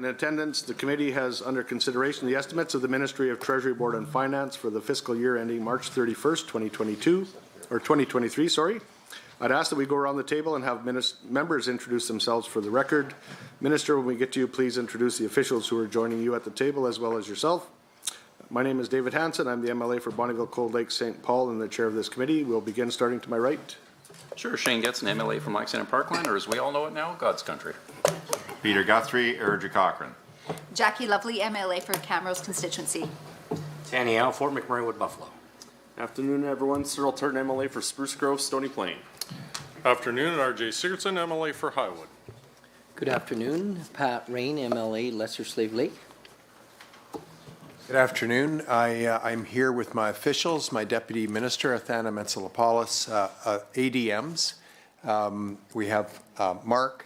in attendance, the committee has under consideration the estimates of the Ministry of Treasury, Board and Finance for the fiscal year ending March 31st, 2022, or 2023, sorry. I'd ask that we go around the table and have members introduce themselves for the record. Minister, when we get to you, please introduce the officials who are joining you at the table as well as yourself. My name is David Hansen. I'm the MLA for Bonneville, Cold Lake, St. Paul, and the chair of this committee. We'll begin starting to my right. Sure, Shane Getson, MLA from Lexington and Parkland, or as we all know it now, God's country. Peter Guthrie, Erja Cochrane. Jackie Lovely, MLA for Camrose constituency. Tanny Al, Fort McMurray Wood, Buffalo. Afternoon, everyone. Cyril Turton, MLA for Spruce Grove, Stony Plain. Afternoon, R.J. Sigurdsson, MLA for Highwood. Good afternoon, Pat Rain, MLA, Lesser Slave Lake. Good afternoon. I'm here with my officials, my Deputy Minister, Athana Metsalopoulos, ADMs. We have Mark,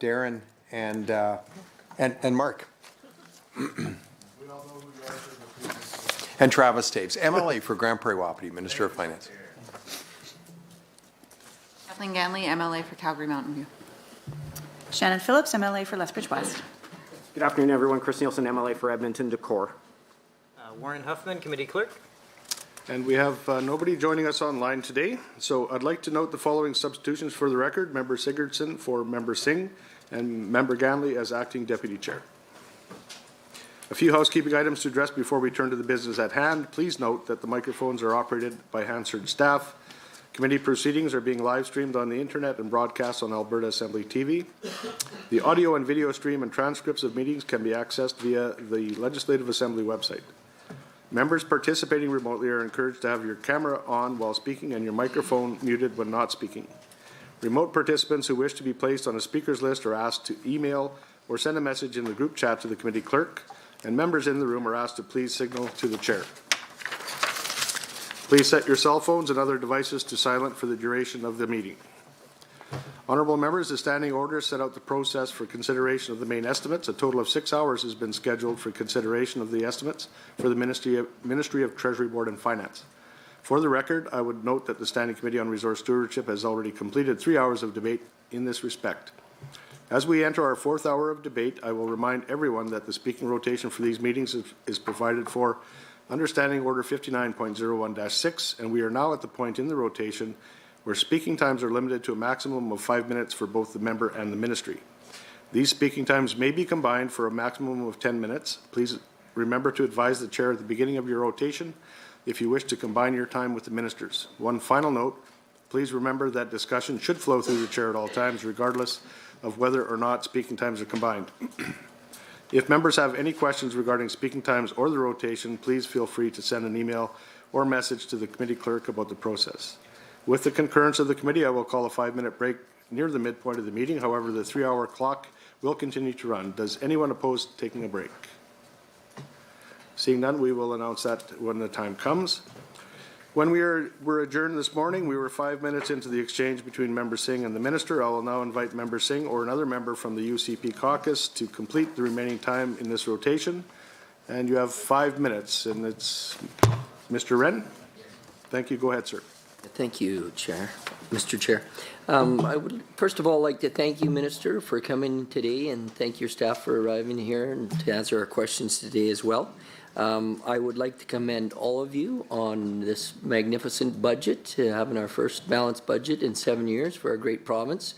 Darren, and Mark. And Travis Taves, MLA for Grand Prairie Wapiti, Minister of Finance. Kathleen Ganley, MLA for Calgary Mountain View. Shannon Phillips, MLA for Lethbridge West. Good afternoon, everyone. Chris Nielsen, MLA for Edmonton Decor. Warren Huffman, Committee Clerk. And we have nobody joining us online today. So I'd like to note the following substitutions for the record. Member Sigurdsson for Member Singh and Member Ganley as Acting Deputy Chair. A few housekeeping items to address before we turn to the business at hand. Please note that the microphones are operated by Hansard staff. Committee proceedings are being live streamed on the internet and broadcast on Alberta Assembly TV. The audio and video stream and transcripts of meetings can be accessed via the Legislative Assembly website. Members participating remotely are encouraged to have your camera on while speaking and your microphone muted when not speaking. Remote participants who wish to be placed on a speakers list are asked to email or send a message in the group chat to the committee clerk, and members in the room are asked to please signal to the chair. Please set your cell phones and other devices to silent for the duration of the meeting. Honourable members, the standing order set out the process for consideration of the main estimates. A total of 6 hours has been scheduled for consideration of the estimates for the Ministry of Treasury, Board and Finance. For the record, I would note that the Standing Committee on Resource Stewardship has already completed 3 hours of debate in this respect. As we enter our 4th hour of debate, I will remind everyone that the speaking rotation for these meetings is provided for under Standing Order 59.01-6, and we are now at the point in the rotation where speaking times are limited to a maximum of 5 minutes for both the member and the ministry. These speaking times may be combined for a maximum of 10 minutes. Please remember to advise the chair at the beginning of your rotation if you wish to combine your time with the ministers. One final note, please remember that discussion should flow through the chair at all times, regardless of whether or not speaking times are combined. If members have any questions regarding speaking times or the rotation, please feel free to send an email or message to the committee clerk about the process. With the concurrence of the committee, I will call a 5-minute break near the midpoint of the meeting. However, the 3-hour clock will continue to run. Does anyone oppose taking a break? Seeing none, we will announce that when the time comes. When we were adjourned this morning, we were 5 minutes into the exchange between Member Singh and the Minister. I will now invite Member Singh or another member from the UCP caucus to complete the remaining time in this rotation. And you have 5 minutes, and it's Mr. Wren. Thank you. Go ahead, sir. Thank you, Chair. Mr. Chair. I would first of all like to thank you, Minister, for coming today, and thank your staff for arriving here and to answer our questions today as well. I would like to commend all of you on this magnificent budget, having our first balanced budget in 7 years for our great province.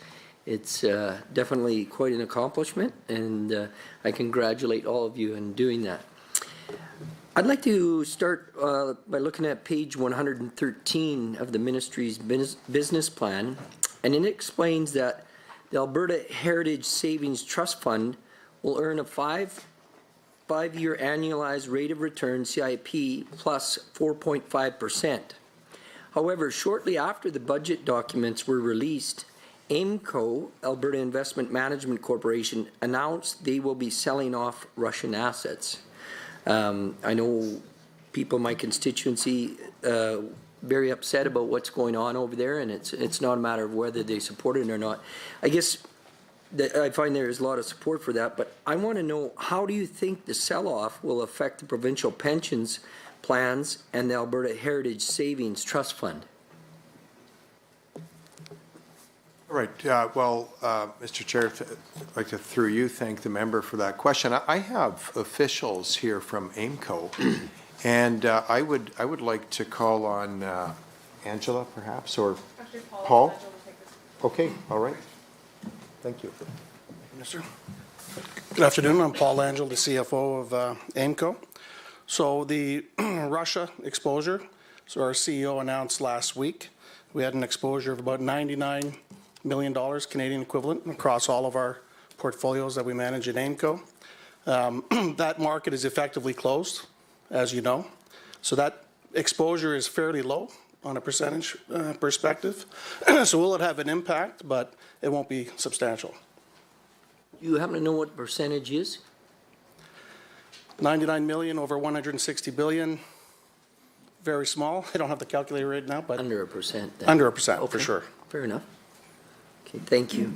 It's definitely quite an accomplishment, and I congratulate all of you in doing that. I'd like to start by looking at page 113 of the ministry's business plan, and it explains that the Alberta Heritage Savings Trust Fund will earn a five-year annualized rate of return, CIP, plus 4.5%. However, shortly after the budget documents were released, AIMCO, Alberta Investment Management Corporation, announced they will be selling off Russian assets. I know people in my constituency very upset about what's going on over there, and it's not a matter of whether they support it or not. I guess that I find there is a lot of support for that, but I want to know, how do you think the sell-off will affect the provincial pensions plans and the Alberta Heritage Savings Trust Fund? All right. Mr. Chair, I'd like to, through you, thank the member for that question. I have officials here from AIMCO, and I would like to call on Angela, perhaps, or Paul. Okay. All right. Thank you. Minister. Good afternoon. I'm Paul Angel, the CFO of AIMCO. So the Russia exposure, so our CEO announced last week, we had an exposure of about $99 million Canadian equivalent across all of our portfolios that we manage at AIMCO. That market is effectively closed, as you know. So that exposure is fairly low on a percentage perspective. So will it have an impact, but it won't be substantial. Do you happen to know what percentage is? 99 million over 160 billion, very small. I don't have the calculator right now, but Under 1%. Then. under 1%, Okay. for sure. Fair enough. Okay, thank you.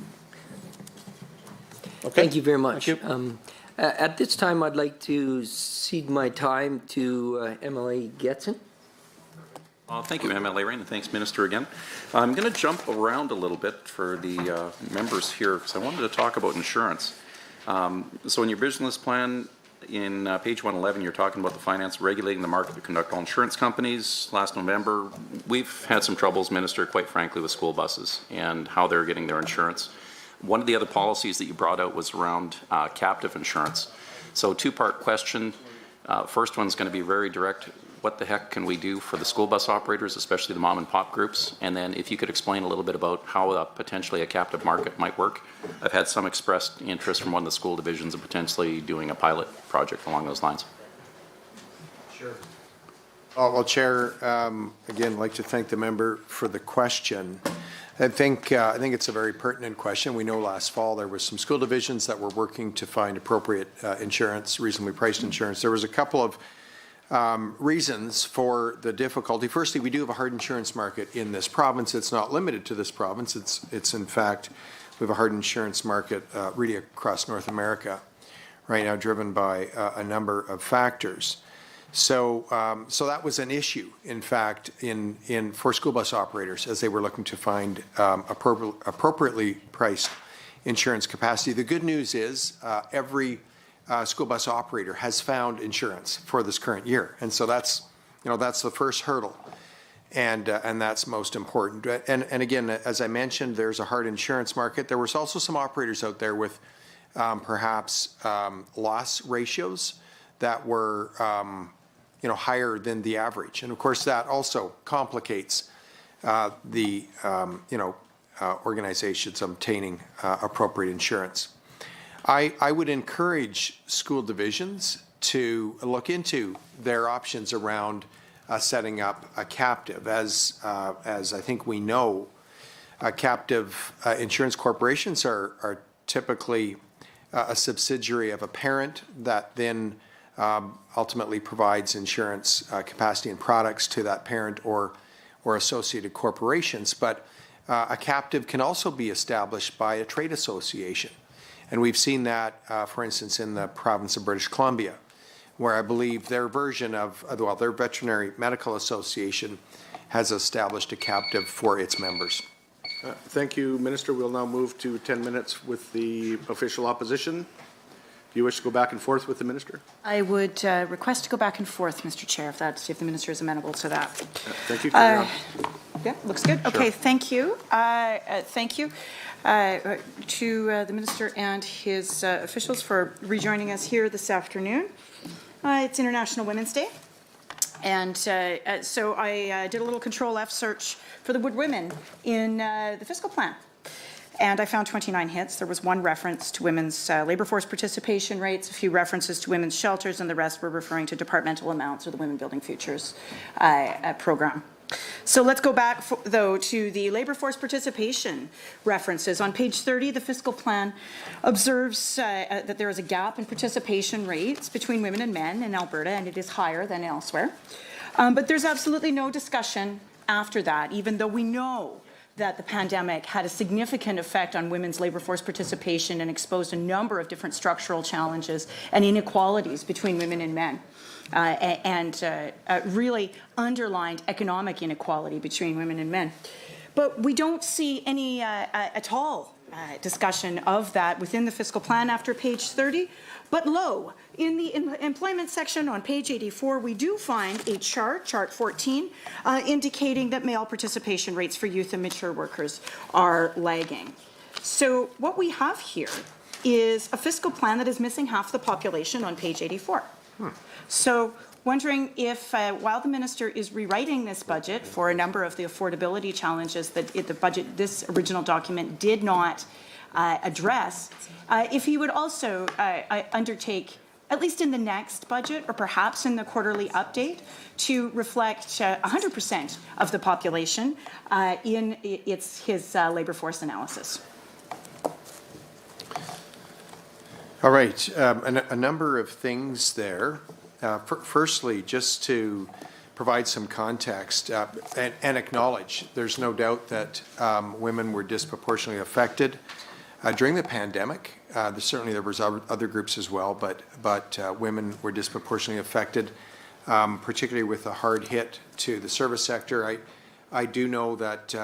Okay. Thank you very much. Thank you. At this time, I'd like to cede my time to MLA Getson. Thank you, MLA Rain, and thanks, Minister, again. I'm going to jump around a little bit for the members here because I wanted to talk about insurance. So in your business plan, in page 111, you're talking about the finance regulating the market to conduct all insurance companies. Last November, we've had some troubles, Minister, quite frankly, with school buses and how they're getting their insurance. One of the other policies that you brought out was around captive insurance. So two-part question. First one's going to be very direct. What the heck can we do for the school bus operators, especially the mom and pop groups? And then if you could explain a little bit about how potentially a captive market might work. I've had some expressed interest from one of the school divisions of potentially doing a pilot project along those lines. Sure. Well, Chair, again, I'd like to thank the member for the question. I think it's a very pertinent question. We know last fall there was some school divisions that were working to find appropriate insurance, reasonably priced insurance. There was a couple of reasons for the difficulty. Firstly, we do have a hard insurance market in this province. It's not limited to this province. It's in fact, we have a hard insurance market really across North America right now, driven by a number of factors. So that was an issue, in fact, for school bus operators as they were looking to find appropriately priced insurance capacity. The good news is every school bus operator has found insurance for this current year, and so that's the first hurdle, and that's most important. And again, as I mentioned, there's a hard insurance market. There was also some operators out there with perhaps loss ratios that were higher than the average, and of course that also complicates the organizations obtaining appropriate insurance. I would encourage school divisions to look into their options around setting up a captive. As I think we know, captive insurance corporations are typically a subsidiary of a parent that then ultimately provides insurance capacity and products to that parent or associated corporations. But a captive can also be established by a trade association. And we've seen that, for instance, in the province of British Columbia, where I believe their version of, their Veterinary Medical Association has established a captive for its members. Thank you, Minister. We'll now move to 10 minutes with the official opposition. Do you wish to go back and forth with the Minister? I would request to go back and forth, Mr. Chair, if the Minister is amenable to that. Thank you. Carry on. Yeah, looks good. Okay, thank you. Thank you to the Minister and his officials for rejoining us here this afternoon. It's International Women's Day. And so I did a little Control F search for the word women in the fiscal plan. And I found 29 hits. There was one reference to women's labor force participation rates, a few references to women's shelters, and the rest were referring to departmental amounts or the Women Building Futures program. So let's go back, though, to the labor force participation references. On page 30, the fiscal plan observes that there is a gap in participation rates between women and men in Alberta, and it is higher than elsewhere. But there's absolutely no discussion after that, even though we know that the pandemic had a significant effect on women's labor force participation and exposed a number of different structural challenges and inequalities between women and men. And really underlined economic inequality between women and men. But we don't see any at all discussion of that within the fiscal plan after page 30. But lo, in the employment section on page 84, we do find a chart 14, indicating that male participation rates for youth and mature workers are lagging. So what we have here is a fiscal plan that is missing half the population on page 84. So wondering if, while the minister is rewriting this budget for a number of the affordability challenges that the budget, this original document did not address, if he would also undertake, at least in the next budget or perhaps in the quarterly update, to reflect 100% of the population in his labour force analysis. All right, a number of things there. Firstly, just to provide some context and acknowledge, there's no doubt that women were disproportionately affected during the pandemic. Certainly there was other groups as well, but women were disproportionately affected, particularly with a hard hit to the service sector. I do know that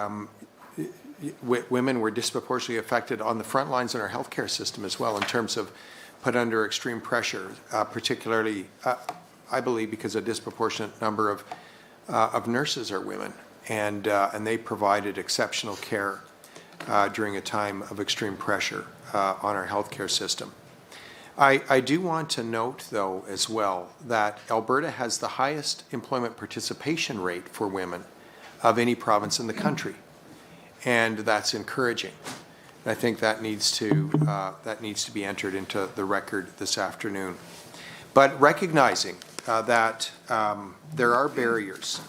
women were disproportionately affected on the front lines in our healthcare system as well, in terms of put under extreme pressure, particularly, I believe, because a disproportionate number of nurses are women, and they provided exceptional care during a time of extreme pressure on our healthcare system. I do want to note, though, as well, that Alberta has the highest employment participation rate for women of any province in the country, and that's encouraging. And I think that needs to be entered into the record this afternoon. But recognizing that there are barriers,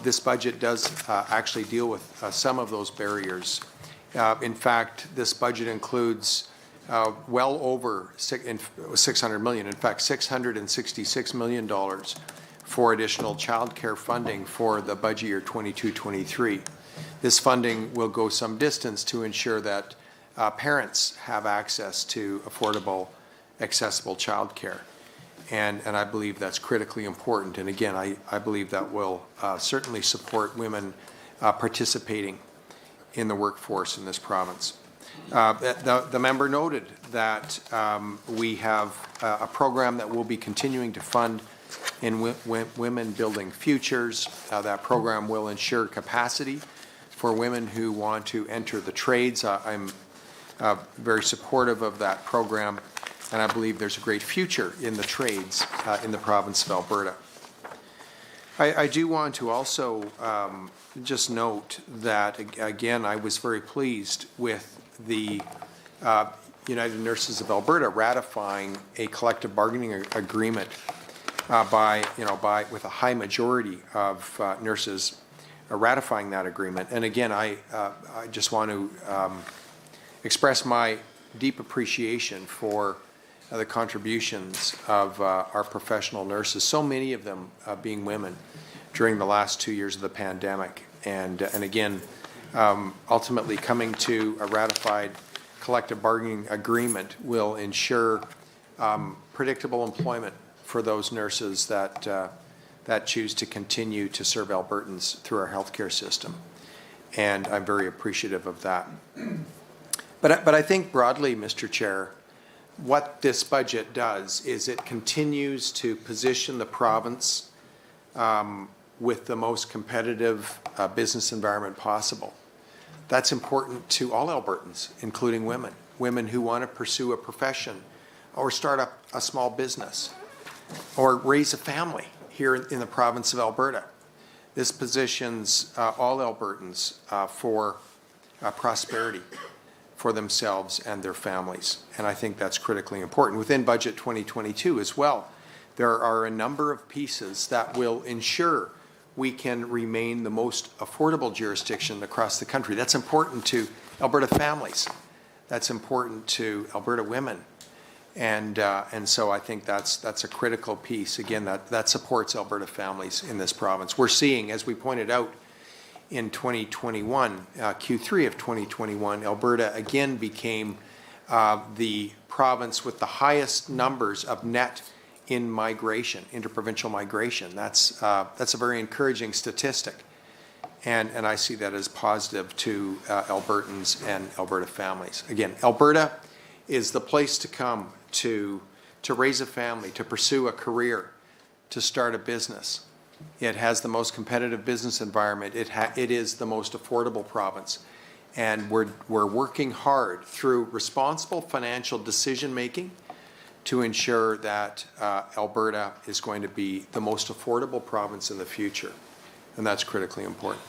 this budget does actually deal with some of those barriers. In fact, this budget includes well over $600 million, in fact, $666 million for additional childcare funding for the budget year 22-23. This funding will go some distance to ensure that parents have access to affordable, accessible childcare. And I believe that's critically important. And again, I believe that will certainly support women participating in the workforce in this province. The member noted that we have a program that we'll be continuing to fund in Women Building Futures. That program will ensure capacity for women who want to enter the trades. I'm very supportive of that program, and I believe there's a great future in the trades in the province of Alberta. I do want to also just note that, again, I was very pleased with the United Nurses of Alberta ratifying a collective bargaining agreement with a high majority of nurses ratifying that agreement. And again, I just want to express my deep appreciation for the contributions of our professional nurses, so many of them being women during the last 2 years of the pandemic. And again, ultimately coming to a ratified collective bargaining agreement will ensure predictable employment for those nurses that choose to continue to serve Albertans through our healthcare system. And I'm very appreciative of that. But I think broadly, Mr. Chair, what this budget does is it continues to position the province with the most competitive business environment possible. That's important to all Albertans, including women who want to pursue a profession or start up a small business or raise a family here in the province of Alberta. This positions all Albertans for prosperity for themselves and their families. And I think that's critically important. Within Budget 2022 as well, there are a number of pieces that will ensure we can remain the most affordable jurisdiction across the country. That's important to Alberta families. That's important to Alberta women. And so I think that's a critical piece, again, that supports Alberta families in this province. We're seeing, as we pointed out in 2021, Q3 of 2021, Alberta again became the province with the highest numbers of net in migration, interprovincial migration. That's a very encouraging statistic. And I see that as positive to Albertans and Alberta families. Again, Alberta is the place to come to raise a family, to pursue a career, to start a business. It has the most competitive business environment. It is the most affordable province. And we're working hard through responsible financial decision-making to ensure that Alberta is going to be the most affordable province in the future. And that's critically important.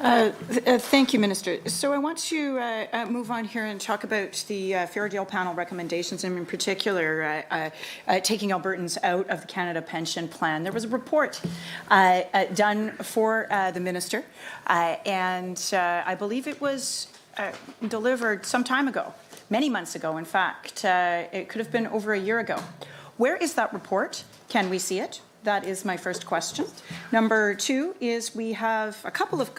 Thank you, Minister. So I want to move on here and talk about the Fair Deal Panel recommendations, and in particular, taking Albertans out of the Canada Pension Plan. There was a report done for the Minister, and I believe it was delivered some time ago, many months ago, in fact. It could have been over a year ago. Where is that report? Can we see it? That is my first question. Number two is we have a couple of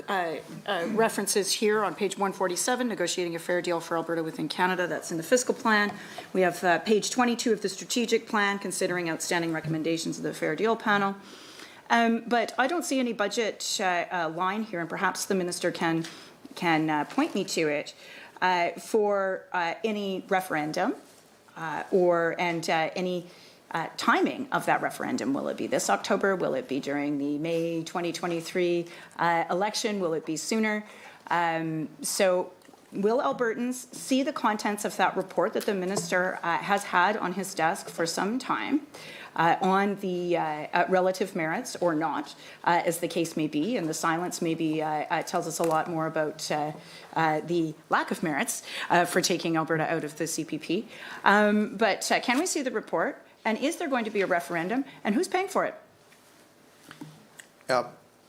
references here on page 147, negotiating a fair deal for Alberta within Canada. That's in the fiscal plan. We have page 22 of the strategic plan, considering outstanding recommendations of the Fair Deal Panel. But I don't see any budget line here, and perhaps the minister can point me to it for any referendum any timing of that referendum. Will it be this October? Will it be during the May 2023 election? Will it be sooner? So will Albertans see the contents of that report that the minister has had on his desk for some time on the relative merits or not, as the case may be, and the silence maybe tells us a lot more about the lack of merits for taking Alberta out of the CPP. But can we see the report? And is there going to be a referendum? And who's paying for it?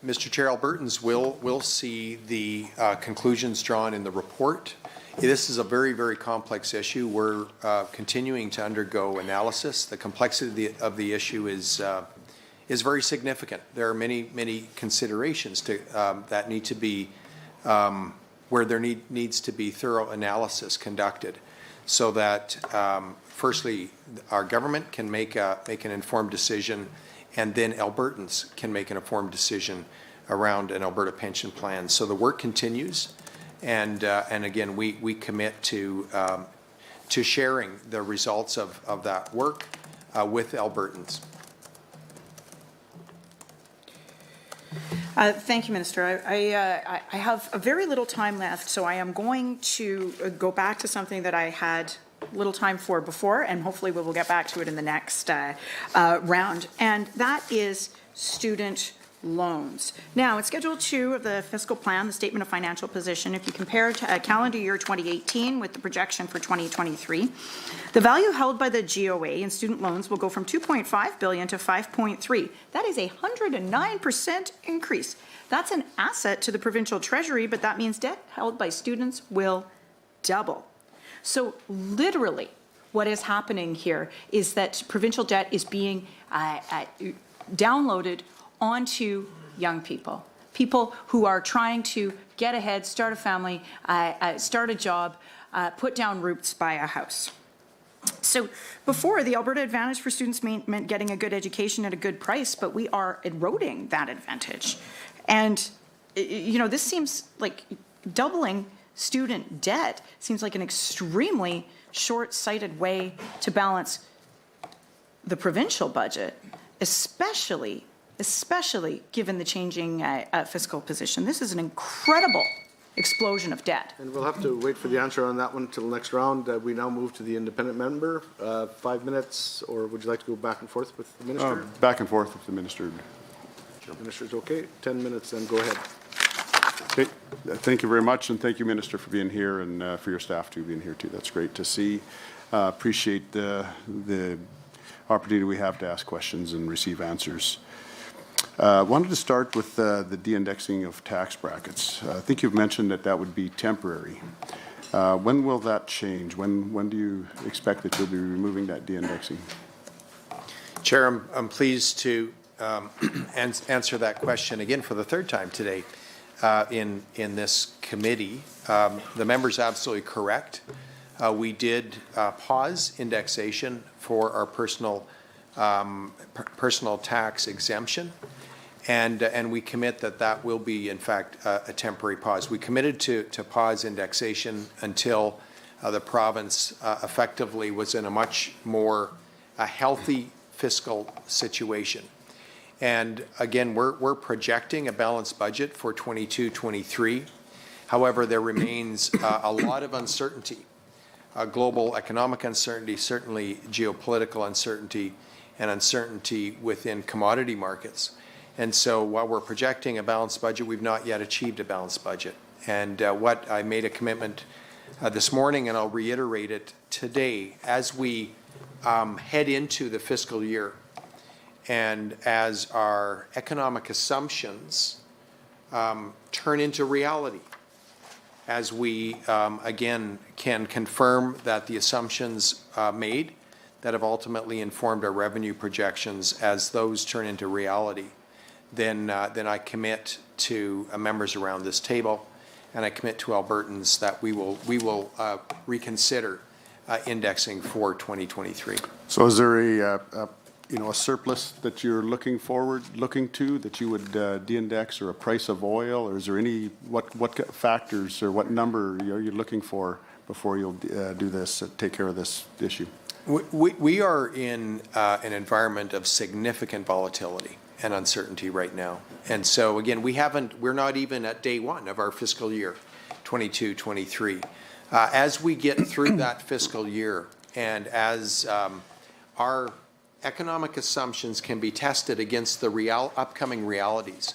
Mr. Chair, Albertans will see the conclusions drawn in the report. This is a very, very complex issue. We're continuing to undergo analysis. The complexity of the issue is very significant. There are many, many considerations that need to be where there needs to be thorough analysis conducted, so that firstly, our government can make an informed decision, and then Albertans can make an informed decision around an Alberta pension plan. So the work continues, and again, we commit to sharing the results of that work with Albertans. Thank you, Minister. I have a very little time left, so I am going to go back to something that I had little time for before, and hopefully we will get back to it in the next round, and that is student loans. Now, in Schedule 2 of the fiscal plan, the Statement of Financial Position, if you compare to calendar year 2018 with the projection for 2023, the value held by the GOA in student loans will go from $2.5 billion to $5.3. That is a 109% increase. That's an asset to the provincial treasury, but that means debt held by students will double. So literally, what is happening here is that provincial debt is being downloaded onto young people, people who are trying to get ahead, start a family, start a job, put down roots, buy a house. So before, the Alberta Advantage for students meant getting a good education at a good price, but we are eroding that advantage. And, you know, this seems like doubling student debt seems like an extremely short-sighted way to balance the provincial budget, especially given the changing fiscal position. This is an incredible explosion of debt. And we'll have to wait for the answer on that one until the next round. We now move to the independent member. 5 minutes, or would you like to go back and forth with the minister? Back and forth with the minister. Sure. Minister's okay. 10 minutes, then go ahead. Okay. Thank you very much, and thank you, Minister, for being here, and for your staff too being here too. That's great to see. Appreciate the opportunity we have to ask questions and receive answers. Wanted to start with the de-indexing of tax brackets. I think you've mentioned that would be temporary. When will that change? When do you expect that you'll be removing that de-indexing? Chair, I'm pleased to answer that question again for the third time today in this committee. The member's absolutely correct. We did pause indexation for our personal tax exemption. And we commit that that will be, in fact, a temporary pause. We committed to pause indexation until the province effectively was in a much more healthy fiscal situation. And again, we're projecting a balanced budget for 22-23. However, there remains a lot of uncertainty, global economic uncertainty, certainly geopolitical uncertainty, and uncertainty within commodity markets. And so while we're projecting a balanced budget, we've not yet achieved a balanced budget. And what I made a commitment this morning, and I'll reiterate it today, as we head into the fiscal year and as our economic assumptions turn into reality, as we, again, can confirm that the assumptions made that have ultimately informed our revenue projections, as those turn into reality, then I commit to members around this table, and I commit to Albertans that we will reconsider indexing for 2023. So is there a surplus that you're looking to that you would de-index, or a price of oil, or is there any, what factors or what number are you looking for before you'll do this, take care of this issue? We are in an environment of significant volatility and uncertainty right now. And so again, we're not even at day one of our fiscal year, 22-23. As we get through that fiscal year, and as our economic assumptions can be tested against the upcoming realities,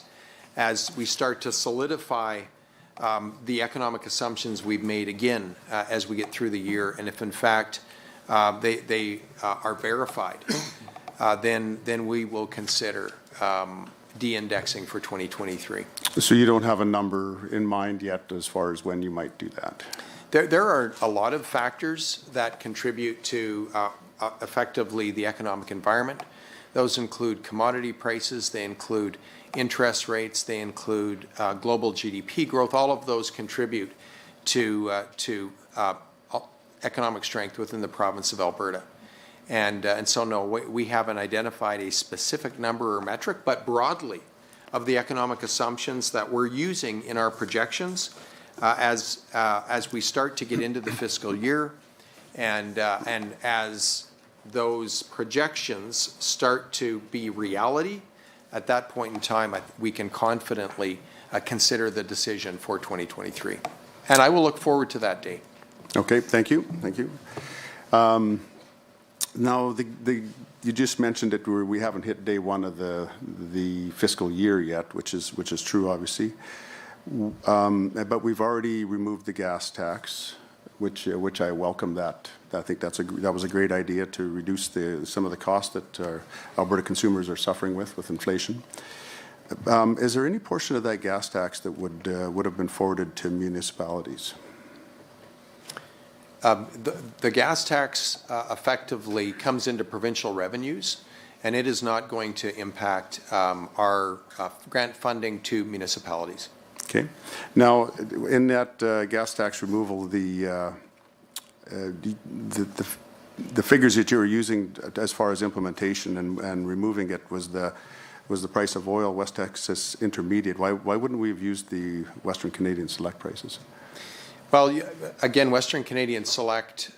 as we start to solidify the economic assumptions we've made again as we get through the year, and if in fact they are verified, then we will consider de-indexing for 2023. So you don't have a number in mind yet as far as when you might do that? There are a lot of factors that contribute to effectively the economic environment. Those include commodity prices, they include interest rates, they include global GDP growth. All of those contribute to economic strength within the province of Alberta. And so no, we haven't identified a specific number or metric, but broadly of the economic assumptions that we're using in our projections as we start to get into the fiscal year, and as those projections start to be reality, at that point in time, we can confidently consider the decision for 2023. And I will look forward to that day. Okay, thank you. Thank you. Now, you just mentioned that we haven't hit day one of the fiscal year yet, which is true, obviously. But we've already removed the gas tax, which I welcome that. I think that was a great idea to reduce some of the costs that Alberta consumers are suffering with inflation. Is there any portion of that gas tax that would have been forwarded to municipalities? The gas tax effectively comes into provincial revenues, and it is not going to impact our grant funding to municipalities. Okay. Now, in that gas tax removal, the figures that you were using as far as implementation and removing it was the price of oil, West Texas Intermediate. Why wouldn't we have used the Western Canadian Select prices? Well, again, Western Canadian Select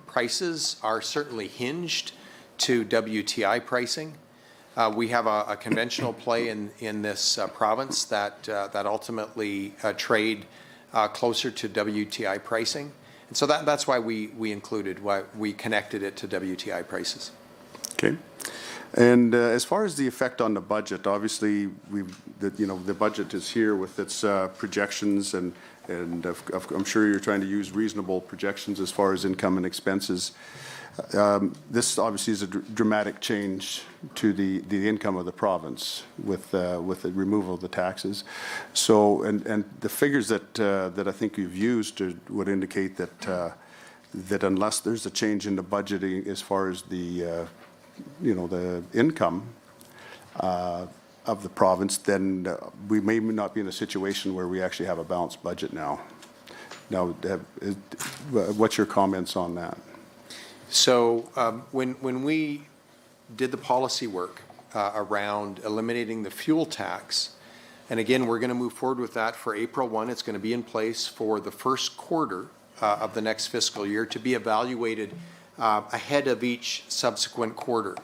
prices are certainly hinged to WTI pricing. We have a conventional play in this province that ultimately trade closer to WTI pricing. And so that's why we connected it to WTI prices. Okay. And as far as the effect on the budget, obviously the budget is here with its projections, and I'm sure you're trying to use reasonable projections as far as income and expenses. This obviously is a dramatic change to the income of the province with the removal of the taxes. So, and the figures that I think you've used would indicate that unless there's a change in the budgeting as far as the income of the province, then we may not be in a situation where we actually have a balanced budget now. Now, what's your comments on that? So when we did the policy work around eliminating the fuel tax. And again, we're going to move forward with that for April 1. It's going to be in place for the first quarter of the next fiscal year to be evaluated ahead of each subsequent quarter.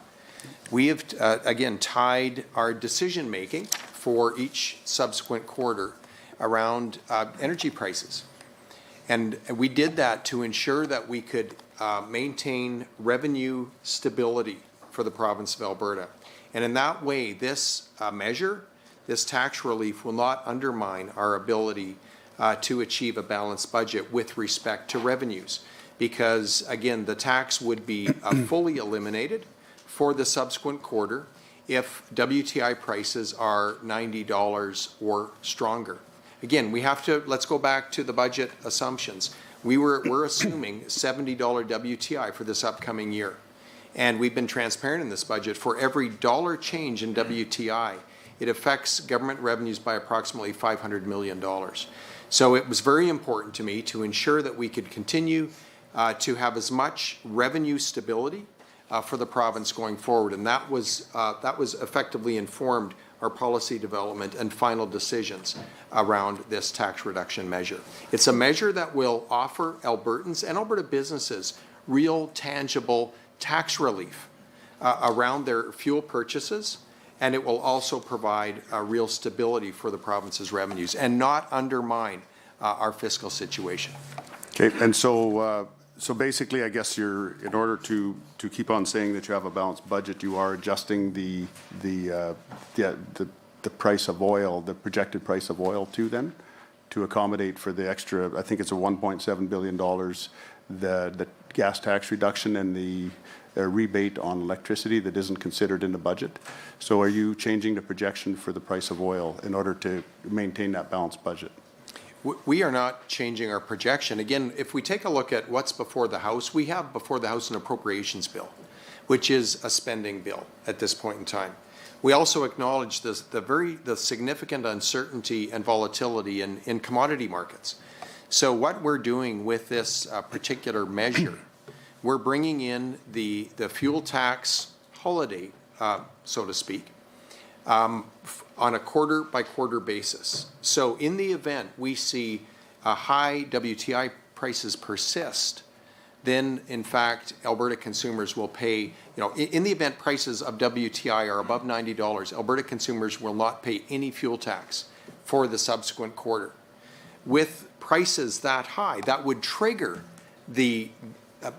We have, again, tied our decision-making for each subsequent quarter around energy prices. And we did that to ensure that we could maintain revenue stability for the province of Alberta. And in that way, this measure, this tax relief will not undermine our ability to achieve a balanced budget with respect to revenues. Because, again, the tax would be fully eliminated for the subsequent quarter if WTI prices are $90 or stronger. Again, we have to, let's go back to the budget assumptions. We're assuming $70 WTI for this upcoming year. And we've been transparent in this budget. For every dollar change in WTI, it affects government revenues by approximately $500 million. So it was very important to me to ensure that we could continue to have as much revenue stability for the province going forward. And that was effectively informed our policy development and final decisions around this tax reduction measure. It's a measure that will offer Albertans and Alberta businesses real, tangible tax relief around their fuel purchases, and it will also provide real stability for the province's revenues and not undermine our fiscal situation. Okay, and so basically, I guess in order to keep on saying that you have a balanced budget, you are adjusting the price of oil, the projected price of oil to accommodate for the extra, I think it's a $1.7 billion, the gas tax reduction and the rebate on electricity that isn't considered in the budget. So are you changing the projection for the price of oil in order to maintain that balanced budget? We are not changing our projection. Again, if we take a look at what's before the House, we have before the House an appropriations bill, which is a spending bill at this point in time. We also acknowledge the significant uncertainty and volatility in commodity markets. So what we're doing with this particular measure, we're bringing in the fuel tax holiday, so to speak, on a quarter-by-quarter basis. So in the event we see high WTI prices persist, then in fact Alberta consumers will pay, in the event prices of WTI are above $90, Alberta consumers will not pay any fuel tax for the subsequent quarter. With prices that high, that would trigger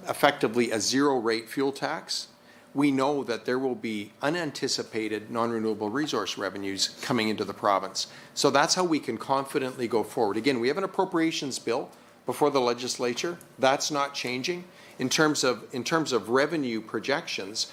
effectively a zero-rate fuel tax. We know that there will be unanticipated non-renewable resource revenues coming into the province. So that's how we can confidently go forward. Again, we have an appropriations bill before the legislature. That's not changing. In terms of revenue projections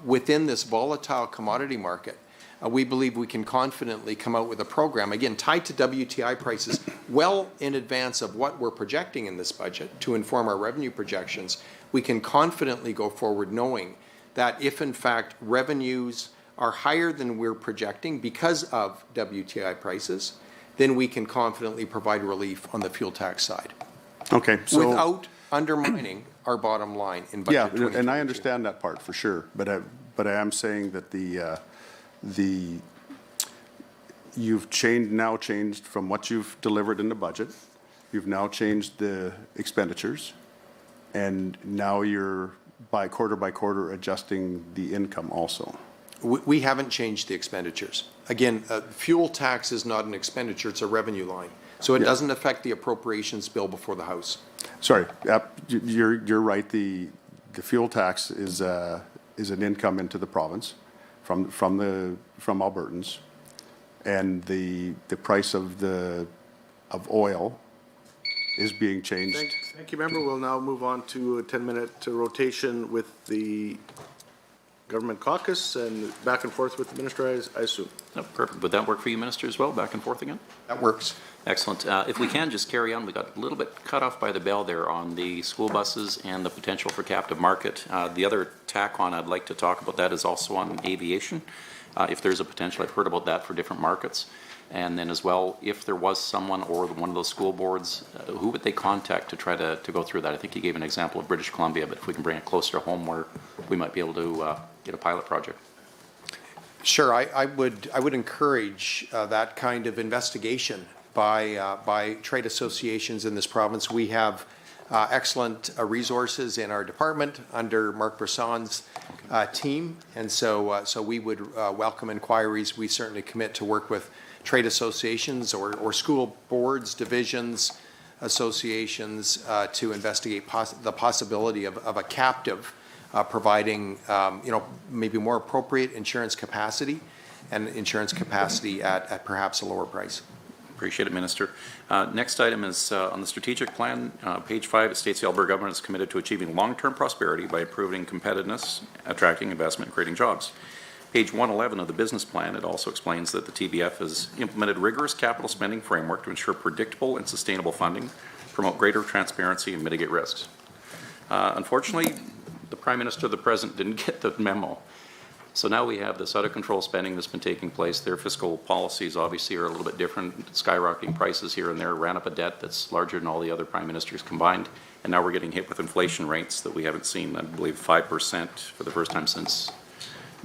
within this volatile commodity market, we believe we can confidently come out with a program, again, tied to WTI prices well in advance of what we're projecting in this budget to inform our revenue projections. We can confidently go forward knowing that if in fact revenues are higher than we're projecting because of WTI prices, then we can confidently provide relief on the fuel tax side. Okay, so without undermining our bottom line in budget 2022. And I understand that part for sure, but I am saying that you've now changed from what you've delivered in the budget. You've now changed the expenditures, and now you're by quarter adjusting the income also. We haven't changed the expenditures. Again, fuel tax is not an expenditure, it's a revenue line. So it doesn't affect the appropriations bill before the House. Sorry, you're right. The fuel tax is an income into the province from Albertans, and the price of oil is being changed. Thank you, member. We'll now move on to a 10-minute rotation with the government caucus and back and forth with the minister, I assume. Oh, perfect. Would that work for you, Minister, as well, back and forth again? That works. Excellent. If we can just carry on, we got a little bit cut off by the bell there on the school buses and the potential for captive market. The other tack on I'd like to talk about that is also on aviation. If there's a potential, I've heard about that for different markets. And then as well, if there was someone or one of those school boards, who would they contact to try to go through that? I think you gave an example of British Columbia, but if we can bring it closer to home where we might be able to get a pilot project. Sure, I would encourage that kind of investigation by trade associations in this province. We have excellent resources in our department under Marc Bresson's team, and so we would welcome inquiries. We certainly commit to work with trade associations or school boards, divisions, associations to investigate the possibility of a captive providing, maybe more appropriate insurance capacity and insurance capacity at perhaps a lower price. Appreciate it, Minister. Next item is on the strategic plan. Page 5, it states the Alberta government is committed to achieving long-term prosperity by improving competitiveness, attracting investment, and creating jobs. Page 111 of the business plan, it also explains that the TBF has implemented rigorous capital spending framework to ensure predictable and sustainable funding, promote greater transparency, and mitigate risks. Unfortunately, the Prime Minister, the President, didn't get the memo. So now we have this out-of-control spending that's been taking place. Their fiscal policies obviously are a little bit different, skyrocketing prices here and there, ran up a debt that's larger than all the other Prime Ministers combined, and now we're getting hit with inflation rates that we haven't seen, I believe 5% for the first time since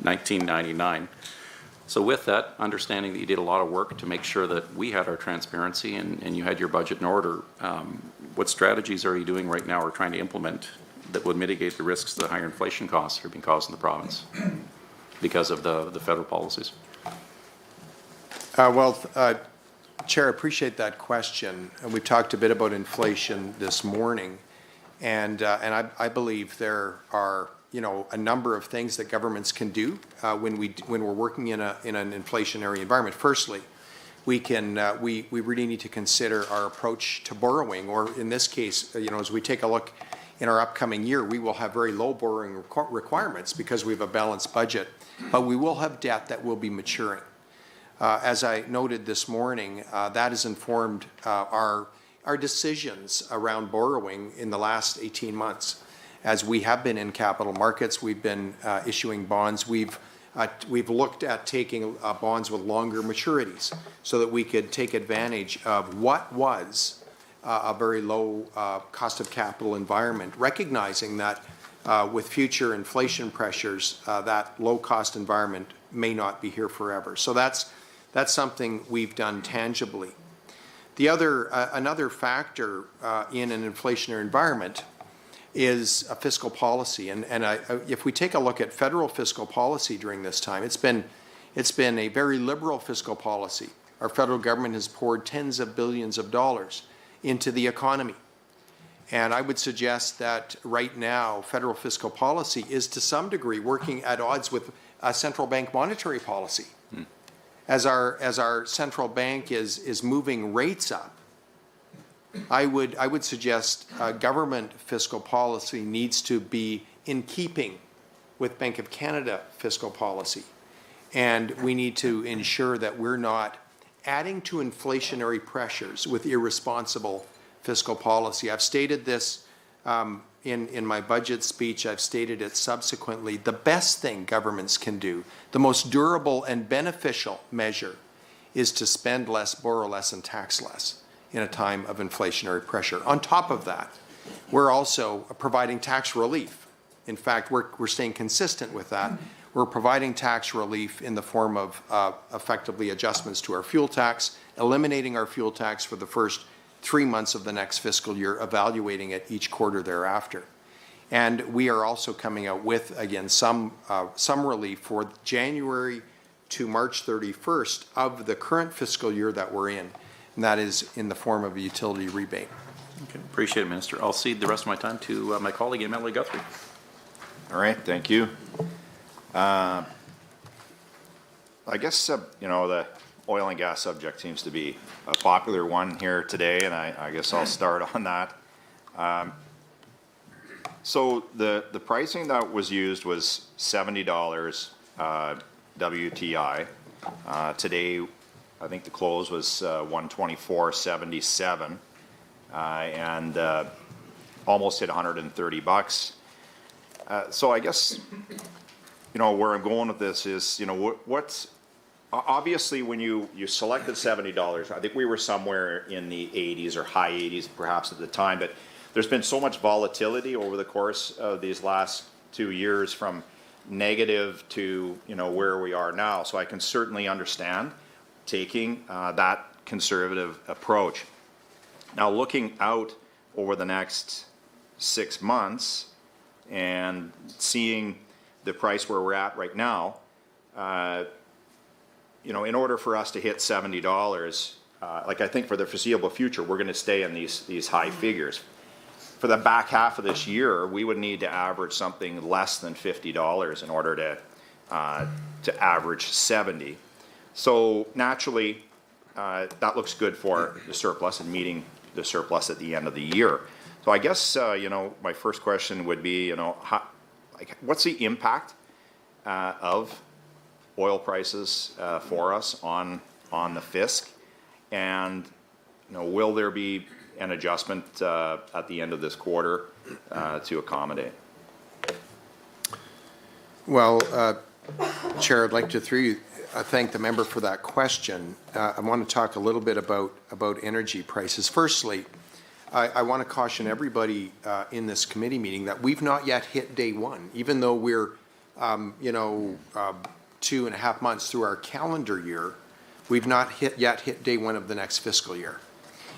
1999. So with that, understanding that you did a lot of work to make sure that we had our transparency and you had your budget in order, what strategies are you doing right now or trying to implement that would mitigate the risks the higher inflation costs are being caused in the province because of the federal policies? Chair, I appreciate that question. And we talked a bit about inflation this morning, and I believe there are a number of things that governments can do when we're working in an inflationary environment. Firstly, we really need to consider our approach to borrowing, or in this case, as we take a look in our upcoming year, we will have very low borrowing requirements because we have a balanced budget, but we will have debt that will be maturing. As I noted this morning, that has informed our decisions around borrowing in the last 18 months. As we have been in capital markets, we've been issuing bonds. We've looked at taking bonds with longer maturities so that we could take advantage of what was a very low cost of capital environment, recognizing that with future inflation pressures, that low cost environment may not be here forever. So that's something we've done tangibly. Another factor in an inflationary environment is a fiscal policy, and if we take a look at federal fiscal policy during this time, it's been a very liberal fiscal policy. Our federal government has poured tens of billions of dollars into the economy, and I would suggest that right now federal fiscal policy is to some degree working at odds with central bank monetary policy. As our central bank is moving rates up, I would suggest government fiscal policy needs to be in keeping with Bank of Canada fiscal policy, and we need to ensure that we're not adding to inflationary pressures with irresponsible fiscal policy. I've stated this in my budget speech. I've stated it subsequently. The best thing governments can do, the most durable and beneficial measure, is to spend less, borrow less, and tax less in a time of inflationary pressure. On top of that, we're also providing tax relief. In fact, we're staying consistent with that. We're providing tax relief in the form of effectively adjustments to our fuel tax, eliminating our fuel tax for the first 3 months of the next fiscal year, evaluating it each quarter thereafter. And we are also coming out with, again, some relief for January to March 31st of the current fiscal year that we're in, and that is in the form of a utility rebate. Okay, appreciate it, Minister. I'll cede the rest of my time to my colleague, MLA Guthrie. All right, thank you. I guess, the oil and gas subject seems to be a popular one here today, and I guess I'll start on that. So the pricing that was used was $70 WTI. Today, I think the close was $124.77, and almost hit $130. So I guess, where I'm going with this is, what's obviously when you selected $70, I think we were somewhere in the 80s or high 80s perhaps at the time, but there's been so much volatility over the course of these last 2 years, from negative to, where we are now. So I can certainly understand taking that conservative approach. Now, looking out over the next 6 months and seeing the price where we're at right now, in order for us to hit $70, I think for the foreseeable future, we're going to stay in these high figures. For the back half of this year, we would need to average something less than $50 in order to average 70. So naturally, that looks good for the surplus and meeting the surplus at the end of the year. So I guess my first question would be, what's the impact of oil prices for us on the fisc, and will there be an adjustment at the end of this quarter to accommodate? Well, Chair, I'd like to thank the member for that question. I want to talk a little bit about energy prices. Firstly, I want to caution everybody in this committee meeting that we've not yet hit day one, even though we're 2.5 months through our calendar year. We've not yet hit day one of the next fiscal year.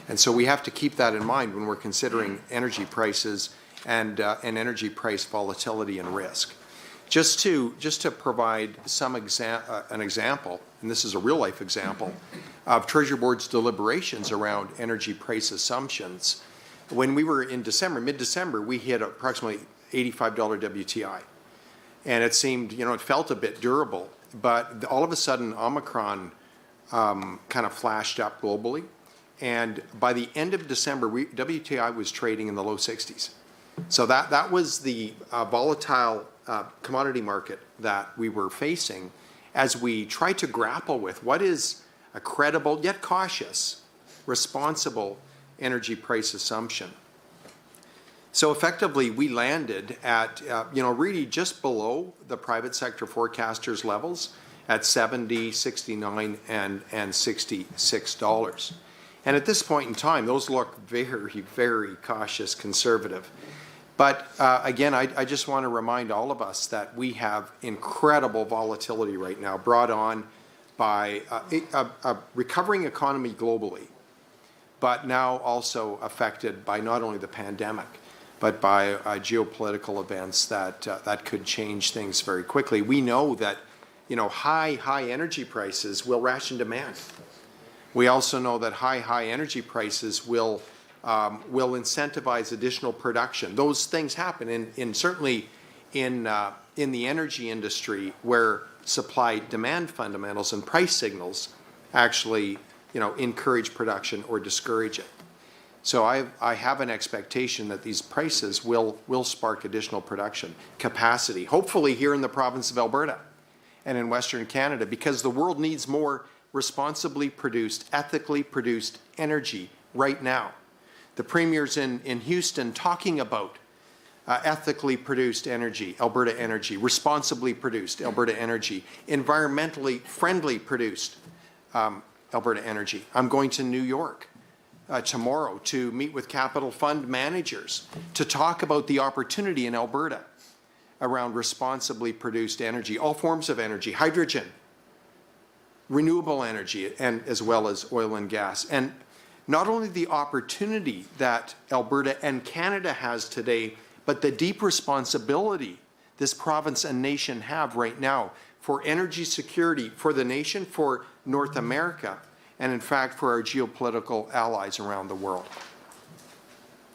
And so we have to keep that in mind when we're considering energy prices and energy price volatility and risk. Just to provide an example, and this is a real life example, of Treasury Board's deliberations around energy price assumptions. When we were in December, mid-December, we hit approximately $85 WTI. And it seemed, it felt a bit durable, but all of a sudden Omicron kind of flashed up globally. And by the end of December, WTI was trading in the low 60s. So that was the volatile commodity market that we were facing as we tried to grapple with what is a credible yet cautious, responsible energy price assumption. So effectively, we landed at, really just below the private sector forecasters' levels at $70, $69, and $66. And at this point in time, those look very, very cautious, conservative. But again, I just want to remind all of us that we have incredible volatility right now brought on by a recovering economy globally, but now also affected by not only the pandemic, but by geopolitical events that could change things very quickly. We know that high energy prices will ration demand. We also know that high energy prices will incentivize additional production. Those things happen certainly in the energy industry, where supply-demand fundamentals and price signals actually encourage production or discourage it. So I have an expectation that these prices will spark additional production capacity, hopefully here in the province of Alberta and in Western Canada, because the world needs more responsibly produced, ethically produced energy right now. The premier's in Houston talking about ethically produced energy, Alberta energy, responsibly produced Alberta energy, environmentally friendly produced Alberta energy. I'm going to New York tomorrow to meet with capital fund managers to talk about the opportunity in Alberta around responsibly produced energy, all forms of energy, hydrogen, renewable energy, and as well as oil and gas. And not only the opportunity that Alberta and Canada has today, but the deep responsibility this province and nation have right now for energy security for the nation, for North America, and in fact for our geopolitical allies around the world.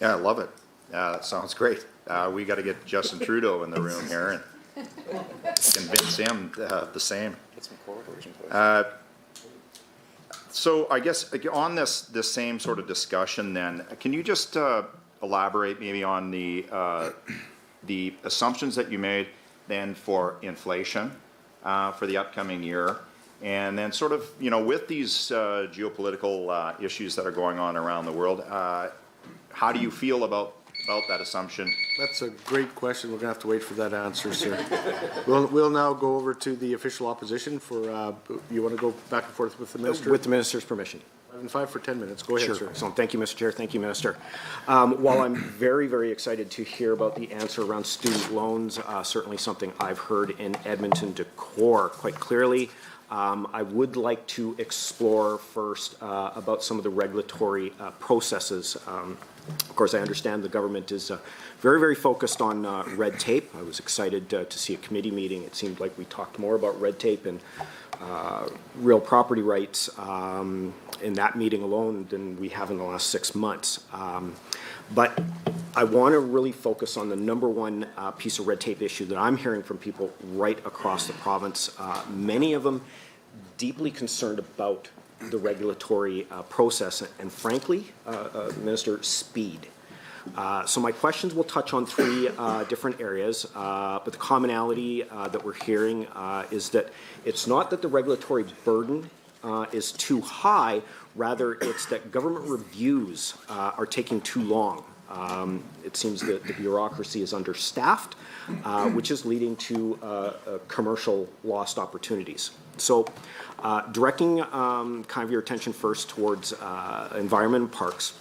Yeah, I love it. That sounds great. We got to get Justin Trudeau in the room here and convince him the same. Get some corridors in place. So I guess on this same sort of discussion then, can you just elaborate maybe on the assumptions that you made then for inflation for the upcoming year, and then sort of, with these geopolitical issues that are going on around the world, how do you feel about that assumption? That's a great question. We're going to have to wait for that answer, sir. We'll now go over to the official opposition for, you want to go back and forth with the minister? With the minister's permission. And 5 for 10 minutes. Go ahead, Sure. sir. Excellent. Thank you, Mr. Chair. Thank you, Minister. While I'm very, very excited to hear about the answer around student loans, certainly something I've heard in Edmonton Decor quite clearly, I would like to explore first about some of the regulatory processes. Of course, I understand the government is very, very focused on red tape. I was excited to see a committee meeting. It seemed like we talked more about red tape and real property rights in that meeting alone than we have in the last 6 months. But I want to really focus on the number one piece of red tape issue that I'm hearing from people right across the province. Many of them deeply concerned about the regulatory process and frankly, Minister, speed. So my questions will touch on 3 different areas, but the commonality that we're hearing is that it's not that the regulatory burden is too high, rather it's that government reviews are taking too long. It seems that the bureaucracy is understaffed, which is leading to commercial lost opportunities. So directing kind of your attention first towards environment and parks,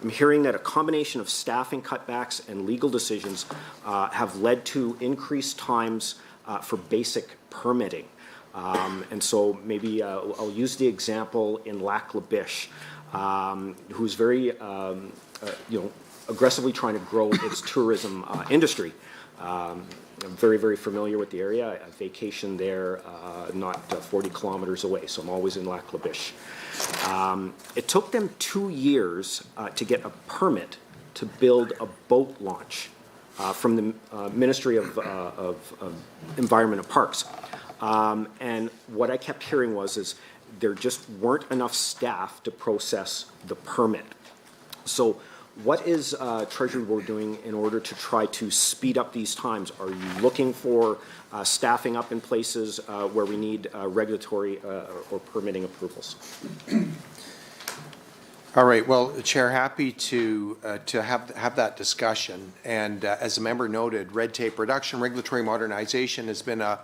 I'm hearing that a combination of staffing cutbacks and legal decisions have led to increased times for basic permitting. And so maybe I'll use the example in Lac La Biche, who's very, aggressively trying to grow its tourism industry. I'm very, very familiar with the area. I vacation there, not 40 kilometers away, so I'm always in Lac La Biche. It took them 2 years to get a permit to build a boat launch from the Ministry of Environment and Parks. And what I kept hearing is there just weren't enough staff to process the permit. So what is Treasury Board doing in order to try to speed up these times? Are you looking for staffing up in places where we need regulatory or permitting approvals? All right. Well, Chair, happy to have that discussion. And as the member noted, red tape reduction, regulatory modernization has been a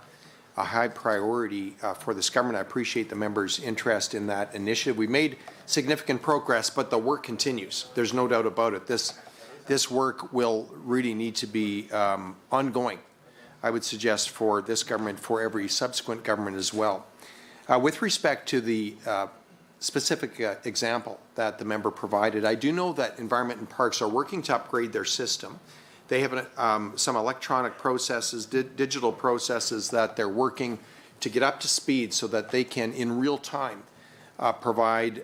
high priority for this government. I appreciate the member's interest in that initiative. We've made significant progress, but the work continues. There's no doubt about it. This work will really need to be ongoing, I would suggest, for this government, for every subsequent government as well. With respect to the specific example that the member provided, I do know that Environment and Parks are working to upgrade their system. They have some electronic processes, digital processes that they're working to get up to speed so that they can, in real time, provide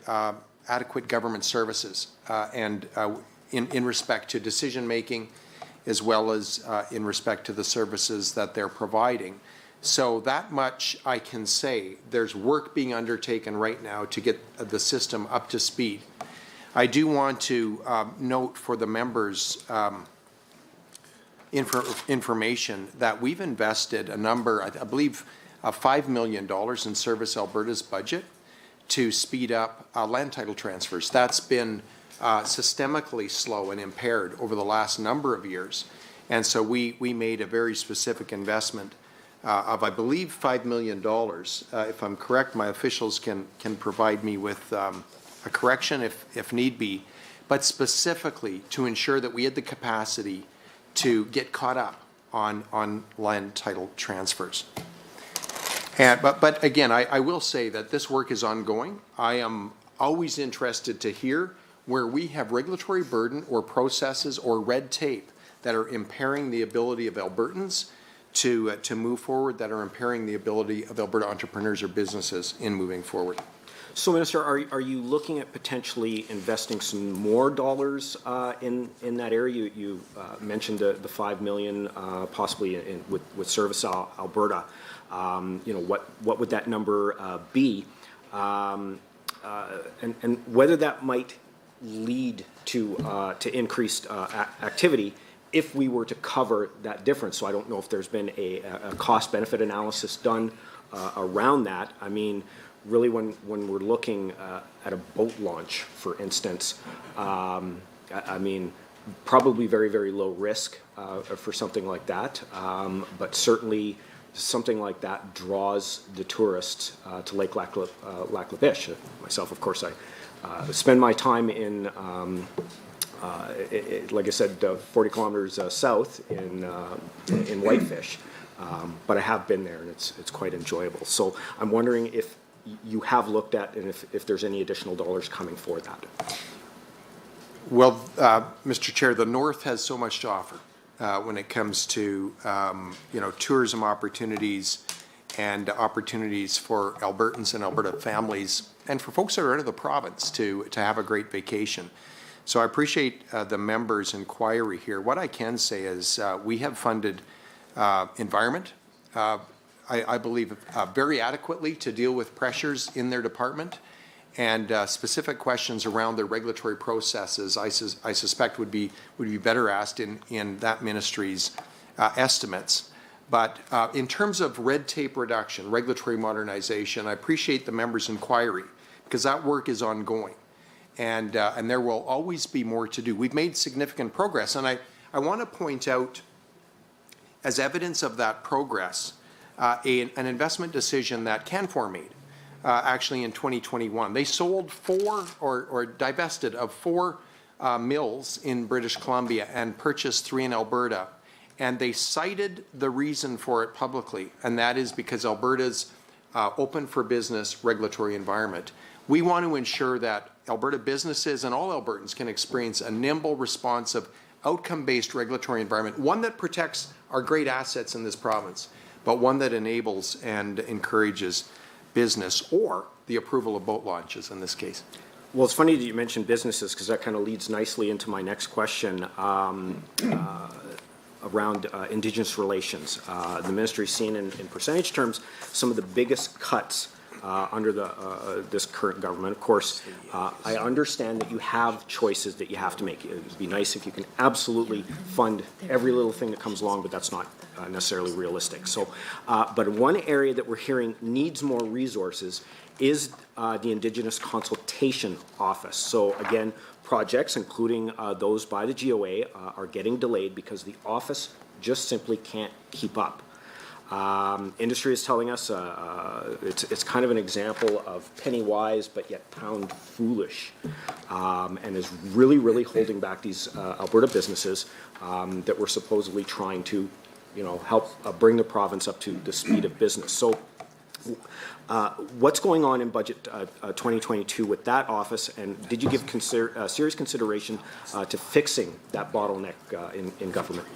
adequate government services and in respect to decision making, as well as in respect to the services that they're providing. So that much I can say. There's work being undertaken right now to get the system up to speed. I do want to note for the members information that we've invested a number, I believe, $5 million in Service Alberta's budget to speed up land title transfers. That's been systemically slow and impaired over the last number of years. And so we made a very specific investment of, I believe, $5 million. If I'm correct, my officials can provide me with a correction if need be, but specifically to ensure that we had the capacity to get caught up on land title transfers. But again, I will say that this work is ongoing. I am always interested to hear where we have regulatory burden or processes or red tape that are impairing the ability of Albertans to move forward, that are impairing the ability of Alberta entrepreneurs or businesses in moving forward. So, Minister, are you looking at potentially investing some more dollars in that area? You mentioned the $5 million possibly with Service Alberta. What would that number be? And whether that might lead to increased activity if we were to cover that difference. So I don't know if there's been a cost-benefit analysis done around that. I mean, really, when we're looking at a boat launch, for instance, I mean, probably very, very low risk for something like that, but certainly something like that draws the tourists to Lake Lac La Biche. Myself, of course, I spend my time in, like I said, 40 kilometers south in Whitefish, but I have been there and it's quite enjoyable. So I'm wondering if you have looked at and if there's any additional dollars coming for that. Well, Mr. Chair, the North has so much to offer when it comes to, tourism opportunities and opportunities for Albertans and Alberta families and for folks that are out of the province to have a great vacation. So I appreciate the members' inquiry here. What I can say is we have funded environment, I believe, very adequately to deal with pressures in their department. And specific questions around their regulatory processes, I suspect would be better asked in that ministry's estimates. But in terms of red tape reduction, regulatory modernization, I appreciate the members' inquiry because that work is ongoing, and there will always be more to do. We've made significant progress, and I want to point out, as evidence of that progress, an investment decision that Canfor made. Actually in 2021. They sold or divested of 4 mills in British Columbia and purchased 3 in Alberta. And they cited the reason for it publicly, and that is because Alberta's open for business regulatory environment. We want to ensure that Alberta businesses and all Albertans can experience a nimble, responsive, outcome-based regulatory environment, one that protects our great assets in this province, but one that enables and encourages business or the approval of boat launches in this case. Well, it's funny that you mentioned businesses because that kind of leads nicely into my next question around Indigenous relations. The ministry's seen in percentage terms some of the biggest cuts under this current government. Of course, I understand that you have choices that you have to make. It would be nice if you can absolutely fund every little thing that comes along, but that's not necessarily realistic. So, but one area that we're hearing needs more resources is the Indigenous Consultation Office. So again, projects, including those by the GOA, are getting delayed because the office just simply can't keep up. Industry is telling us it's kind of an example of penny wise but yet pound foolish, and is really holding back these Alberta businesses that were supposedly trying to help bring the province up to the speed of business. So what's going on in budget 2022 with that office, and did you give serious consideration to fixing that bottleneck in government?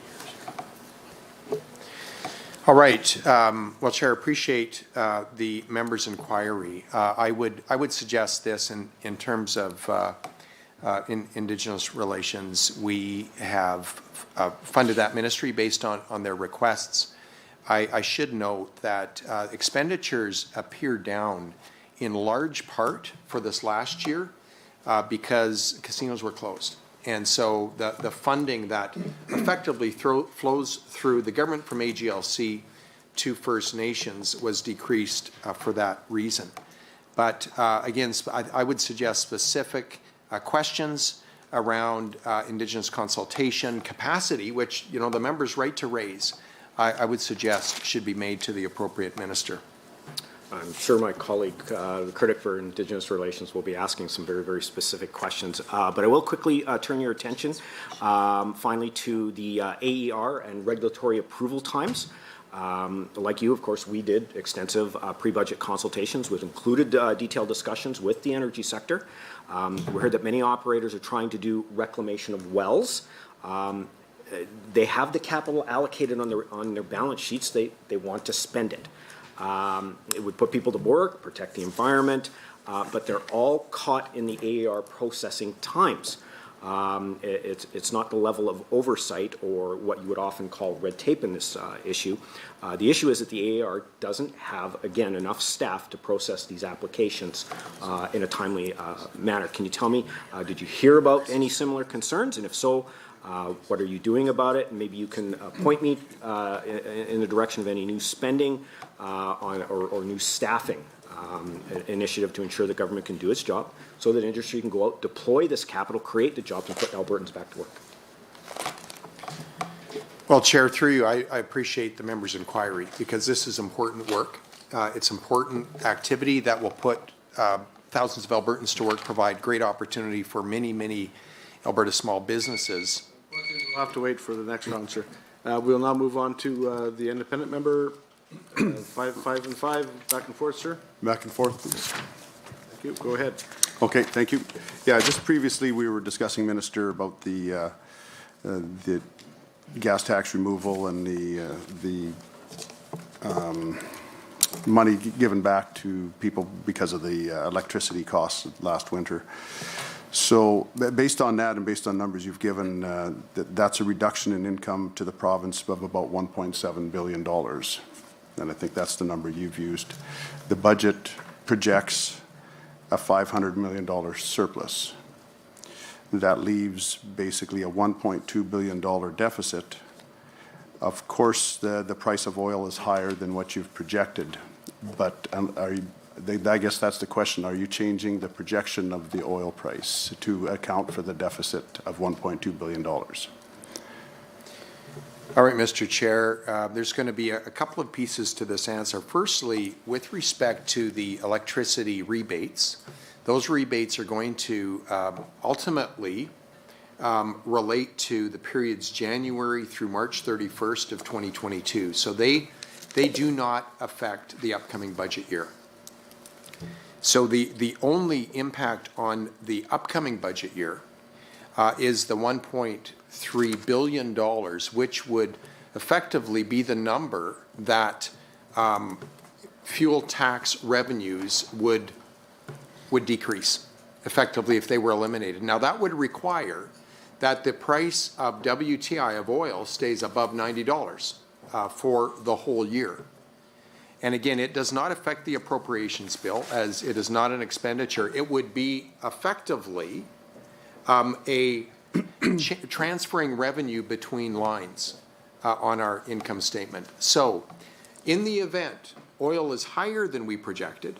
All right. Well, Chair, appreciate the members' inquiry. I would suggest this in terms of in Indigenous relations. We have funded that ministry based on their requests. I should note that expenditures appear down in large part for this last year because casinos were closed. And so the funding that effectively flows through the government from AGLC to First Nations was decreased for that reason. But again, I would suggest specific questions around Indigenous consultation capacity, which the member's right to raise, I would suggest should be made to the appropriate minister. I'm sure my colleague, the critic for Indigenous relations, will be asking some very specific questions. But I will quickly turn your attention finally to the AER and regulatory approval times. Like you, of course, we did extensive pre-budget consultations with included detailed discussions with the energy sector. We heard that many operators are trying to do reclamation of wells. They have the capital allocated on their balance sheets. They want to spend it. It would put people to work, protect the environment, but they're all caught in the AER processing times. It's not the level of oversight or what you would often call red tape in this issue. The issue is that the AER doesn't have, again, enough staff to process these applications in a timely manner. Can you tell me, did you hear about any similar concerns? And if so, what are you doing about it? And maybe you can point me in the direction of any new spending or new staffing initiative to ensure the government can do its job so that industry can go out, deploy this capital, create the jobs, and put Albertans back to work. Well, Chair, through you, I appreciate the member's inquiry because this is important work. It's important activity that will put thousands of Albertans to work, provide great opportunity for many, many Alberta small businesses. We'll have to wait for the next round, sir. We'll now move on to the independent member, 5 and 5, back and forth, sir. Back and forth, please. Thank you. Go ahead. Okay, thank you. Yeah, just previously we were discussing, Minister, about the gas tax removal and the money given back to people because of the electricity costs last winter. So based on that and based on numbers you've given, that's a reduction in income to the province of about $1.7 billion. And I think that's the number you've used. The budget projects a $500 million surplus. That leaves basically a $1.2 billion deficit. Of course, the price of oil is higher than what you've projected, but I guess that's the question. Are you changing the projection of the oil price to account for the deficit of $1.2 billion? All right, Mr. Chair, there's going to be a couple of pieces to this answer. Firstly, with respect to the electricity rebates, those rebates are going to ultimately relate to the periods January through March 31st of 2022. So they do not affect the upcoming budget year. So the only impact on the upcoming budget year is the $1.3 billion, which would effectively be the number that fuel tax revenues would decrease effectively if they were eliminated. Now that would require that the price of WTI of oil stays above $90 for the whole year. And again, it does not affect the appropriations bill as it is not an expenditure. It would be effectively transferring revenue between lines on our income statement. So in the event oil is higher than we projected,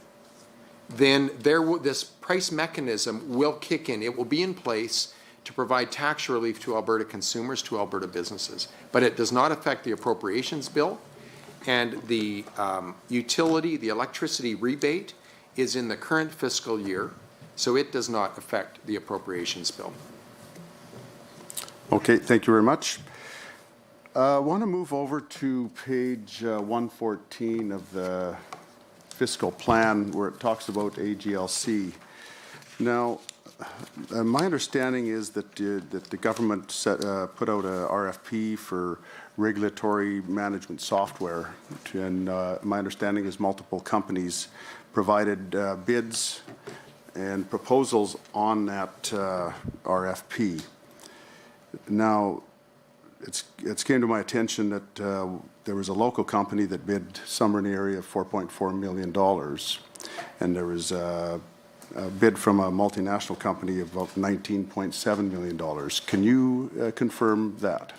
then this price mechanism will kick in. It will be in place to provide tax relief to Alberta consumers, to Alberta businesses. But it does not affect the appropriations bill. And the utility, the electricity rebate is in the current fiscal year, so it does not affect the appropriations bill. Okay, thank you very much. I want to move over to page 114 of the fiscal plan where it talks about AGLC. Now, my understanding is that the government put out a RFP for regulatory management software, and my understanding is multiple companies provided bids and proposals on that RFP. Now, it's came to my attention that there was a local company that bid somewhere in the area of $4.4 million, and there was a bid from a multinational company of about $19.7 million. Can you confirm that?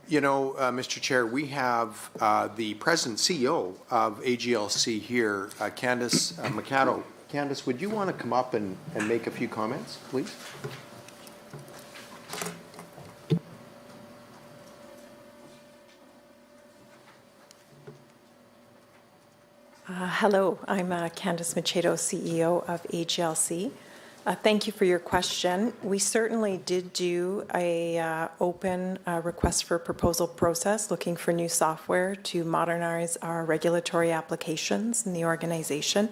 You know, Mr. Chair, we have the present CEO of AGLC here, Candice Mikado. Candice, would you want to come up and make a few comments, please? Hello, I'm Candice Machado, CEO of AGLC. Thank you for your question. We certainly did do a open request for proposal process looking for new software to modernize our regulatory applications in the organization.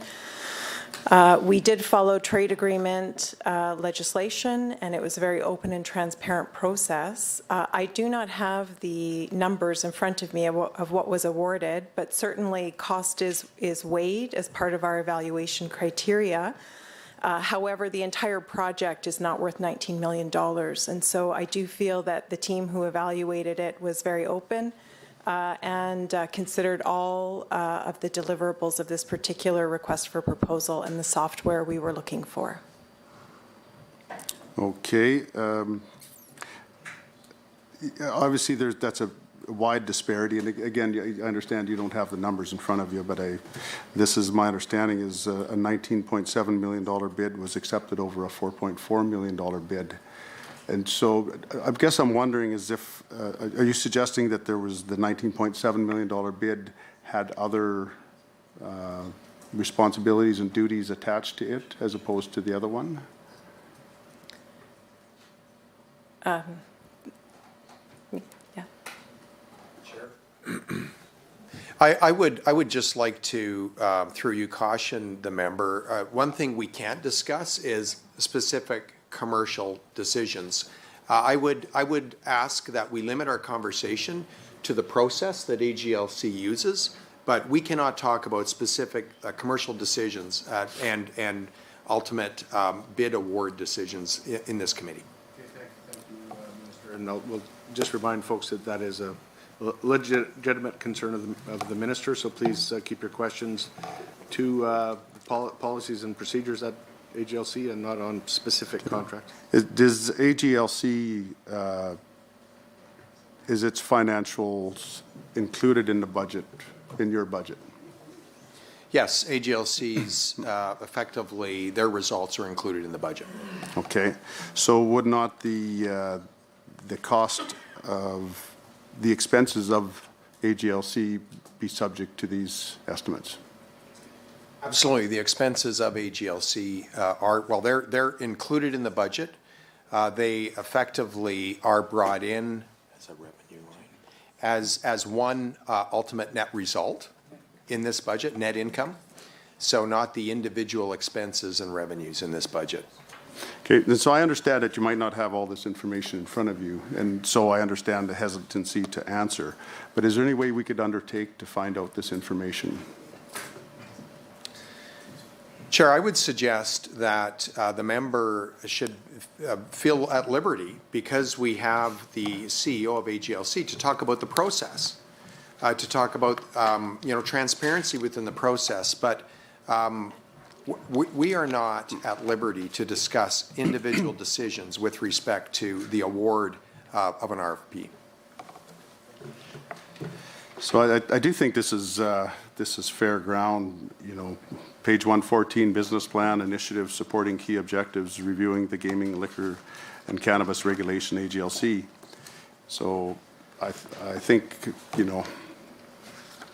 We did follow trade agreement legislation, and it was a very open and transparent process. I do not have the numbers in front of me of what was awarded, but certainly cost is weighed as part of our evaluation criteria. However, the entire project is not worth $19 million, and so I do feel that the team who evaluated it was very open and considered all of the deliverables of this particular request for proposal and the software we were looking for. Okay. Obviously, that's a wide disparity, and again, I understand you don't have the numbers in front of you, but this is my understanding is a $19.7 million bid was accepted over a $4.4 million bid. And so I guess I'm wondering is if, are you suggesting that there was the $19.7 million bid had other responsibilities and duties attached to it as opposed to the other one? Yeah. I would just like to, through you, caution the member. One thing we can't discuss is specific commercial decisions. I would ask that we limit our conversation to the process that AGLC uses, but we cannot talk about specific commercial decisions and ultimate bid award decisions in this committee. Okay, thank you, Minister. And we'll just remind folks that that is a legitimate concern of the minister, so please keep your questions to policies and procedures at AGLC and not on specific contracts. Does AGLC, is its financials included in the budget, in your budget? Yes, AGLC's effectively, their results are included in the budget. Okay, so would not the cost of the expenses of AGLC be subject to these estimates? Absolutely. The expenses of AGLC are, well, they're included in the budget. They effectively are brought in as a revenue line, as one ultimate net result in this budget, net income. So not the individual expenses and revenues in this budget. Okay, and so I understand that you might not have all this information in front of you, and so I understand the hesitancy to answer. But is there any way we could undertake to find out this information? Chair, I would suggest that the member should feel at liberty, because we have the CEO of AGLC, to talk about the process, to talk about transparency within the process. But we are not at liberty to discuss individual decisions with respect to the award of an RFP. So I do think this is fair ground. Page 114, business plan, initiative supporting key objectives, reviewing the gaming, liquor, and cannabis regulation, AGLC. So I think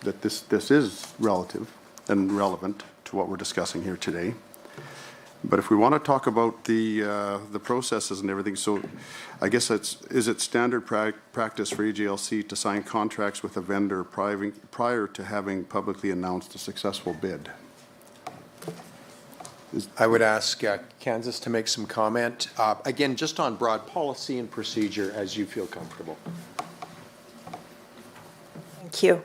that this is relative and relevant to what we're discussing here today. But if we want to talk about the processes and everything, so I guess is it standard practice for AGLC to sign contracts with a vendor prior to having publicly announced a successful bid? I would ask Kansas to make some comment. Again, just on broad policy and procedure as you feel comfortable. Thank you.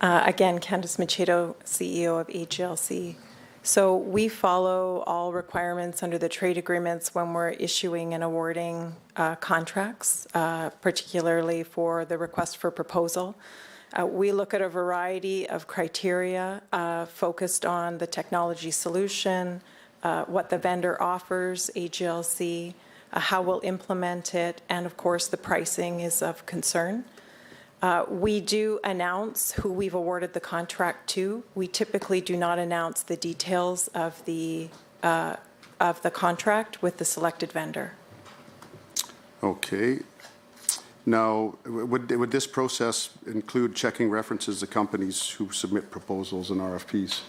Again, Candace Machado, CEO of AGLC. So we follow all requirements under the trade agreements when we're issuing and awarding contracts, particularly for the request for proposal. We look at a variety of criteria focused on the technology solution, what the vendor offers AGLC, how we'll implement it, and of course the pricing is of concern. We do announce who we've awarded the contract to. We typically do not announce the details of the contract with the selected vendor. Okay. Now, would this process include checking references to companies who submit proposals and RFPs?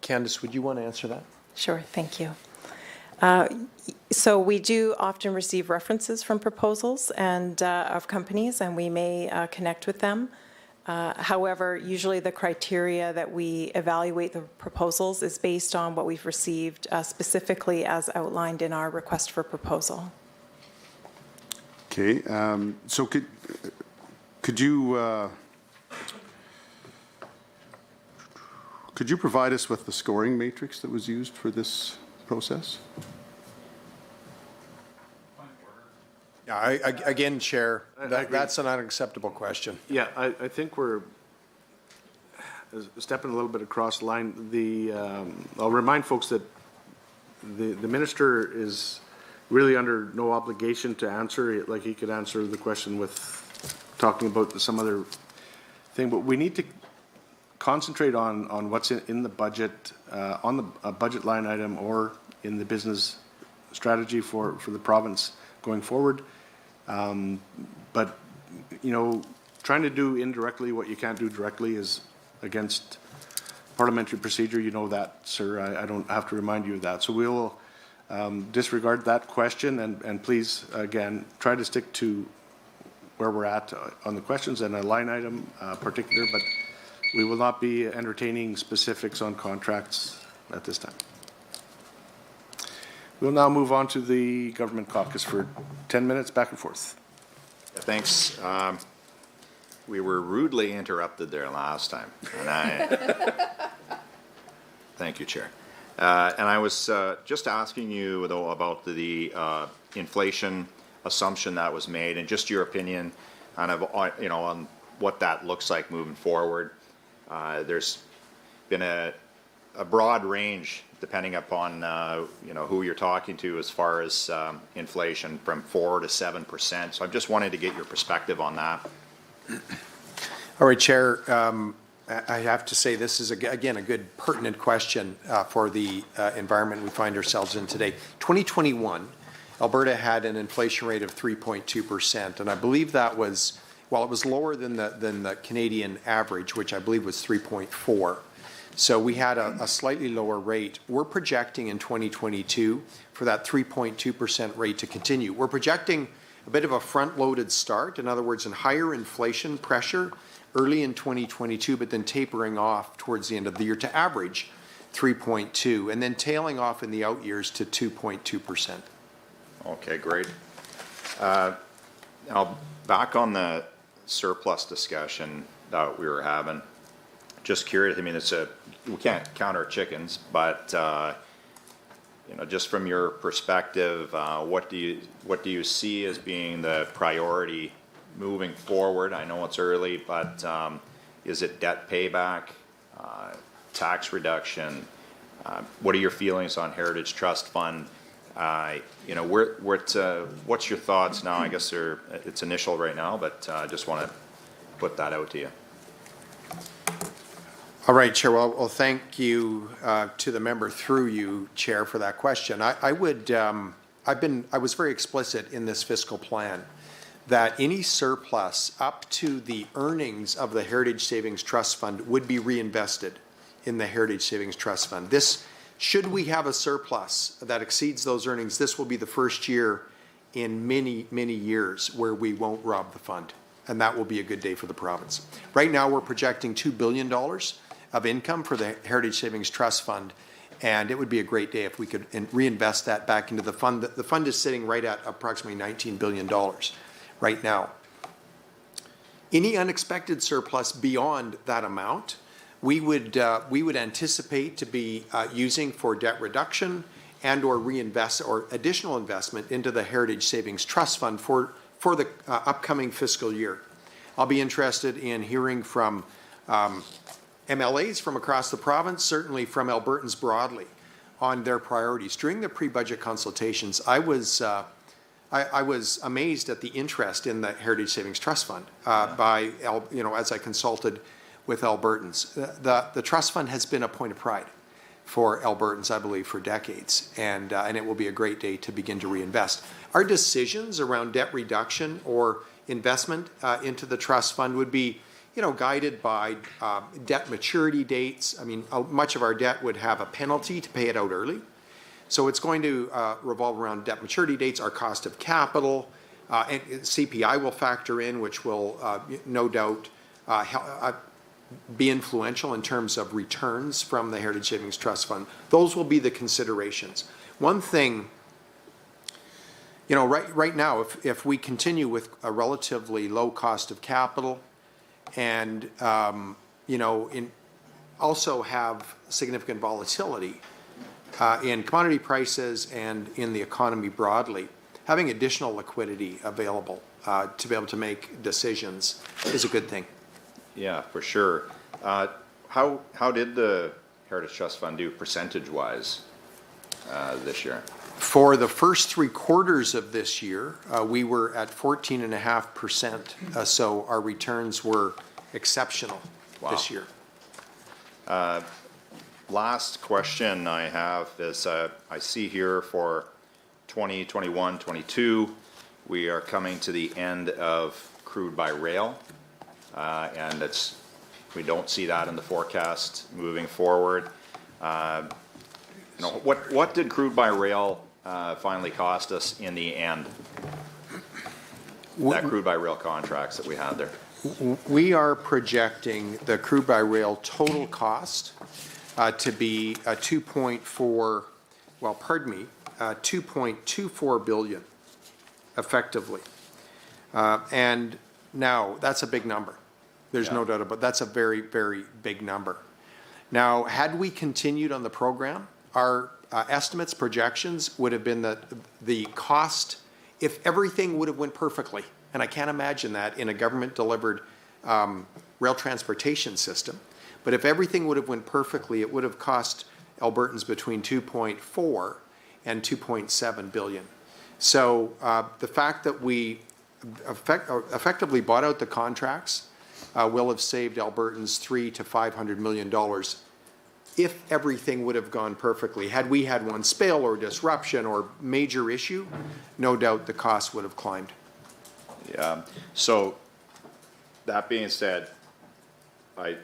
Candace, would you want to answer that? Sure, thank you. So we do often receive references from proposals and of companies, and we may connect with them. However, usually the criteria that we evaluate the proposals is based on what we've received specifically as outlined in our request for proposal. Okay, so could you provide us with the scoring matrix that was used for this process? Yeah, again, Chair, that's an unacceptable question. Yeah, I think we're stepping a little bit across the line. I'll remind folks that the minister is really under no obligation to answer, like he could answer the question with talking about some other thing, but we need to concentrate on what's in the budget, on the budget line item or in the business strategy for the province going forward. But, you know, trying to do indirectly what you can't do directly is against parliamentary procedure. You know that, sir. I don't have to remind you of that. So we'll disregard that question and please, again, try to stick to where we're at on the questions and a line item particular, but we will not be entertaining specifics on contracts at this time. We'll now move on to the government caucus for 10 minutes back and forth. Thanks. We were rudely interrupted there last time, and thank you, Chair. And I was just asking you, though, about the inflation assumption that was made, and just your opinion on, you know, on what that looks like moving forward. There's been a broad range, depending upon you know, who you're talking to, as far as inflation, from 4% to 7%. So I just wanted to get your perspective on that. All right, Chair. I have to say this is, again, a good pertinent question for the environment we find ourselves in today. 2021, Alberta had an inflation rate of 3.2%, and I believe that was, while it was lower than the Canadian average, which I believe was 3.4%. So we had a slightly lower rate. We're projecting in 2022 for that 3.2% rate to continue. We're projecting a bit of a front-loaded start, in other words, in higher inflation pressure early in 2022, but then tapering off towards the end of the year to average 3.2%, and then tailing off in the out years to 2.2%. Okay, great. Now, back on the surplus discussion that we were having, just curious, I mean, we can't count our chickens, but you know, just from your perspective, what do you see as being the priority moving forward? I know it's early, but is it debt payback, tax reduction? What are your feelings on Heritage Trust Fund? You know, what's your thoughts now? I guess it's initial right now, but I just want to put that out to you. All right, Chair. Well, thank you to the member through you, Chair, for that question. I was very explicit in this fiscal plan that any surplus up to the earnings of the Heritage Savings Trust Fund would be reinvested in the Heritage Savings Trust Fund. Should we have a surplus that exceeds those earnings, this will be the first year in many, many years where we won't rob the fund, and that will be a good day for the province. Right now, we're projecting $2 billion of income for the Heritage Savings Trust Fund, and it would be a great day if we could reinvest that back into the fund. The fund is sitting right at approximately $19 billion right now. Any unexpected surplus beyond that amount, we would anticipate to be using for debt reduction and or reinvest or additional investment into the Heritage Savings Trust Fund for the upcoming fiscal year. I'll be interested in hearing from MLAs from across the province, certainly from Albertans broadly, on their priorities. During the pre-budget consultations, I was amazed at the interest in the Heritage Savings Trust Fund as I consulted with Albertans. The trust fund has been a point of pride for Albertans, I believe, for decades, and it will be a great day to begin to reinvest. Our decisions around debt reduction or investment into the trust fund would be, guided by debt maturity dates. I mean, much of our debt would have a penalty to pay it out early. So it's going to revolve around debt maturity dates, our cost of capital, and CPI will factor in, which will no doubt be influential in terms of returns from the Heritage Savings Trust Fund. Those will be the considerations. One thing, right now, if we continue with a relatively low cost of capital and, also have significant volatility in commodity prices and in the economy broadly, having additional liquidity available to be able to make decisions is a good thing. Yeah, for sure. How did the Heritage Trust Fund do percentage-wise this year? For the first 3 quarters of this year, we were at 14.5%. So our returns were exceptional this year. Last question I have is, I see here for 2021, 22, we are coming to the end of crude by rail. And we don't see that in the forecast moving forward. What did crude by rail finally cost us in the end? That crude by rail contracts that we had there. We are projecting the crude by rail total cost to be 2.24 billion effectively. And now that's a big number. There's no doubt about it. That's a very, very big number. Now, had we continued on the program, our estimates, projections would have been that the cost, if everything would have went perfectly, and I can't imagine that in a government-delivered rail transportation system, but if everything would have went perfectly, it would have cost Albertans between 2.4 and 2.7 billion. So the fact that we effectively bought out the contracts will have saved Albertans $300 to $500 million if everything would have gone perfectly. Had we had one spill or disruption or major issue, no doubt the cost would have climbed. Yeah. So that being said, I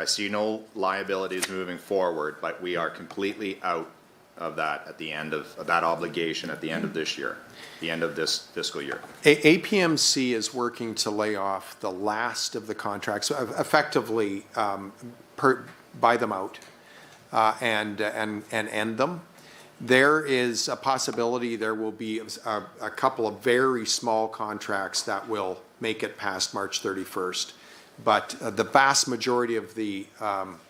see no liabilities moving forward, but we are completely out of that at the end of that obligation at the end of this year, the end of this fiscal year. APMC is working to lay off the last of the contracts, effectively buy them out and end them. There is a possibility there will be a couple of very small contracts that will make it past March 31st. But the vast majority of the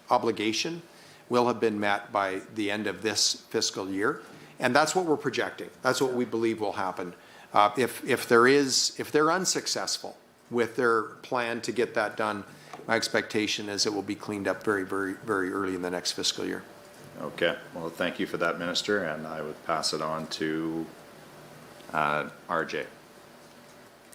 obligation will have been met by the end of this fiscal year. And that's what we're projecting. That's what we believe will happen. If they're unsuccessful with their plan to get that done, my expectation is it will be cleaned up very, very, very early in the next fiscal year. Okay. Well, thank you for that, Minister, and I would pass it on to RJ.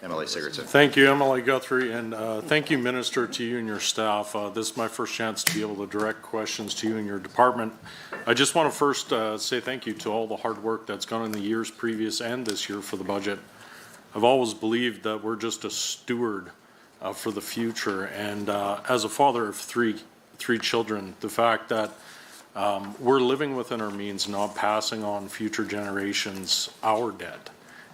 MLA Sigurdsson. Thank you, MLA Guthrie, and thank you, Minister, to you and your staff. This is my first chance to be able to direct questions to you and your department. I just want to first say thank you to all the hard work that's gone in the years previous and this year for the budget. I've always believed that we're just a steward for the future, and as a father of three children, the fact that we're living within our means, not passing on future generations our debt,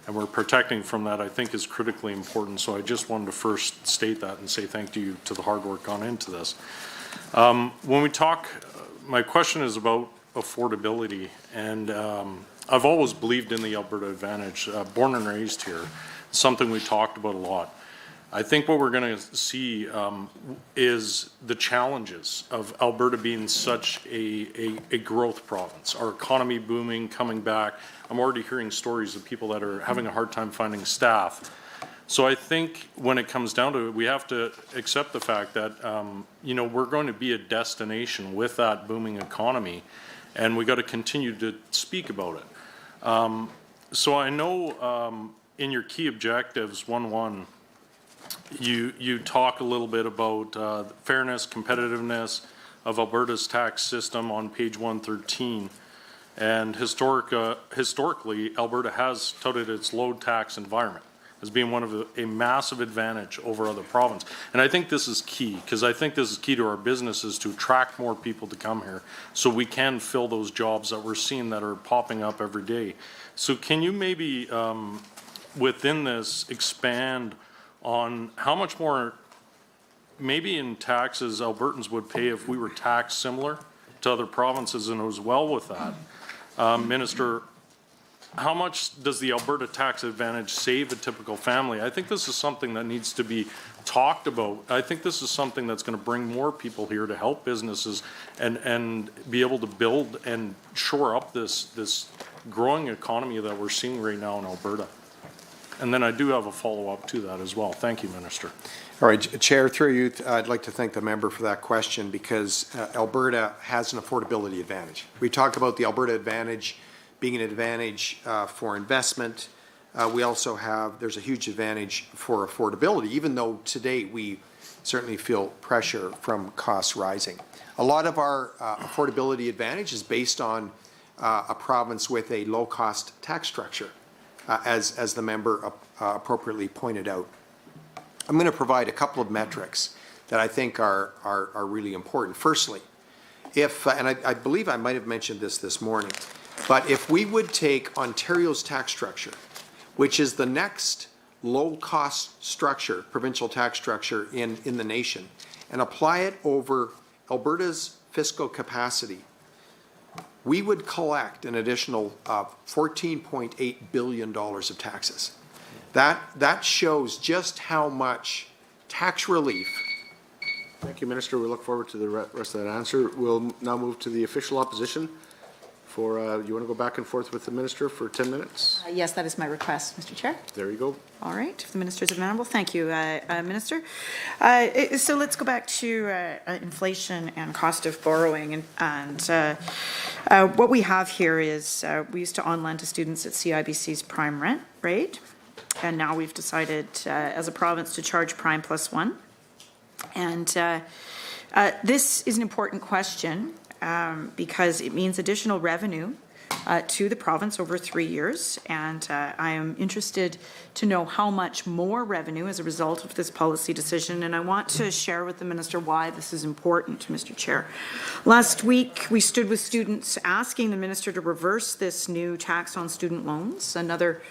and we're protecting from that, I think, is critically important. So I just wanted to first state that and say thank you to the hard work gone into this. When we talk, my question is about affordability, and I've always believed in the Alberta Advantage, born and raised here, something we talked about a lot. I think what we're going to see is the challenges of Alberta being such a growth province, our economy booming, coming back. I'm already hearing stories of people that are having a hard time finding staff. So I think when it comes down to it, we have to accept the fact that, we're going to be a destination with that booming economy, and we got to continue to speak about it. So I know in your key objectives, 1.1, you talk a little bit about fairness, competitiveness of Alberta's tax system on page 113. And historically, Alberta has touted its low tax environment as being one of a massive advantage over other provinces. And I think this is key, because I think this is key to our businesses to attract more people to come here so we can fill those jobs that we're seeing that are popping up every day. So can you maybe, within this, expand on how much more, maybe in taxes, Albertans would pay if we were taxed similar to other provinces, and it was well with that. Minister, how much does the Alberta tax advantage save a typical family? I think this is something that needs to be talked about. I think this is something that's going to bring more people here to help businesses and be able to build and shore up this growing economy that we're seeing right now in Alberta. And then I do have a follow-up to that as well. Thank you, Minister. All right, Chair, through you, I'd like to thank the member for that question, because Alberta has an affordability advantage. We talk about the Alberta Advantage being an advantage for investment. We also have, there's a huge advantage for affordability, even though today we certainly feel pressure from costs rising. A lot of our affordability advantage is based on a province with a low-cost tax structure, as the member appropriately pointed out. I'm going to provide a couple of metrics that I think are really important. Firstly, if, and I believe I might have mentioned this morning, but if we would take Ontario's tax structure, which is the next low-cost structure, provincial tax structure in the nation, and apply it over Alberta's fiscal capacity, we would collect an additional $14.8 billion of taxes. That shows just how much tax relief. Thank you, Minister. We look forward to the rest of that answer. We'll now move to the official opposition. For you want to go back and forth with the Minister for 10 minutes? Yes, that is my request, Mr. Chair. There you go. All right, if the Minister is amenable. Thank you, Minister. So let's go back to inflation and cost of borrowing. And what we have here is we used to on-lend to students at CIBC's prime rent rate. And now we've decided as a province to charge prime +1. And this is an important question because it means additional revenue to the province over 3 years. And I am interested to know how much more revenue as a result of this policy decision. And I want to share with the Minister why this is important, Mr. Chair. Last week, we stood with students asking the Minister to reverse this new tax on student loans. Another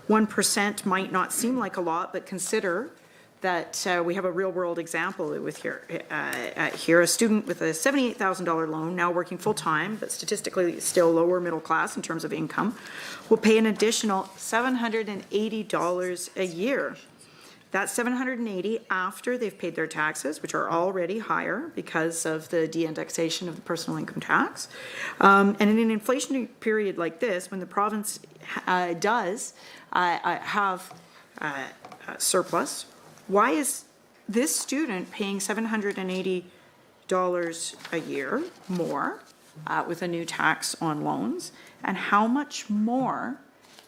1% might not seem like a lot, but consider that we have a real-world example with here. A student with a $78,000 loan, now working full-time, but statistically still lower middle class in terms of income, will pay an additional $780 a year. That's $780 after they've paid their taxes, which are already higher because of the de-indexation of the personal income tax. And in an inflationary period like this, when the province does have surplus, why is this student paying $780 a year more with a new tax on loans? And how much more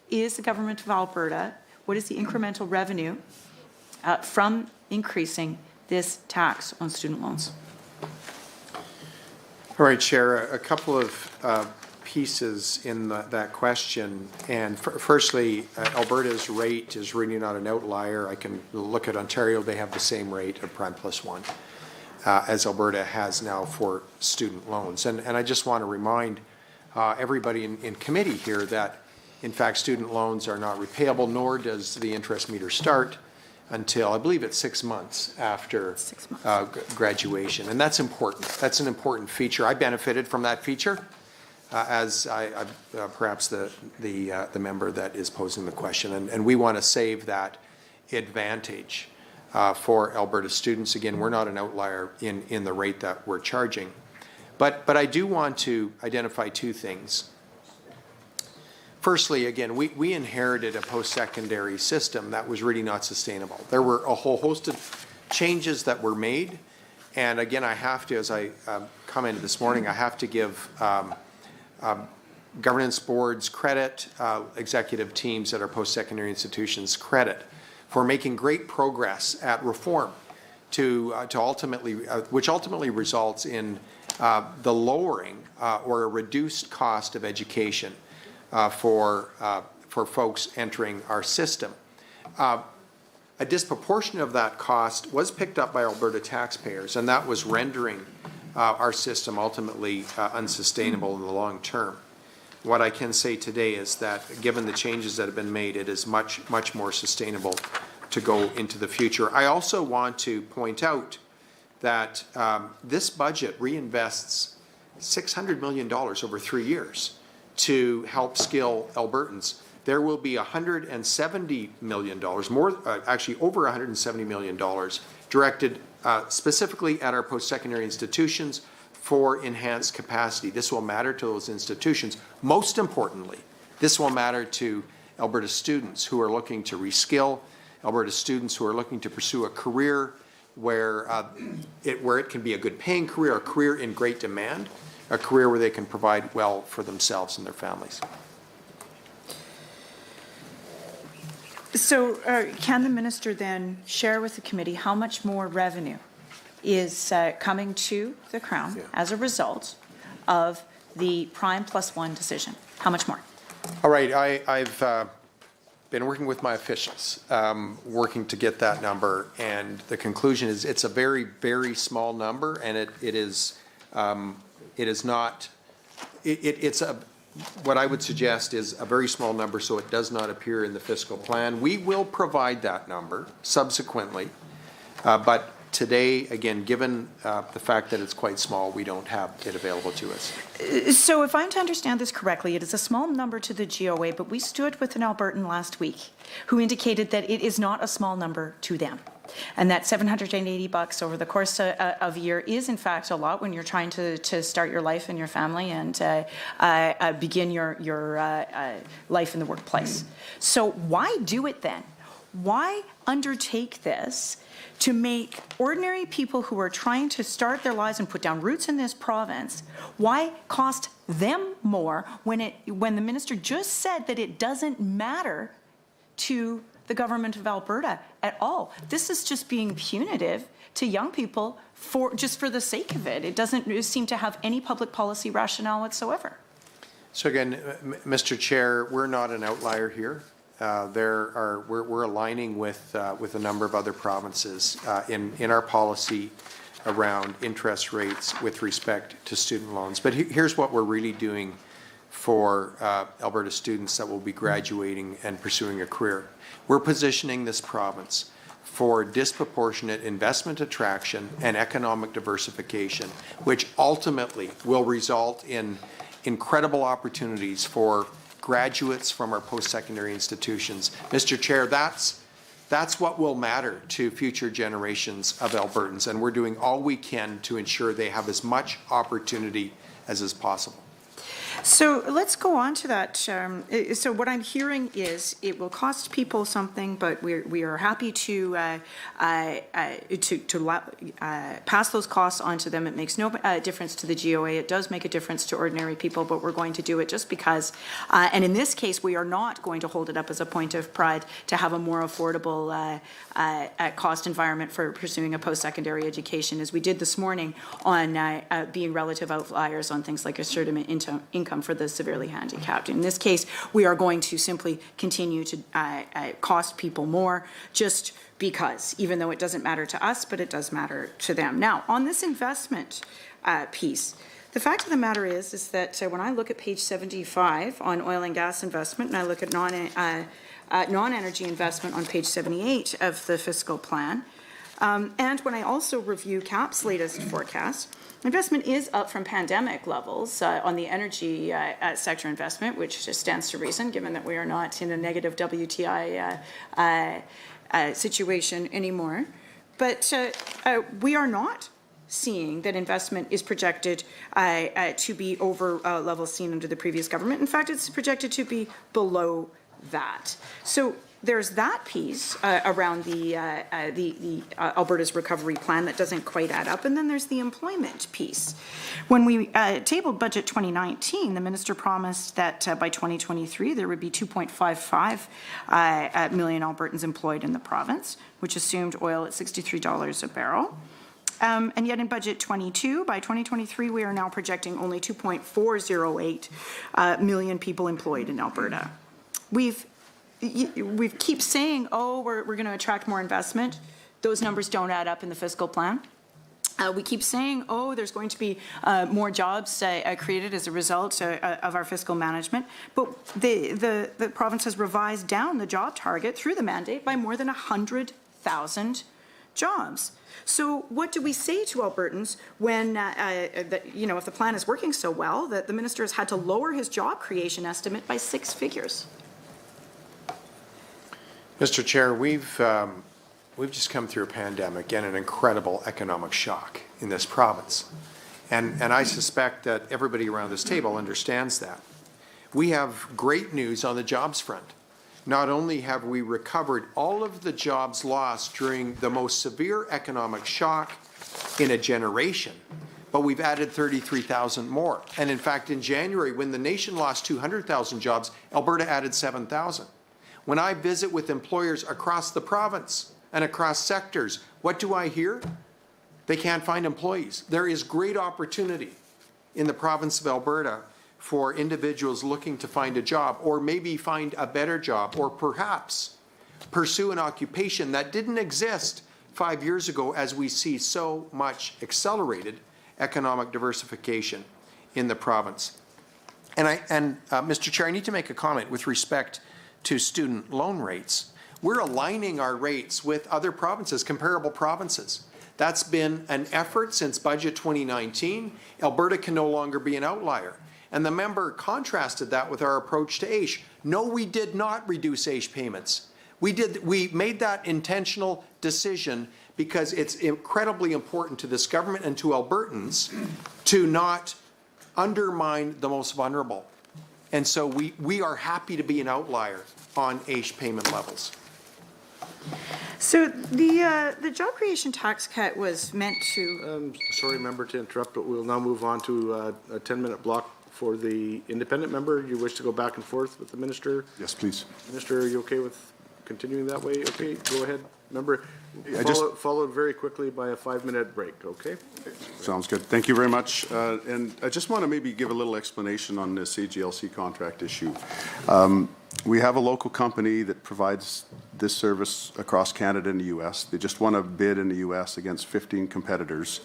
is the government of Alberta, what is the incremental revenue from increasing this tax on student loans? All right, Chair, a couple of pieces in that question. And firstly, Alberta's rate is really not an outlier. I can look at Ontario, they have the same rate of prime +1 as Alberta has now for student loans. And I just want to remind everybody in committee here that, in fact, student loans are not repayable, nor does the interest meter start until, I believe it's 6 months after graduation. And that's important. That's an important feature. I benefited from that feature. As perhaps the member that is posing the question. And we want to save that advantage for Alberta students. Again, we're not an outlier in the rate that we're charging. But I do want to identify two things. Firstly, again, we inherited a post-secondary system that was really not sustainable. There were a whole host of changes that were made. And again, I have to, as I commented this morning, I have to give governance boards credit, executive teams at our post-secondary institutions credit for making great progress at reform to ultimately, which ultimately results in the lowering or a reduced cost of education for folks entering our system. A disproportionate of that cost was picked up by Alberta taxpayers, and that was rendering our system ultimately unsustainable in the long term. What I can say today is that given the changes that have been made, it is much more sustainable to go into the future. I also want to point out that this budget reinvests $600 million over 3 years to help skill Albertans. There will be $170 million, actually over $170 million directed specifically at our post-secondary institutions for enhanced capacity. This will matter to those institutions. Most importantly, this will matter to Alberta students who are looking to reskill, Alberta students who are looking to pursue a career where it can be a good paying career, a career in great demand, a career where they can provide well for themselves and their families. So can the Minister then share with the committee how much more revenue is coming to the Crown as a result of the Prime +1 decision. How much more? All right, I've been working with my officials, working to get that number, and the conclusion is it's a very, very small number, and it's what I would suggest is a very small number, so it does not appear in the fiscal plan. We will provide that number subsequently, but today, again, given the fact that it's quite small, we don't have it available to us. So if I'm to understand this correctly, it is a small number to the GOA, but we stood with an Albertan last week who indicated that it is not a small number to them, and that $780 over the course of a year is in fact a lot when you're trying to start your life and your family and begin your life in the workplace. So why do it then? Why undertake this to make ordinary people who are trying to start their lives and put down roots in this province, why cost them more when the minister just said that it doesn't matter to the government of Alberta at all? This is just being punitive to young people just for the sake of it. It doesn't seem to have any public policy rationale whatsoever. So again, Mr. Chair, we're not an outlier here. We're aligning with a number of other provinces in our policy around interest rates with respect to student loans. But here's what we're really doing for Alberta students that will be graduating and pursuing a career. We're positioning this province for disproportionate investment attraction and economic diversification, which ultimately will result in incredible opportunities for graduates from our post-secondary institutions. Mr. Chair, that's what will matter to future generations of Albertans, and we're doing all we can to ensure they have as much opportunity as is possible. So let's go on to that. So what I'm hearing is it will cost people something, but we are happy to pass those costs on to them. It makes no difference to the GOA. It does make a difference to ordinary people, but we're going to do it just because. And in this case, we are not going to hold it up as a point of pride to have a more affordable cost environment for pursuing a post-secondary education, as we did this morning on being relative outliers on things like assured income for the severely handicapped. In this case, we are going to simply continue to cost people more just because, even though it doesn't matter to us, but it does matter to them. Now, on this investment piece, the fact of the matter is that when I look at page 75 on oil and gas investment, and I look at non-energy investment on page 78 of the fiscal plan, and when I also review CAP's latest forecast, investment is up from pandemic levels on the energy sector investment, which just stands to reason, given that we are not in a negative WTI situation anymore. But we are not seeing that investment is projected to be over levels seen under the previous government. In fact, it's projected to be below that. So there's that piece around the Alberta's recovery plan that doesn't quite add up, and then there's the employment piece. When we tabled Budget 2019, the minister promised that by 2023 there would be 2.55 million Albertans employed in the province, which assumed oil at $63 a barrel. And yet in Budget 22, by 2023, we are now projecting only 2.408 million people employed in Alberta. We keep saying, oh, we're going to attract more investment. Those numbers don't add up in the fiscal plan. We keep saying, oh, there's going to be more jobs created as a result of our fiscal management. But the province has revised down the job target through the mandate by more than 100,000 jobs. So what do we say to Albertans when, if the plan is working so well, that the minister has had to lower his job creation estimate by 6 figures? Mr. Chair, we've just come through a pandemic and an incredible economic shock in this province. And I suspect that everybody around this table understands that. We have great news on the jobs front. Not only have we recovered all of the jobs lost during the most severe economic shock in a generation, but we've added 33,000 more. And in fact, in January, when the nation lost 200,000 jobs, Alberta added 7,000. When I visit with employers across the province and across sectors, what do I hear? They can't find employees. There is great opportunity in the province of Alberta for individuals looking to find a job, or maybe find a better job, or perhaps pursue an occupation that didn't exist 5 years ago, as we see so much accelerated economic diversification in the province. And Mr. Chair, I need to make a comment with respect to student loan rates. We're aligning our rates with other provinces, comparable provinces. That's been an effort since budget 2019. Alberta can no longer be an outlier. And the member contrasted that with our approach to AISH. No, we did not reduce AISH payments. We made that intentional decision because it's incredibly important to this government and to Albertans to not undermine the most vulnerable. And so we are happy to be an outlier on AISH payment levels. So the job creation tax cut was meant to... Sorry, member, to interrupt, but we'll now move on to a 10-minute block for the independent member. You wish to go back and forth with the minister? Yes, please. Minister, are you okay with continuing that way? Okay, go ahead. Member, followed very quickly by a 5-minute break, okay? Sounds good. Thank you very much. And I just want to maybe give a little explanation on this Cglc contract issue. We have a local company that provides this service across Canada and the U.S. They just won a bid in the U.S. against 15 competitors.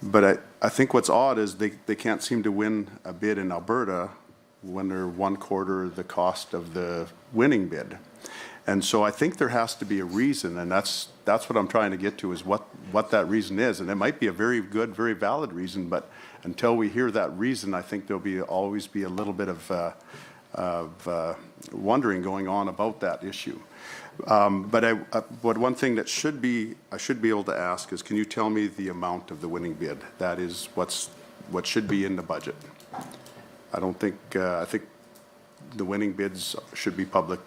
But I think what's odd is they can't seem to win a bid in Alberta when they're 1/4 the cost of the winning bid. And so I think there has to be a reason, and that's what I'm trying to get to, is what that reason is. And it might be a very good, very valid reason, but until we hear that reason, I think there'll always be a little bit of wondering going on about that issue. But one thing that I should be able to ask is, can you tell me the amount of the winning bid? That is what should be in the budget. I don't think I think the winning bids should be public.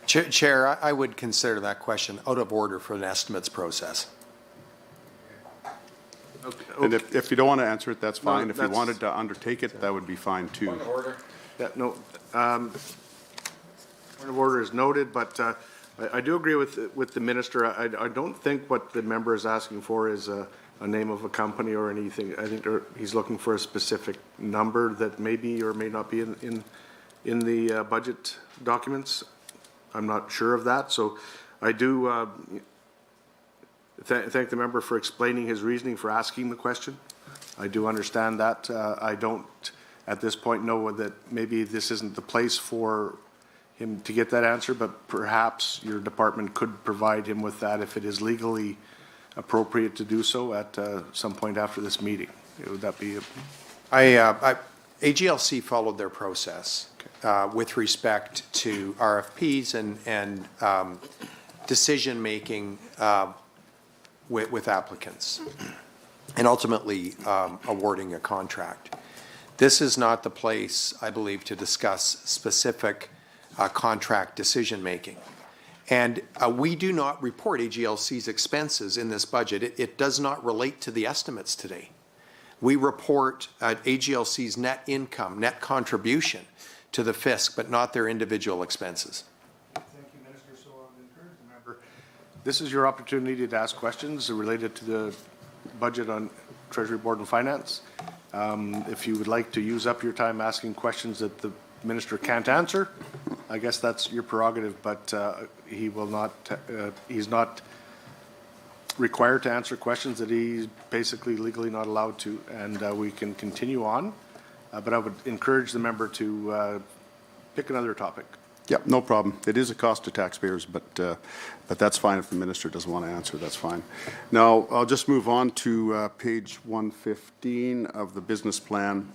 Chair, I would consider that question out of order for an estimates process. Okay. And if you don't want to answer it, that's fine. If you wanted to undertake it, that would be fine too. Point of order. Yeah, no. Point of order is noted, but I do agree with the minister. I don't think what the member is asking for is a name of a company or anything. I think he's looking for a specific number that may be or may not be in the budget documents. I'm not sure of that, so I do thank the member for explaining his reasoning for asking the question. I do understand that. I don't, at this point, know that maybe this isn't the place for him to get that answer, but perhaps your department could provide him with that if it is legally appropriate to do so at some point after this meeting. Would that be? AGLC followed their process with respect to RFPs and decision-making with applicants, and ultimately awarding a contract. This is not the place, I believe, to discuss specific contract decision-making. And we do not report AGLC's expenses in this budget. It does not relate to the estimates today. We report AGLC's net income, net contribution to the FISC, but not their individual expenses. Thank you, Minister. So I'll encourage the member. This is your opportunity to ask questions related to the budget on Treasury Board and Finance. If you would like to use up your time asking questions that the minister can't answer, I guess that's your prerogative, but he will not, he's not required to answer questions that he's basically legally not allowed to, and we can continue on. But I would encourage the member to pick another topic. Yeah, no problem. It is a cost to taxpayers, but that's fine if the minister doesn't want to answer. That's fine. Now I'll just move on to page 115 of the business plan.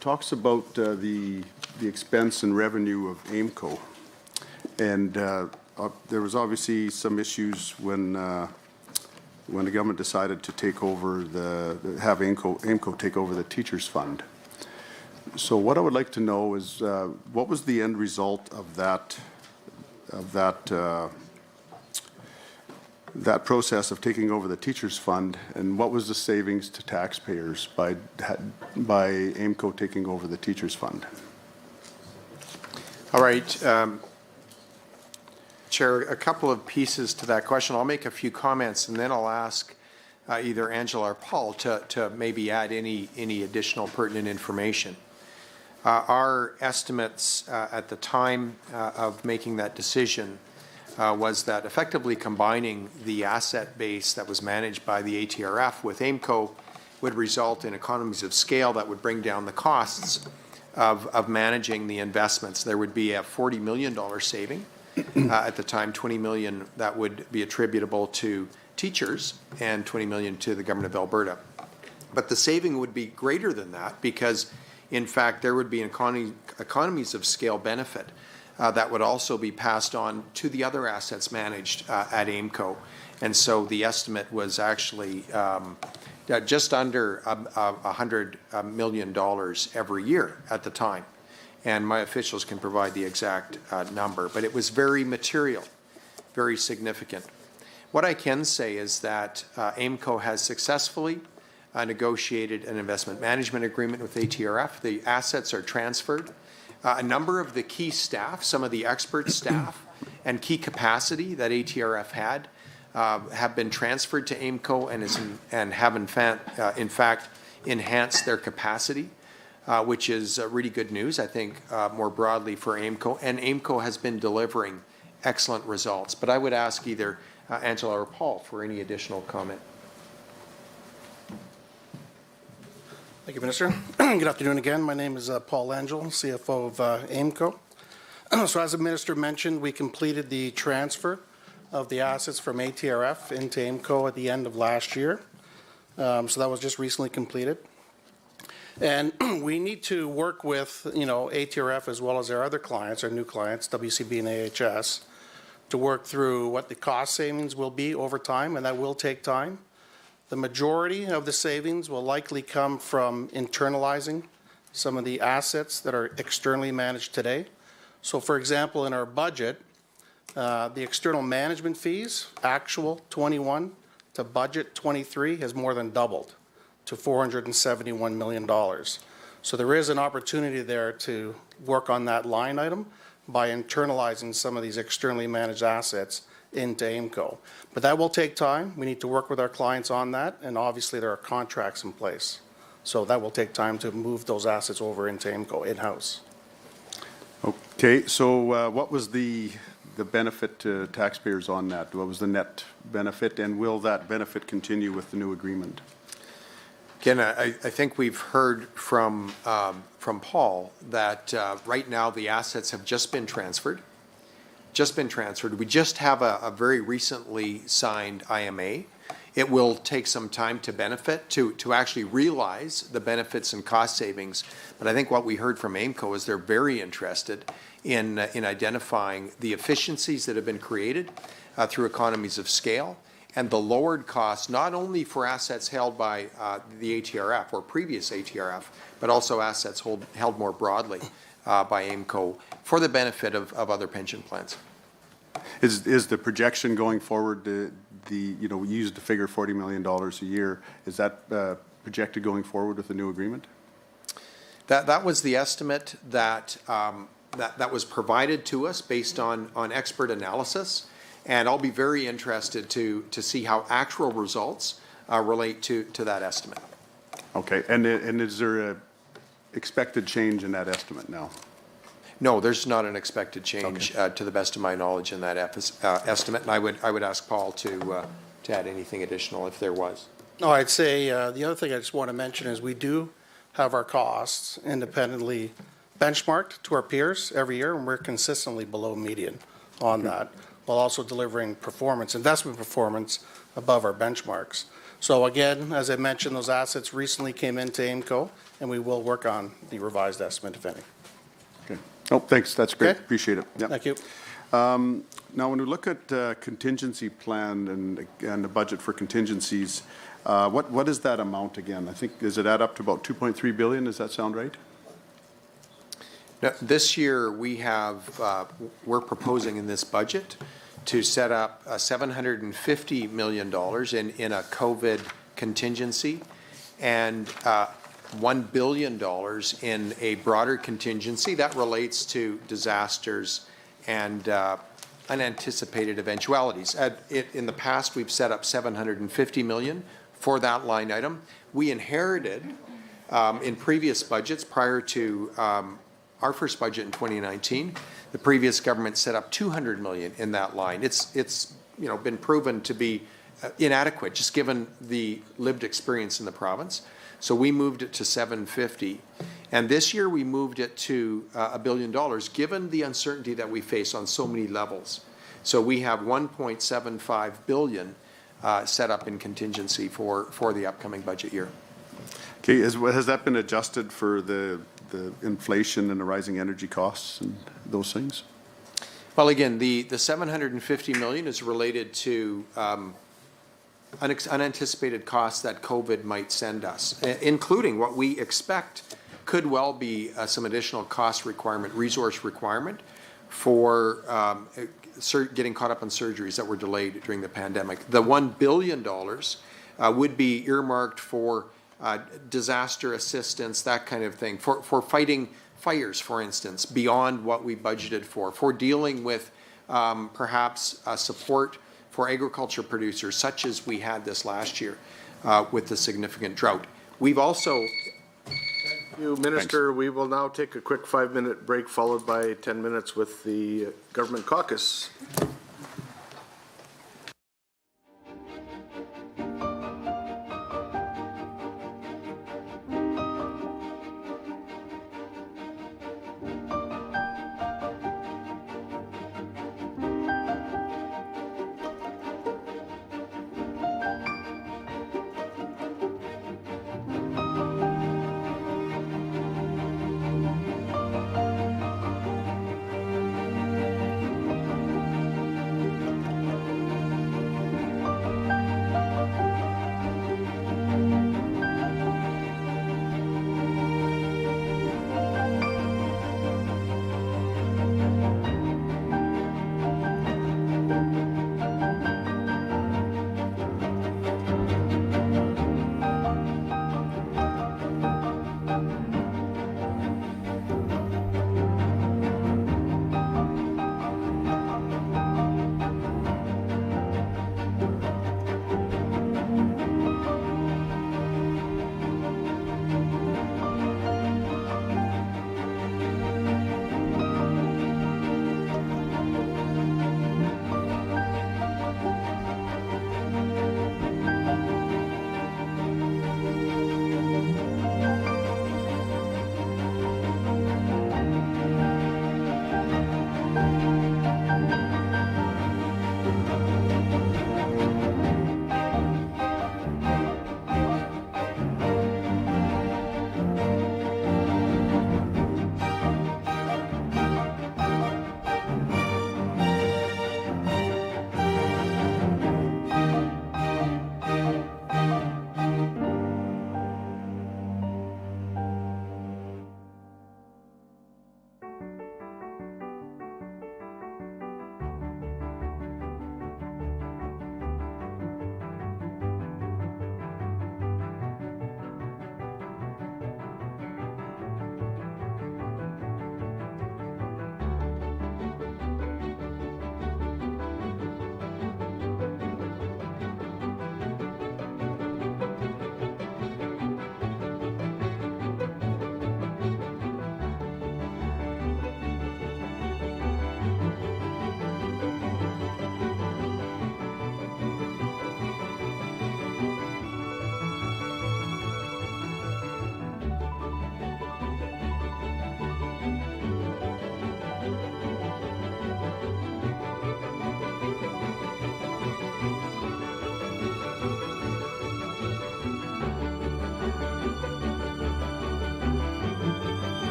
Talks about the expense and revenue of AIMCO, and there was obviously some issues when the government decided to take over have AIMCO take over the teachers fund. So what I would like to know is what was the end result of that process of taking over the teachers fund, and what was the savings to taxpayers by AIMCO taking over the teachers fund? All right. Chair, a couple of pieces to that question. I'll make a few comments and then I'll ask either Angela or Paul to maybe add any additional pertinent information. Our estimates at the time of making that decision was that effectively combining the asset base that was managed by the ATRF with AIMCO would result in economies of scale that would bring down the costs of managing the investments. There would be a $40 million saving. At the time, $20 million that would be attributable to teachers and $20 million to the government of Alberta. But the saving would be greater than that because, in fact, there would be economies of scale benefit that would also be passed on to the other assets managed at AIMCO. And so the estimate was actually just under $100 million every year at the time. And my officials can provide the exact number, but it was very material, very significant. What I can say is that AIMCO has successfully negotiated an investment management agreement with ATRF. The assets are transferred. A number of the key staff, some of the expert staff and key capacity that ATRF had have been transferred to AIMCO and have in fact enhanced their capacity. Which is really good news, I think, more broadly for AIMCO. And AIMCO has been delivering excellent results. But I would ask either Angela or Paul for any additional comment. Thank you, Minister. Good afternoon again. My name is Paul Angel, CFO of AIMCO. So as the Minister mentioned, we completed the transfer of the assets from ATRF into AIMCO at the end of last year. So that was just recently completed. And we need to work with, ATRF as well as our other clients, our new clients, WCB and AHS, to work through what the cost savings will be over time, and that will take time. The majority of the savings will likely come from internalizing some of the assets that are externally managed today. So, for example, in our budget, the external management fees, actual 21 to budget 23, has more than doubled to $471 million. So there is an opportunity there to work on that line item by internalizing some of these externally managed assets into AIMCO. But that will take time. We need to work with our clients on that, and obviously there are contracts in place. So that will take time to move those assets over into AIMCO in-house. Okay, so what was the benefit to taxpayers on that? What was the net benefit, and will that benefit continue with the new agreement? Again, I think we've heard from Paul that right now the assets have just been transferred. We just have a very recently signed IMA. It will take some time to benefit, to actually realize the benefits and cost savings. But I think what we heard from AIMCO is they're very interested in identifying the efficiencies that have been created through economies of scale, and the lowered costs, not only for assets held by the ATRF or previous ATRF, but also assets held more broadly by AIMCO for the benefit of other pension plans. Is the projection going forward, we used the figure $40 million a year, is that projected going forward with the new agreement? That was the estimate that was provided to us based on expert analysis. And I'll be very interested to see how actual results relate to that estimate. Okay, and is there a expected change in that estimate now? No, there's not an expected change to the best of my knowledge in that estimate. And I would ask Paul to add anything additional if there was. No, I'd say the other thing I just want to mention is we do have our costs independently benchmarked to our peers every year, and we're consistently below median on that, while also delivering investment performance above our benchmarks. So again, as I mentioned, those assets recently came into AIMCO, and we will work on the revised estimate, if any. Okay. Oh, thanks. That's great. Okay. Appreciate it. Yep. Thank you. Now, when we look at contingency plan and the budget for contingencies, what is that amount again? I think, does it add up to about $2.3 billion? Does that sound right? Now, this year we're proposing in this budget to set up $750 million in a COVID contingency and $1 billion in a broader contingency that relates to disasters and unanticipated eventualities. In the past, we've set up $750 million for that line item. We inherited in previous budgets prior to our first budget in 2019, the previous government set up $200 million in that line. It's been proven to be inadequate, just given the lived experience in the province. So we moved it to 750. And this year we moved it to $1 billion, given the uncertainty that we face on so many levels. So we have $1.75 billion set up in contingency for the upcoming budget year. Okay, has that been adjusted for the inflation and the rising energy costs and those things? Well, again, the $750 million is related to unanticipated costs that COVID might send us, including what we expect could well be some additional cost requirement, resource requirement for getting caught up on surgeries that were delayed during the pandemic. The $1 billion would be earmarked for disaster assistance, that kind of thing, for fighting fires, for instance, beyond what we budgeted for dealing with perhaps support for agriculture producers, such as we had this last year with the significant drought. We've also... Thank you, Minister. Thanks. We will now take a quick 5-minute break, followed by 10 minutes with the Government Caucus.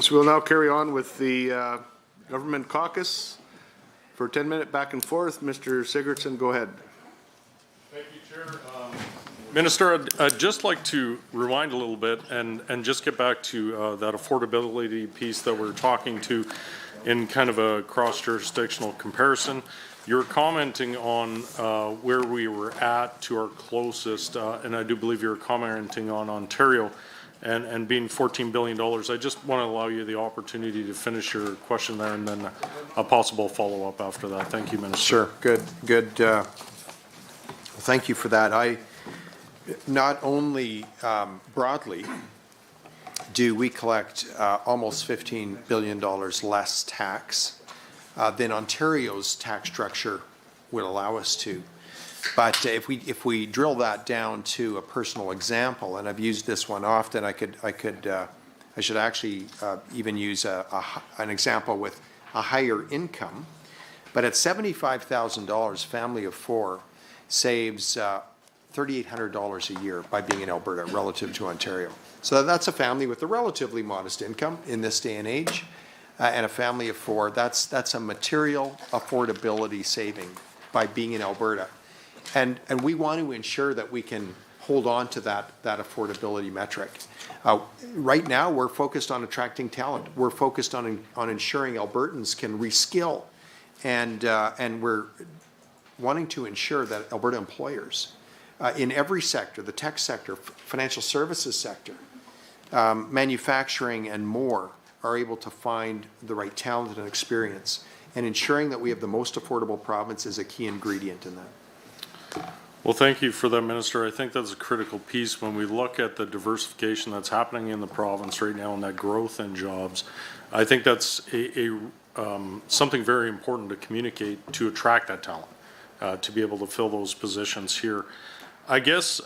So we'll now carry on with the government caucus. For a 10-minute back and forth, Mr. Sigurdsson, go ahead. Thank you, Chair. Minister, I'd just like to rewind a little bit and just get back to that affordability piece that we're talking to in kind of a cross-jurisdictional comparison. You're commenting on where we were at to our closest, and I do believe you're commenting on Ontario and being $14 billion. I just want to allow you the opportunity to finish your question there and then a possible follow-up after that. Thank you, Minister. Sure, good. Thank you for that. I not only broadly do we collect almost $15 billion less tax than Ontario's tax structure would allow us to. But if we drill that down to a personal example, and I've used this one often, I should actually even use an example with a higher income. But at $75,000, family of four saves $3,800 a year by being in Alberta relative to Ontario. So that's a family with a relatively modest income in this day and age, and a family of four. That's a material affordability saving by being in Alberta. And we want to ensure that we can hold on to that affordability metric. Right now, we're focused on attracting talent. We're focused on ensuring Albertans can reskill, and we're wanting to ensure that Alberta employers in every sector, the tech sector, financial services sector, manufacturing and more, are able to find the right talent and experience. And ensuring that we have the most affordable province is a key ingredient in that. Well, thank you for that, Minister. I think that's a critical piece when we look at the diversification that's happening in the province right now and that growth in jobs. I think that's something very important to communicate to attract that talent, to be able to fill those positions here. I guess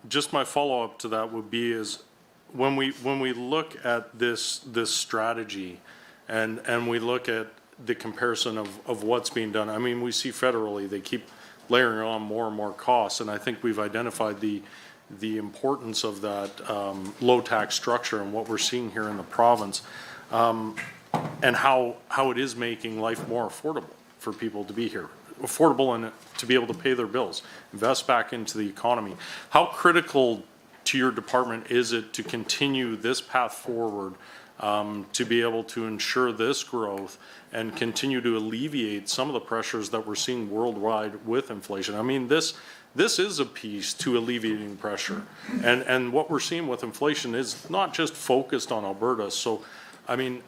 just my follow-up to that would be is when we look at this strategy and we look at the comparison of what's being done. I mean, we see federally they keep layering on more and more costs, and I think we've identified the importance of that low tax structure and what we're seeing here in the province, and how it is making life more affordable for people to be here, affordable and to be able to pay their bills, invest back into the economy. How critical to your department is it to continue this path forward, to be able to ensure this growth and continue to alleviate some of the pressures that we're seeing worldwide with inflation? I mean, this is a piece to alleviating pressure. And what we're seeing with inflation is not just focused on Alberta. So, I mean,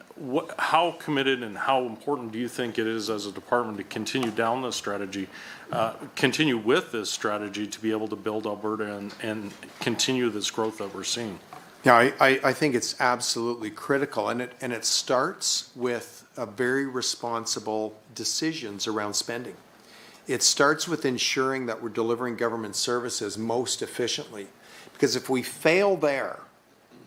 how committed and how important do you think it is as a department to continue down this strategy, continue with this strategy to be able to build Alberta and continue this growth that we're seeing? Yeah, I think it's absolutely critical, and it starts with very responsible decisions around spending. It starts with ensuring that we're delivering government services most efficiently, because if we fail there,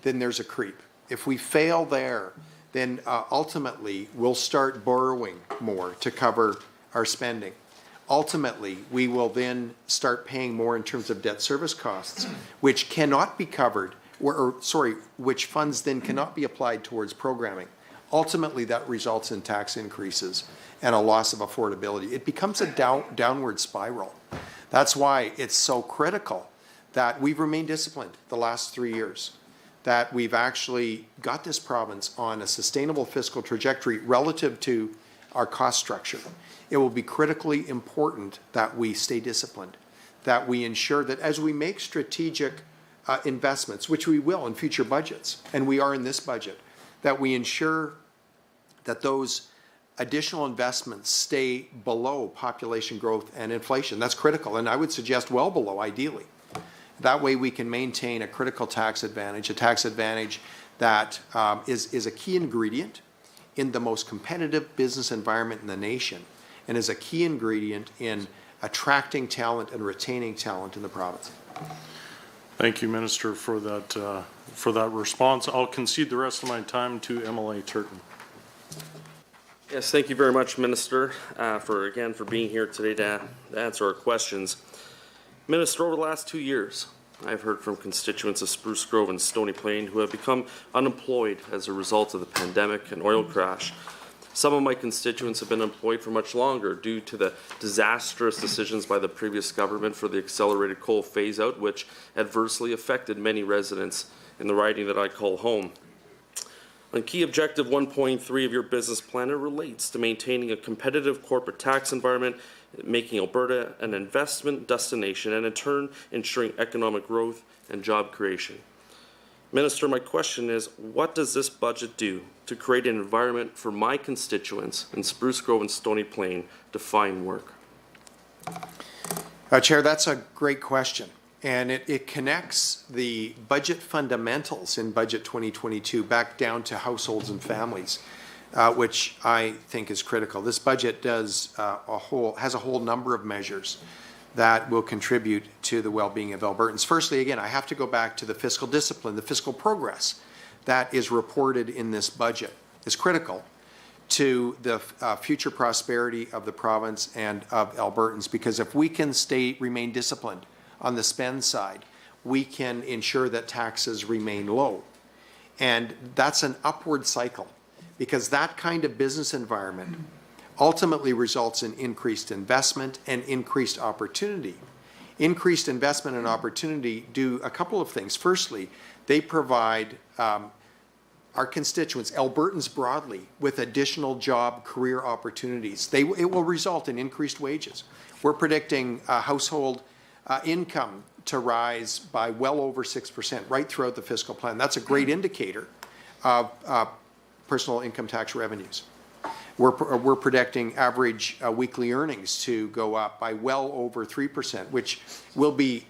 then there's a creep. If we fail there, then ultimately we'll start borrowing more to cover our spending. Ultimately, we will then start paying more in terms of debt service costs, which cannot be covered, which funds then cannot be applied towards programming. Ultimately, that results in tax increases and a loss of affordability. It becomes a downward spiral. That's why it's so critical that we've remained disciplined the last 3 years, that we've actually got this province on a sustainable fiscal trajectory relative to our cost structure. It will be critically important that we stay disciplined, that we ensure that as we make strategic investments, which we will in future budgets, and we are in this budget, that we ensure that those additional investments stay below population growth and inflation. That's critical, and I would suggest well below, ideally. That way we can maintain a critical tax advantage, a tax advantage that is a key ingredient in the most competitive business environment in the nation, and is a key ingredient in attracting talent and retaining talent in the province. Thank you, Minister, for that response. I'll concede the rest of my time to MLA Turton. Yes, thank you very much, Minister, for being here today to answer our questions. Minister, over the last 2 years, I've heard from constituents of Spruce Grove and Stony Plain who have become unemployed as a result of the pandemic and oil crash. Some of my constituents have been employed for much longer due to the disastrous decisions by the previous government for the accelerated coal phase-out, which adversely affected many residents in the riding that I call home. On key objective 1.3 of your business plan, it relates to maintaining a competitive corporate tax environment, making Alberta an investment destination, and in turn ensuring economic growth and job creation. Minister, my question is, what does this budget do to create an environment for my constituents in Spruce Grove and Stony Plain to find work? Chair, that's a great question. And it connects the budget fundamentals in Budget 2022 back down to households and families, which I think is critical. This budget has a whole number of measures that will contribute to the well-being of Albertans. Firstly, again, I have to go back to the fiscal discipline. The fiscal progress that is reported in this budget is critical to the future prosperity of the province and of Albertans, because if we can remain disciplined on the spend side, we can ensure that taxes remain low. And that's an upward cycle, because that kind of business environment ultimately results in increased investment and increased opportunity. Increased investment and opportunity do a couple of things. Firstly, they provide our constituents, Albertans broadly, with additional job career opportunities. It will result in increased wages. We're predicting household income to rise by well over 6% right throughout the fiscal plan. That's a great indicator of personal income tax revenues. We're predicting average weekly earnings to go up by well over 3%, which will be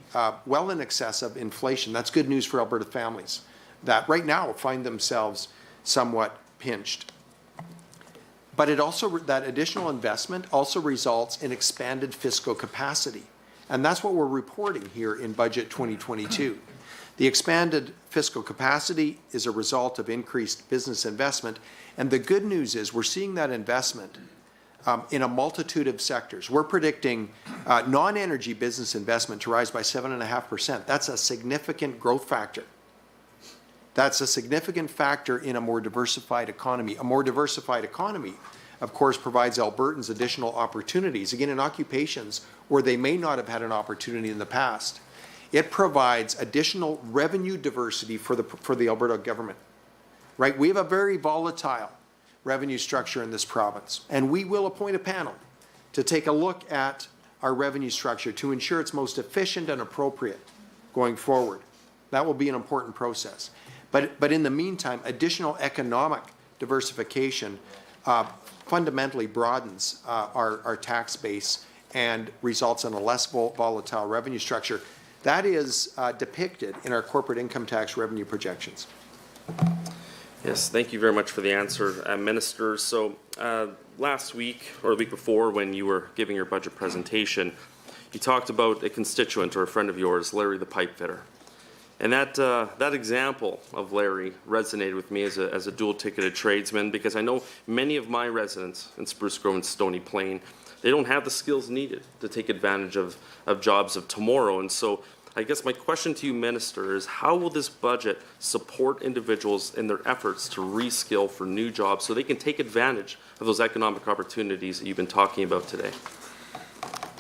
well in excess of inflation. That's good news for Alberta families that right now find themselves somewhat pinched. But that additional investment also results in expanded fiscal capacity. And that's what we're reporting here in Budget 2022. The expanded fiscal capacity is a result of increased business investment. And the good news is we're seeing that investment in a multitude of sectors. We're predicting non-energy business investment to rise by 7.5%. That's a significant growth factor. That's a significant factor in a more diversified economy. A more diversified economy, of course, provides Albertans additional opportunities, again, in occupations where they may not have had an opportunity in the past. It provides additional revenue diversity for the Alberta government. Right? We have a very volatile revenue structure in this province, and we will appoint a panel to take a look at our revenue structure to ensure it's most efficient and appropriate going forward. That will be an important process. But in the meantime, additional economic diversification fundamentally broadens our tax base and results in a less volatile revenue structure. That is depicted in our corporate income tax revenue projections. Yes, thank you very much for the answer, Minister. So last week or the week before, when you were giving your budget presentation, you talked about a constituent or a friend of yours, Larry the pipe fitter. And that example of Larry resonated with me as a dual-ticketed tradesman, because I know many of my residents in Spruce Grove and Stony Plain, they don't have the skills needed to take advantage of jobs of tomorrow. And so I guess my question to you, Minister, is how will this budget support individuals in their efforts to reskill for new jobs so they can take advantage of those economic opportunities that you've been talking about today?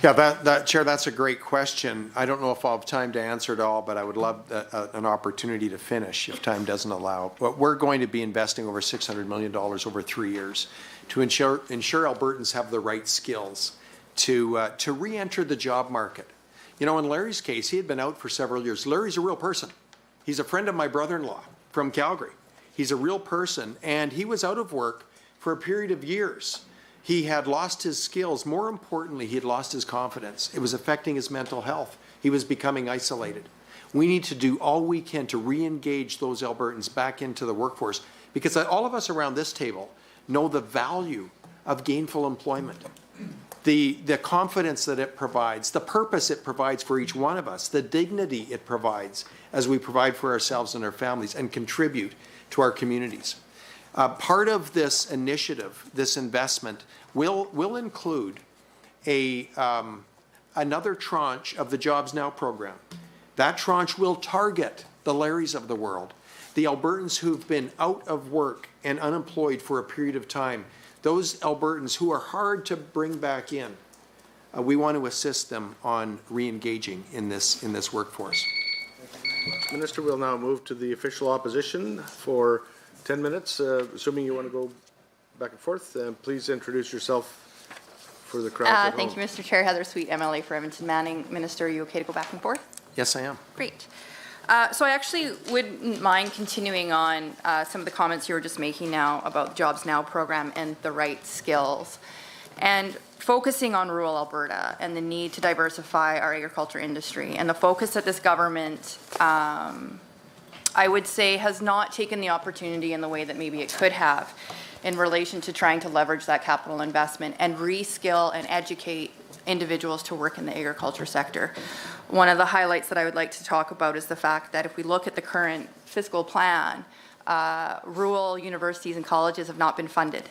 Yeah, Chair, that's a great question. I don't know if I'll have time to answer it all, but I would love an opportunity to finish if time doesn't allow. But we're going to be investing over $600 million over 3 years to ensure Albertans have the right skills to re-enter the job market. You know, in Larry's case, he had been out for several years. Larry's a real person. He's a friend of my brother-in-law from Calgary. He's a real person, and he was out of work for a period of years. He had lost his skills. More importantly, he had lost his confidence. It was affecting his mental health. He was becoming isolated. We need to do all we can to re-engage those Albertans back into the workforce, because all of us around this table know the value of gainful employment. The confidence that it provides, the purpose it provides for each one of us, the dignity it provides as we provide for ourselves and our families and contribute to our communities. Part of this initiative, this investment, will include another tranche of the Jobs Now program. That tranche will target the Larrys of the world, the Albertans who've been out of work and unemployed for a period of time, those Albertans who are hard to bring back in. We want to assist them on re-engaging in this workforce. Minister, we'll now move to the official opposition for 10 minutes, assuming you want to go back and forth. Please introduce yourself for the crowd at home. Thank you, Mr. Chair. Heather Sweet, MLA for Edmonton Manning. Minister, are you okay to go back and forth? Yes, I am. Great. So I actually wouldn't mind continuing on some of the comments you were just making now about the Jobs Now program and the right skills, and focusing on rural Alberta and the need to diversify our agriculture industry, and the focus that this government, I would say, has not taken the opportunity in the way that maybe it could have in relation to trying to leverage that capital investment and reskill and educate individuals to work in the agriculture sector. One of the highlights that I would like to talk about is the fact that if we look at the current fiscal plan, rural universities and colleges have not been funded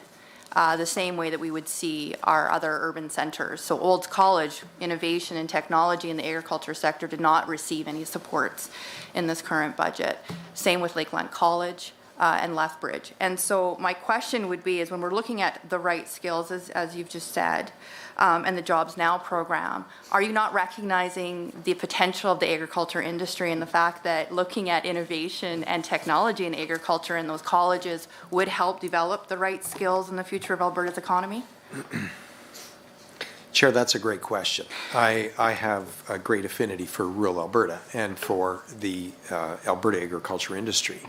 the same way that we would see our other urban centers. So Olds College, innovation and technology in the agriculture sector did not receive any supports in this current budget. Same with Lakeland College and Lethbridge. And so my question would be is when we're looking at the right skills, as you've just said, and the Jobs Now program, are you not recognizing the potential of the agriculture industry and the fact that looking at innovation and technology in agriculture in those colleges would help develop the right skills in the future of Alberta's economy? Chair, that's a great question. I have a great affinity for rural Alberta and for the Alberta agriculture industry.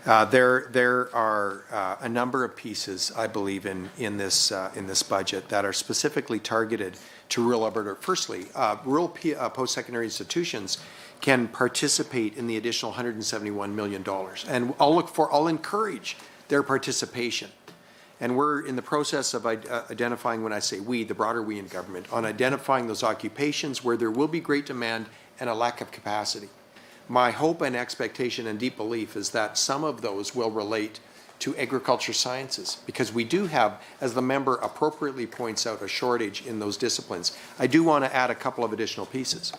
There are a number of pieces, I believe, in this budget that are specifically targeted to rural Alberta. Firstly, rural post-secondary institutions can participate in the additional $171 million, and I'll encourage their participation. And we're in the process of identifying, when I say we, the broader we in government, on identifying those occupations where there will be great demand and a lack of capacity. My hope and expectation and deep belief is that some of those will relate to agriculture sciences, because we do have, as the member appropriately points out, a shortage in those disciplines. I do want to add a couple of additional pieces.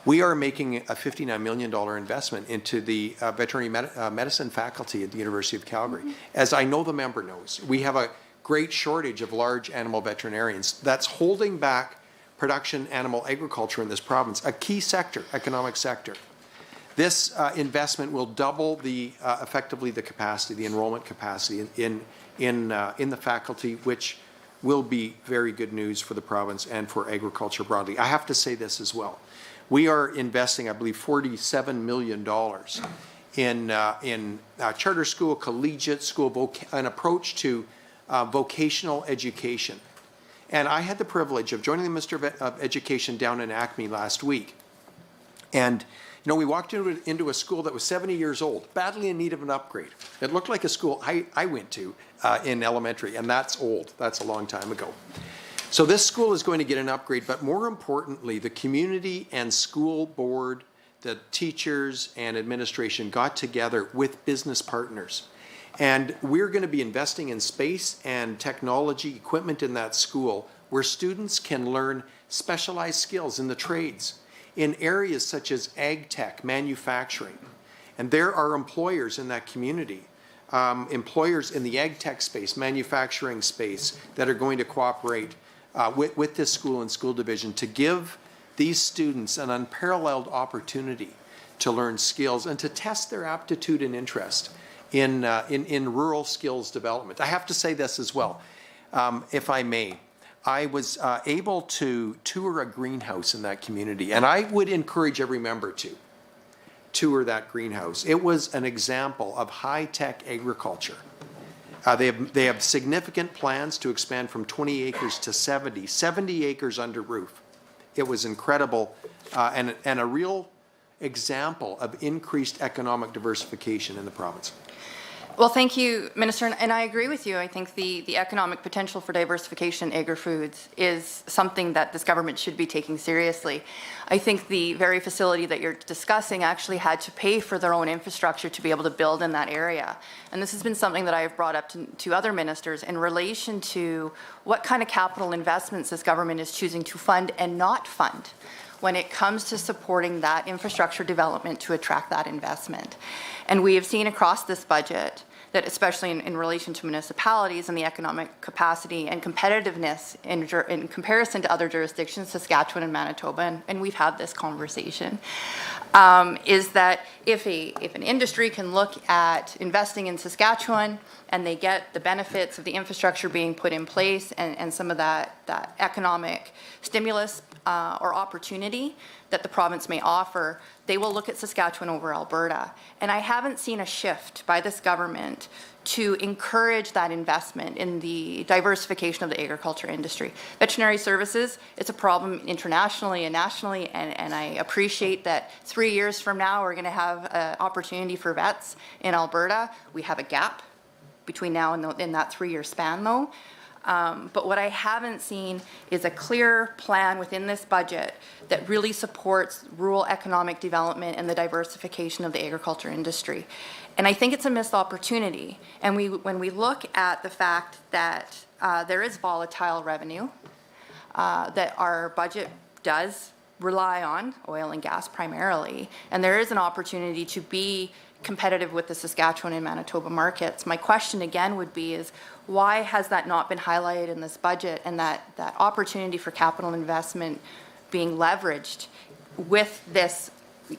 We are making a $59 million investment into the veterinary medicine faculty at the University of Calgary. Mm-hmm. As I know the member knows, we have a great shortage of large animal veterinarians that's holding back production animal agriculture in this province, a key sector, economic sector. This investment will double effectively the capacity, the enrollment capacity in the faculty, which will be very good news for the province and for agriculture broadly. I have to say this as well. We are investing, I believe, $47 million in charter school, collegiate school, an approach to vocational education. And I had the privilege of joining the Minister of Education down in Acme last week. And you know, we walked into a school that was 70 years old, badly in need of an upgrade. It looked like a school I went to in elementary, and that's old. That's a long time ago. So this school is going to get an upgrade, but more importantly, the community and school board, the teachers and administration got together with business partners. And we're going to be investing in space and technology equipment in that school where students can learn specialized skills in the trades, in areas such as ag tech, manufacturing. And there are employers in that community, employers in the ag tech space, manufacturing space, that are going to cooperate with this school and school division to give these students an unparalleled opportunity to learn skills and to test their aptitude and interest in rural skills development. I have to say this as well, if I may. I was able to tour a greenhouse in that community, and I would encourage every member to tour that greenhouse. It was an example of high-tech agriculture. They have significant plans to expand from 20 acres to 70 acres under roof. It was incredible and a real example of increased economic diversification in the province. Well, thank you, Minister, and I agree with you. I think the economic potential for diversification in agri-foods is something that this government should be taking seriously. I think the very facility that you're discussing actually had to pay for their own infrastructure to be able to build in that area. And this has been something that I have brought up to other ministers in relation to what kind of capital investments this government is choosing to fund and not fund. when it comes to supporting that infrastructure development to attract that investment. And we have seen across this budget that, especially in relation to municipalities and the economic capacity and competitiveness in comparison to other jurisdictions, Saskatchewan and Manitoba, and we've had this conversation, is that if an industry can look at investing in Saskatchewan and they get the benefits of the infrastructure being put in place and some of that economic stimulus or opportunity that the province may offer, they will look at Saskatchewan over Alberta. And I haven't seen a shift by this government to encourage that investment in the diversification of the agriculture industry. Veterinary services, it's a problem internationally and nationally, and I appreciate that 3 years from now we're going to have an opportunity for vets in Alberta. We have a gap between now and in that 3-year span though. But what I haven't seen is a clear plan within this budget that really supports rural economic development and the diversification of the agriculture industry. And I think it's a missed opportunity. And when we look at the fact that there is volatile revenue, that our budget does rely on oil and gas primarily, and there is an opportunity to be competitive with the Saskatchewan and Manitoba markets. My question again would be is, why has that not been highlighted in this budget, and that opportunity for capital investment being leveraged with this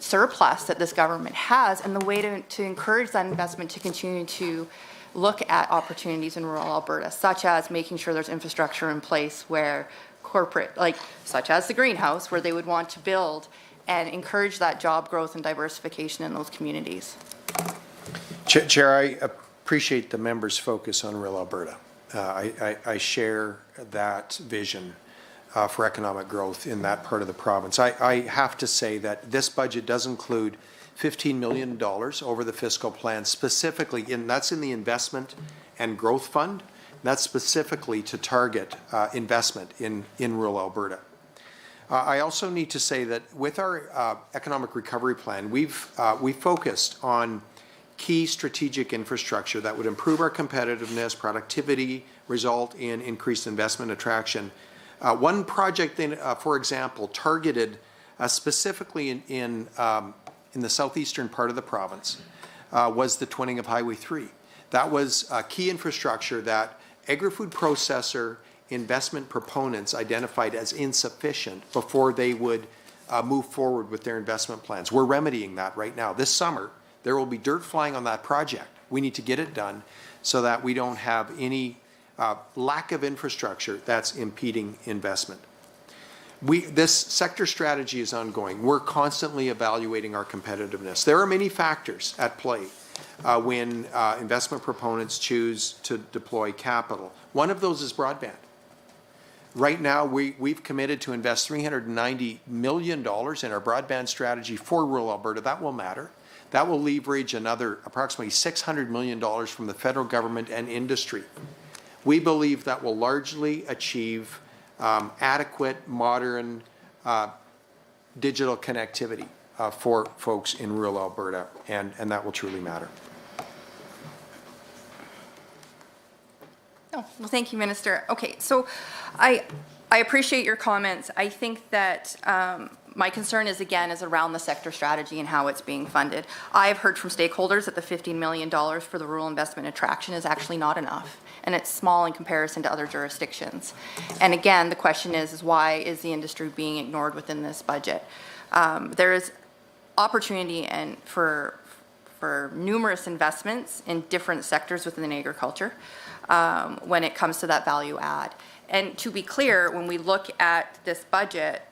surplus that this government has, and the way to encourage that investment to continue to look at opportunities in rural Alberta, such as making sure there's infrastructure in place where corporate, such as the greenhouse, where they would want to build and encourage that job growth and diversification in those communities. Chair, I appreciate the member's focus on rural Alberta. I share that vision for economic growth in that part of the province. I have to say that this budget does include $15 million over the fiscal plan, specifically that's in the investment and growth fund. That's specifically to target investment in rural Alberta. I also need to say that with our economic recovery plan, we've focused on key strategic infrastructure that would improve our competitiveness, productivity, result in increased investment attraction. One project, for example, targeted specifically in the southeastern part of the province was the twinning of Highway 3. That was key infrastructure that agri-food processor investment proponents identified as insufficient before they would move forward with their investment plans. We're remedying that right now. This summer, there will be dirt flying on that project. We need to get it done so that we don't have any lack of infrastructure that's impeding investment. This sector strategy is ongoing. We're constantly evaluating our competitiveness. There are many factors at play when investment proponents choose to deploy capital. One of those is broadband. Right now, we've committed to invest $390 million in our broadband strategy for rural Alberta. That will matter. That will leverage another approximately $600 million from the federal government and industry. We believe that will largely achieve adequate, modern digital connectivity for folks in rural Alberta, and that will truly matter. Oh, well, thank you, Minister. Okay, so I appreciate your comments. I think that my concern is around the sector strategy and how it's being funded. I've heard from stakeholders that the $15 million for the rural investment attraction is actually not enough, and it's small in comparison to other jurisdictions. And again, the question is why is the industry being ignored within this budget? There is opportunity for numerous investments in different sectors within agriculture when it comes to that value add. And to be clear, when we look at this budget,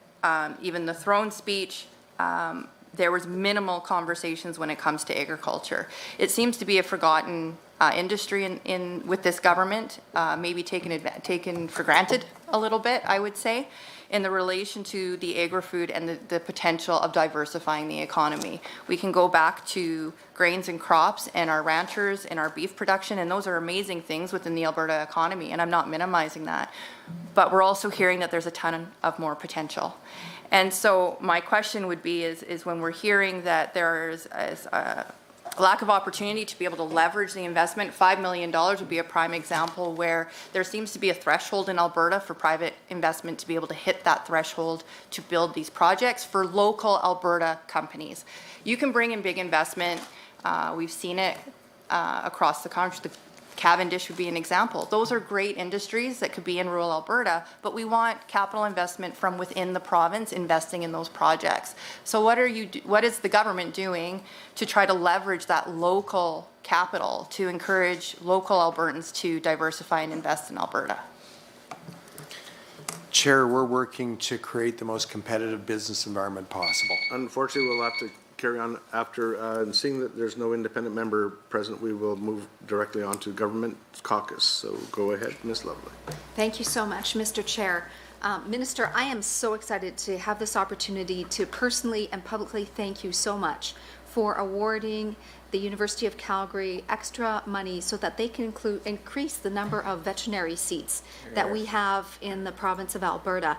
even the throne speech, there was minimal conversations when it comes to agriculture. It seems to be a forgotten industry with this government, maybe taken for granted a little bit, I would say, in the relation to the agri-food and the potential of diversifying the economy. We can go back to grains and crops and our ranchers and our beef production, and those are amazing things within the Alberta economy, and I'm not minimizing that. But we're also hearing that there's a ton of more potential. And so my question would be is when we're hearing that there's a lack of opportunity to be able to leverage the investment. $5 million would be a prime example where there seems to be a threshold in Alberta for private investment to be able to hit that threshold to build these projects for local Alberta companies. You can bring in big investment. We've seen it across the country. Cavendish would be an example. Those are great industries that could be in rural Alberta, but we want capital investment from within the province investing in those projects. So what is the government doing to try to leverage that local capital to encourage local Albertans to diversify and invest in Alberta? Chair, we're working to create the most competitive business environment possible. Unfortunately, we'll have to carry on after, and seeing that there's no independent member present, we will move directly on to Government Caucus. So go ahead, Ms. Lovely. Thank you so much, Mr. Chair. Minister, I am so excited to have this opportunity to personally and publicly thank you so much for awarding the University of Calgary extra money so that they can increase the number of veterinary seats that we have in the province of Alberta.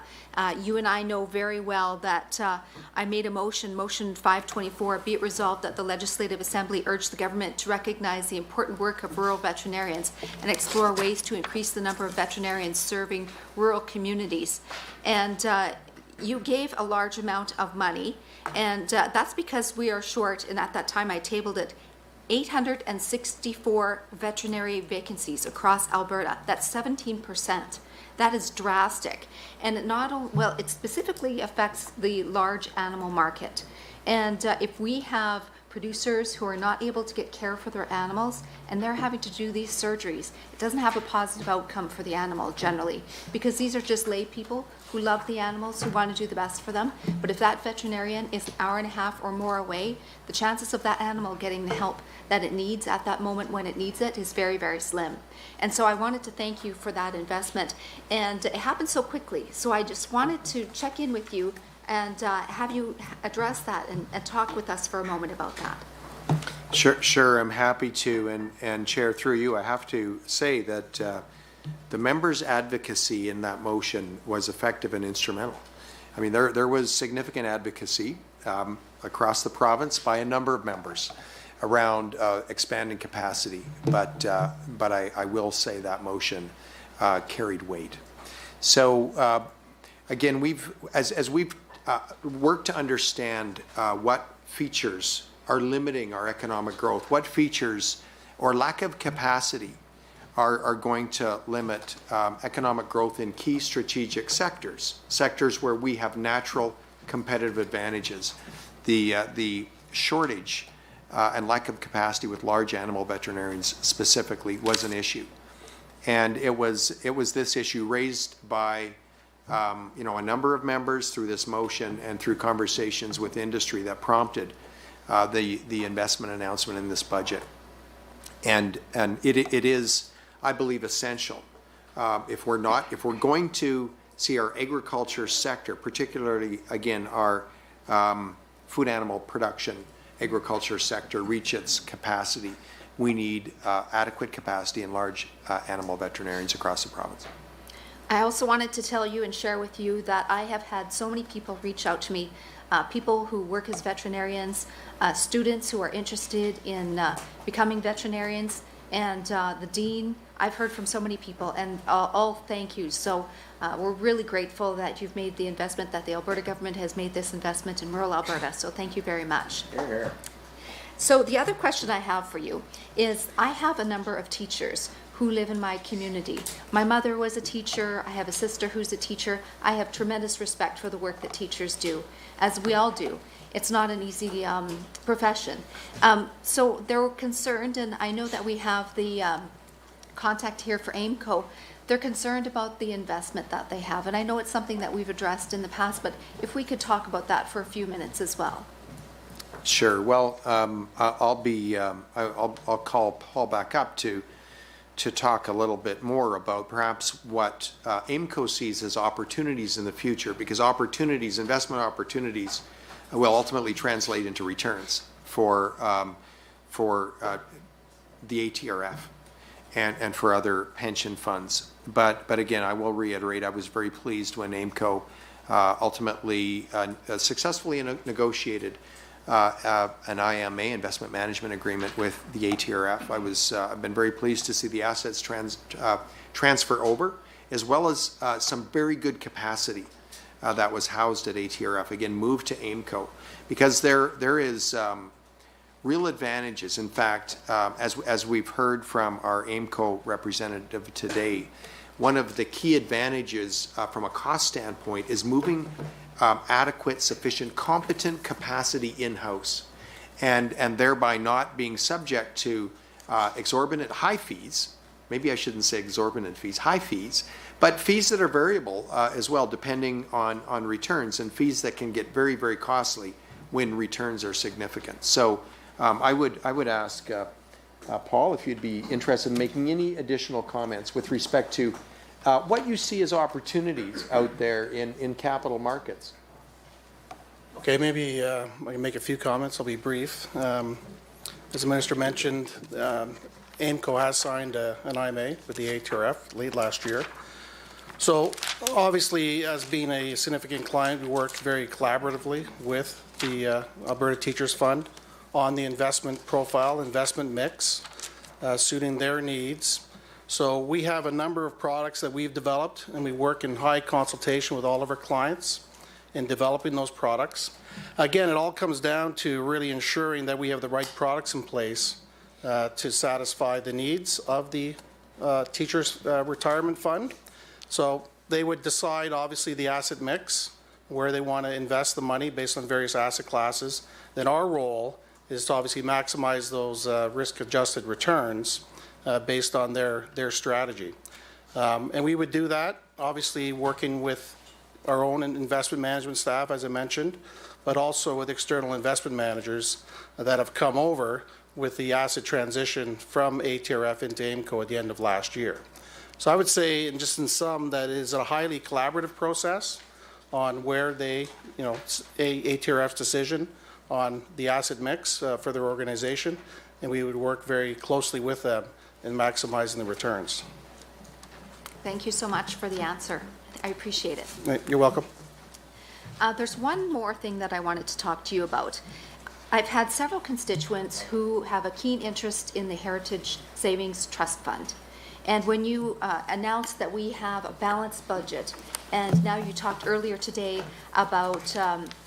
You and I know very well that I made a motion 524, be it resolved that the Legislative Assembly urge the government to recognize the important work of rural veterinarians and explore ways to increase the number of veterinarians serving rural communities. And you gave a large amount of money, and that's because we are short, and at that time I tabled it, 864 veterinary vacancies across Alberta. That's 17%. That is drastic. And it specifically affects the large animal market. And if we have producers who are not able to get care for their animals and they're having to do these surgeries, it doesn't have a positive outcome for the animal generally, because these are just lay people who love the animals, who want to do the best for them. But if that veterinarian is an hour and a half or more away, the chances of that animal getting the help that it needs at that moment when it needs it is very, very slim. And so I wanted to thank you for that investment. And it happened so quickly. So I just wanted to check in with you and have you address that and talk with us for a moment about that. Sure, I'm happy to. And Chair, through you, I have to say that the members' advocacy in that motion was effective and instrumental. I mean, there was significant advocacy across the province by a number of members around expanding capacity, but I will say that motion carried weight. So again, as we've worked to understand what features are limiting our economic growth, what features or lack of capacity are going to limit economic growth in key strategic sectors where we have natural competitive advantages. The shortage and lack of capacity with large animal veterinarians specifically was an issue. And it was this issue raised by a number of members through this motion and through conversations with industry that prompted the investment announcement in this budget. And it is, I believe, essential if we're going to see our agriculture sector, particularly again our food animal production agriculture sector, reach its capacity, we need adequate capacity in large animal veterinarians across the province. I also wanted to tell you and share with you that I have had so many people reach out to me, people who work as veterinarians, students who are interested in becoming veterinarians, and the dean. I've heard from so many people, and all thank you. So we're really grateful that you've made the investment, that the Alberta government has made this investment in rural Alberta. So thank you very much. Here. So the other question I have for you is, I have a number of teachers who live in my community. My mother was a teacher. I have a sister who's a teacher. I have tremendous respect for the work that teachers do, as we all do. It's not an easy profession. So they're concerned, and I know that we have the contact here for AIMCO. They're concerned about the investment that they have, and I know it's something that we've addressed in the past, but if we could talk about that for a few minutes as well. Sure. Well, I'll call Paul back up to talk a little bit more about perhaps what AIMCO sees as opportunities in the future, because investment opportunities will ultimately translate into returns for the ATRF and for other pension funds. But again, I will reiterate, I was very pleased when AIMCO ultimately successfully negotiated an IMA, investment management agreement, with the ATRF. I've been very pleased to see the assets transfer over, as well as some very good capacity that was housed at ATRF, again, moved to AIMCO, because there is real advantages. In fact, as we've heard from our AIMCO representative today, one of the key advantages from a cost standpoint is moving adequate, sufficient, competent capacity in-house, and thereby not being subject to exorbitant high fees. Maybe I shouldn't say exorbitant fees, high fees, but fees that are variable as well, depending on returns, and fees that can get very, very costly when returns are significant. So I would ask Paul if you'd be interested in making any additional comments with respect to what you see as opportunities out there in capital markets. Okay, maybe I can make a few comments. I'll be brief. As the Minister mentioned, AIMCO has signed an IMA with the ATRF late last year. So obviously, as being a significant client, we work very collaboratively with the Alberta Teachers Fund on the investment profile, investment mix, suiting their needs. So we have a number of products that we've developed, and we work in high consultation with all of our clients in developing those products. Again, it all comes down to really ensuring that we have the right products in place to satisfy the needs of the Teachers Retirement Fund. So they would decide, obviously, the asset mix, where they want to invest the money based on various asset classes. Then our role is to obviously maximize those risk-adjusted returns based on their strategy. And we would do that, obviously, working with our own investment management staff, as I mentioned, but also with external investment managers that have come over with the asset transition from ATRF into AIMCO at the end of last year. So I would say, and just in sum, that is a highly collaborative process on where they, ATRF's decision on the asset mix for their organization, and we would work very closely with them in maximizing the returns. Thank you so much for the answer. I appreciate it. You're welcome. There's one more thing that I wanted to talk to you about. I've had several constituents who have a keen interest in the Heritage Savings Trust Fund. And when you announced that we have a balanced budget, and now you talked earlier today about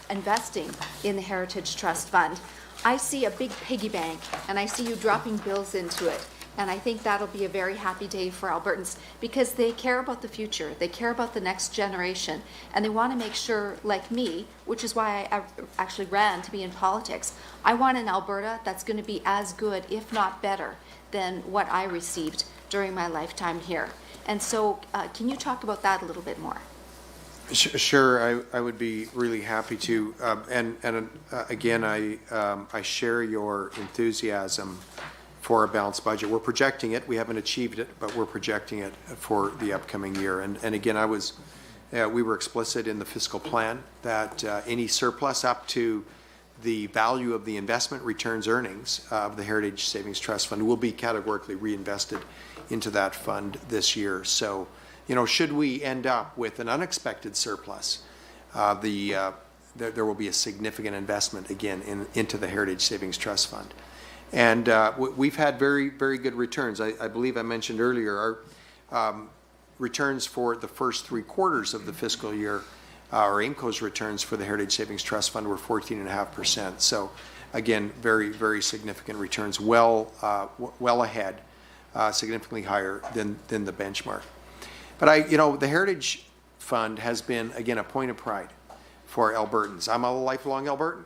investing in the Heritage Trust Fund, I see a big piggy bank, and I see you dropping bills into it. And I think that'll be a very happy day for Albertans, because they care about the future, they care about the next generation, and they want to make sure, like me, which is why I actually ran to be in politics, I want an Alberta that's going to be as good, if not better, than what I received during my lifetime here. And so can you talk about that a little bit more? Sure, I would be really happy to. Again, I share your enthusiasm for a balanced budget. We're projecting it. We haven't achieved it, but we're projecting it for the upcoming year. And again, we were explicit in the fiscal plan that any surplus up to the value of the investment returns earnings of the Heritage Savings Trust Fund will be categorically reinvested into that fund this year. So, should we end up with an unexpected surplus, there will be a significant investment again into the Heritage Savings Trust Fund. And we've had very, very good returns. I believe I mentioned earlier our returns for the first 3 quarters of the fiscal year, or AIMCO's returns for the Heritage Savings Trust Fund were 14.5%. So again, very, very significant returns, well ahead, significantly higher than the benchmark. But the Heritage Fund has been, again, a point of pride for Albertans. I'm a lifelong Albertan,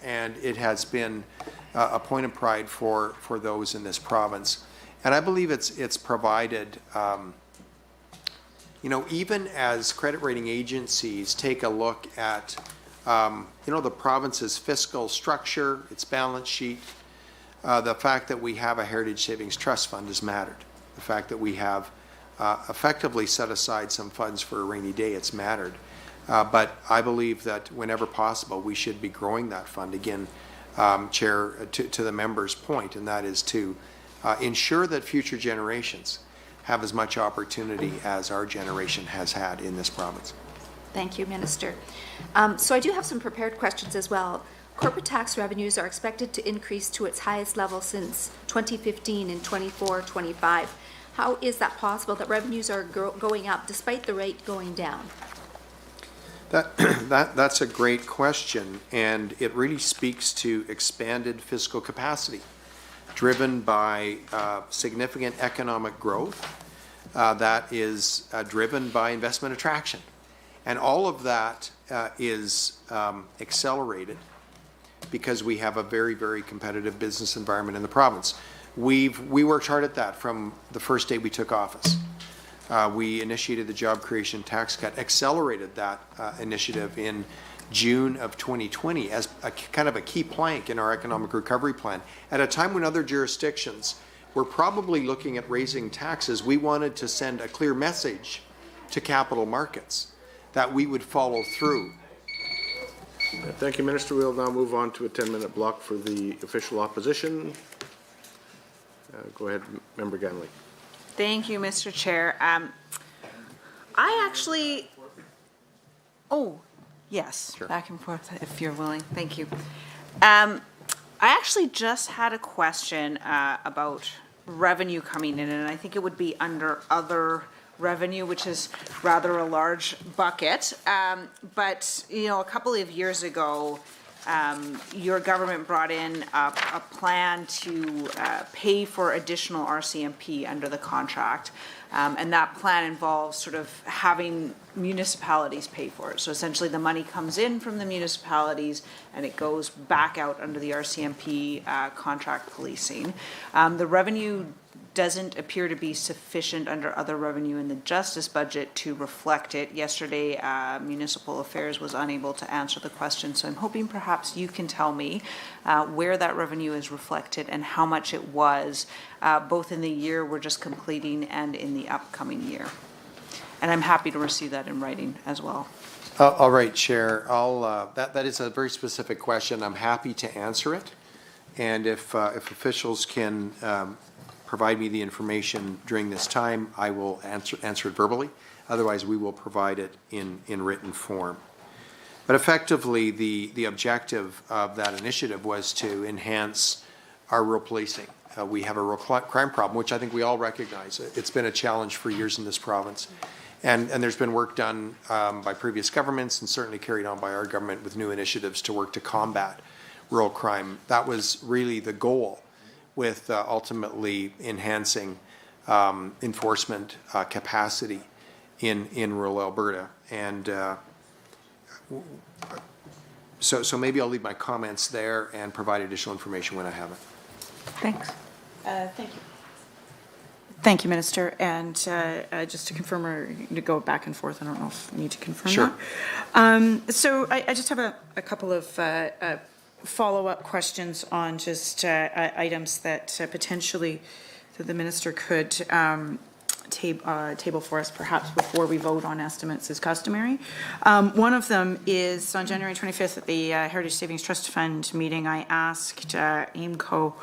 and it has been a point of pride for those in this province. And I believe it's provided, even as credit rating agencies take a look at, the province's fiscal structure, its balance sheet, the fact that we have a Heritage Savings Trust Fund has mattered. The fact that we have effectively set aside some funds for a rainy day, it's mattered. But I believe that whenever possible, we should be growing that fund. Again, Chair, to the member's point, and that is to ensure that future generations have as much opportunity as our generation has had in this province. Thank you, Minister. So I do have some prepared questions as well. Corporate tax revenues are expected to increase to its highest level since 2015 in 24-25. How is that possible that revenues are going up despite the rate going down? That's a great question, and it really speaks to expanded fiscal capacity driven by significant economic growth that is driven by investment attraction. And all of that is accelerated because we have a very, very competitive business environment in the province. We worked hard at that from the first day we took office. We initiated the job creation tax cut, accelerated that initiative in June of 2020 as a kind of a key plank in our economic recovery plan. At a time when other jurisdictions were probably looking at raising taxes, we wanted to send a clear message to capital markets that we would follow through. Thank you, Minister. We'll now move on to a 10-minute block for the official opposition. Go ahead, Member Ganley. Thank you, Mr. Chair. Yes, sure. Back and forth if you're willing. Thank you. I actually just had a question about revenue coming in, and I think it would be under other revenue, which is rather a large bucket. But, you know, a couple of years ago, your government brought in a plan to pay for additional RCMP under the contract. And that plan involves sort of having municipalities pay for it. So essentially the money comes in from the municipalities and it goes back out under the RCMP contract policing. The revenue doesn't appear to be sufficient under other revenue in the justice budget to reflect it. Yesterday, Municipal Affairs was unable to answer the question, so I'm hoping perhaps you can tell me where that revenue is reflected and how much it was, both in the year we're just completing and in the upcoming year. And I'm happy to receive that in writing as well. All right, Chair. That is a very specific question. I'm happy to answer it. And if officials can provide me the information during this time, I will answer it verbally. Otherwise, we will provide it in written form. But effectively, the objective of that initiative was to enhance our rural policing. We have a real crime problem, which I think we all recognize. It's been a challenge for years in this province. And there's been work done by previous governments and certainly carried on by our government with new initiatives to work to combat rural crime. That was really the goal, with ultimately enhancing enforcement capacity in rural Alberta. And so maybe I'll leave my comments there and provide additional information when I have it. Thanks. Thank you. Thank you, Minister. And just to confirm or to go back and forth, I don't know if I need to confirm Sure. that. So I just have a couple of follow-up questions on just items that potentially the Minister could table for us perhaps before we vote on estimates as customary. One of them is on January 25th at the Heritage Savings Trust Fund meeting, I asked AIMCO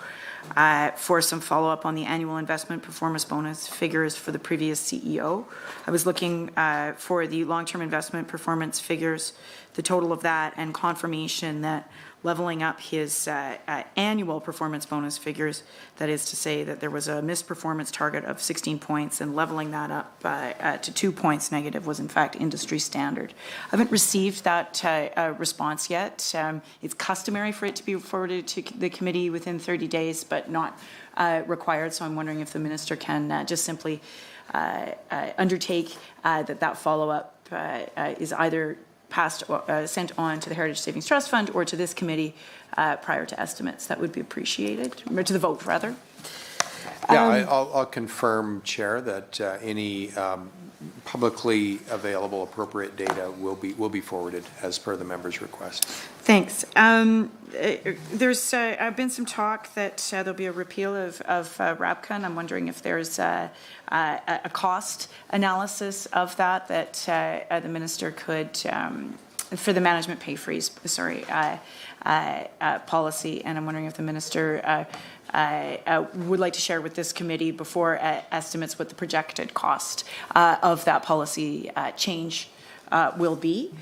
for some follow-up on the annual investment performance bonus figures for the previous CEO. I was looking for the long-term investment performance figures, the total of that, and confirmation that leveling up his annual performance bonus figures, that is to say that there was a missed performance target of 16 points and leveling that up to 2 points negative was in fact industry standard. I haven't received that response yet. It's customary for it to be forwarded to the committee within 30 days, but not required. So I'm wondering if the Minister can just simply undertake that follow-up is either sent on to the Heritage Savings Trust Fund or to this committee prior to estimates. That would be appreciated, or to the vote rather. Yeah, I'll confirm, Chair, that any publicly available appropriate data will be forwarded as per the member's request. Thanks. There's been some talk that there'll be a repeal of RABCA, and I'm wondering if there's a cost analysis of that the Minister could, for the management pay freeze, policy, and I'm wondering if the Minister would like to share with this committee before estimates what the projected cost of that policy change will be.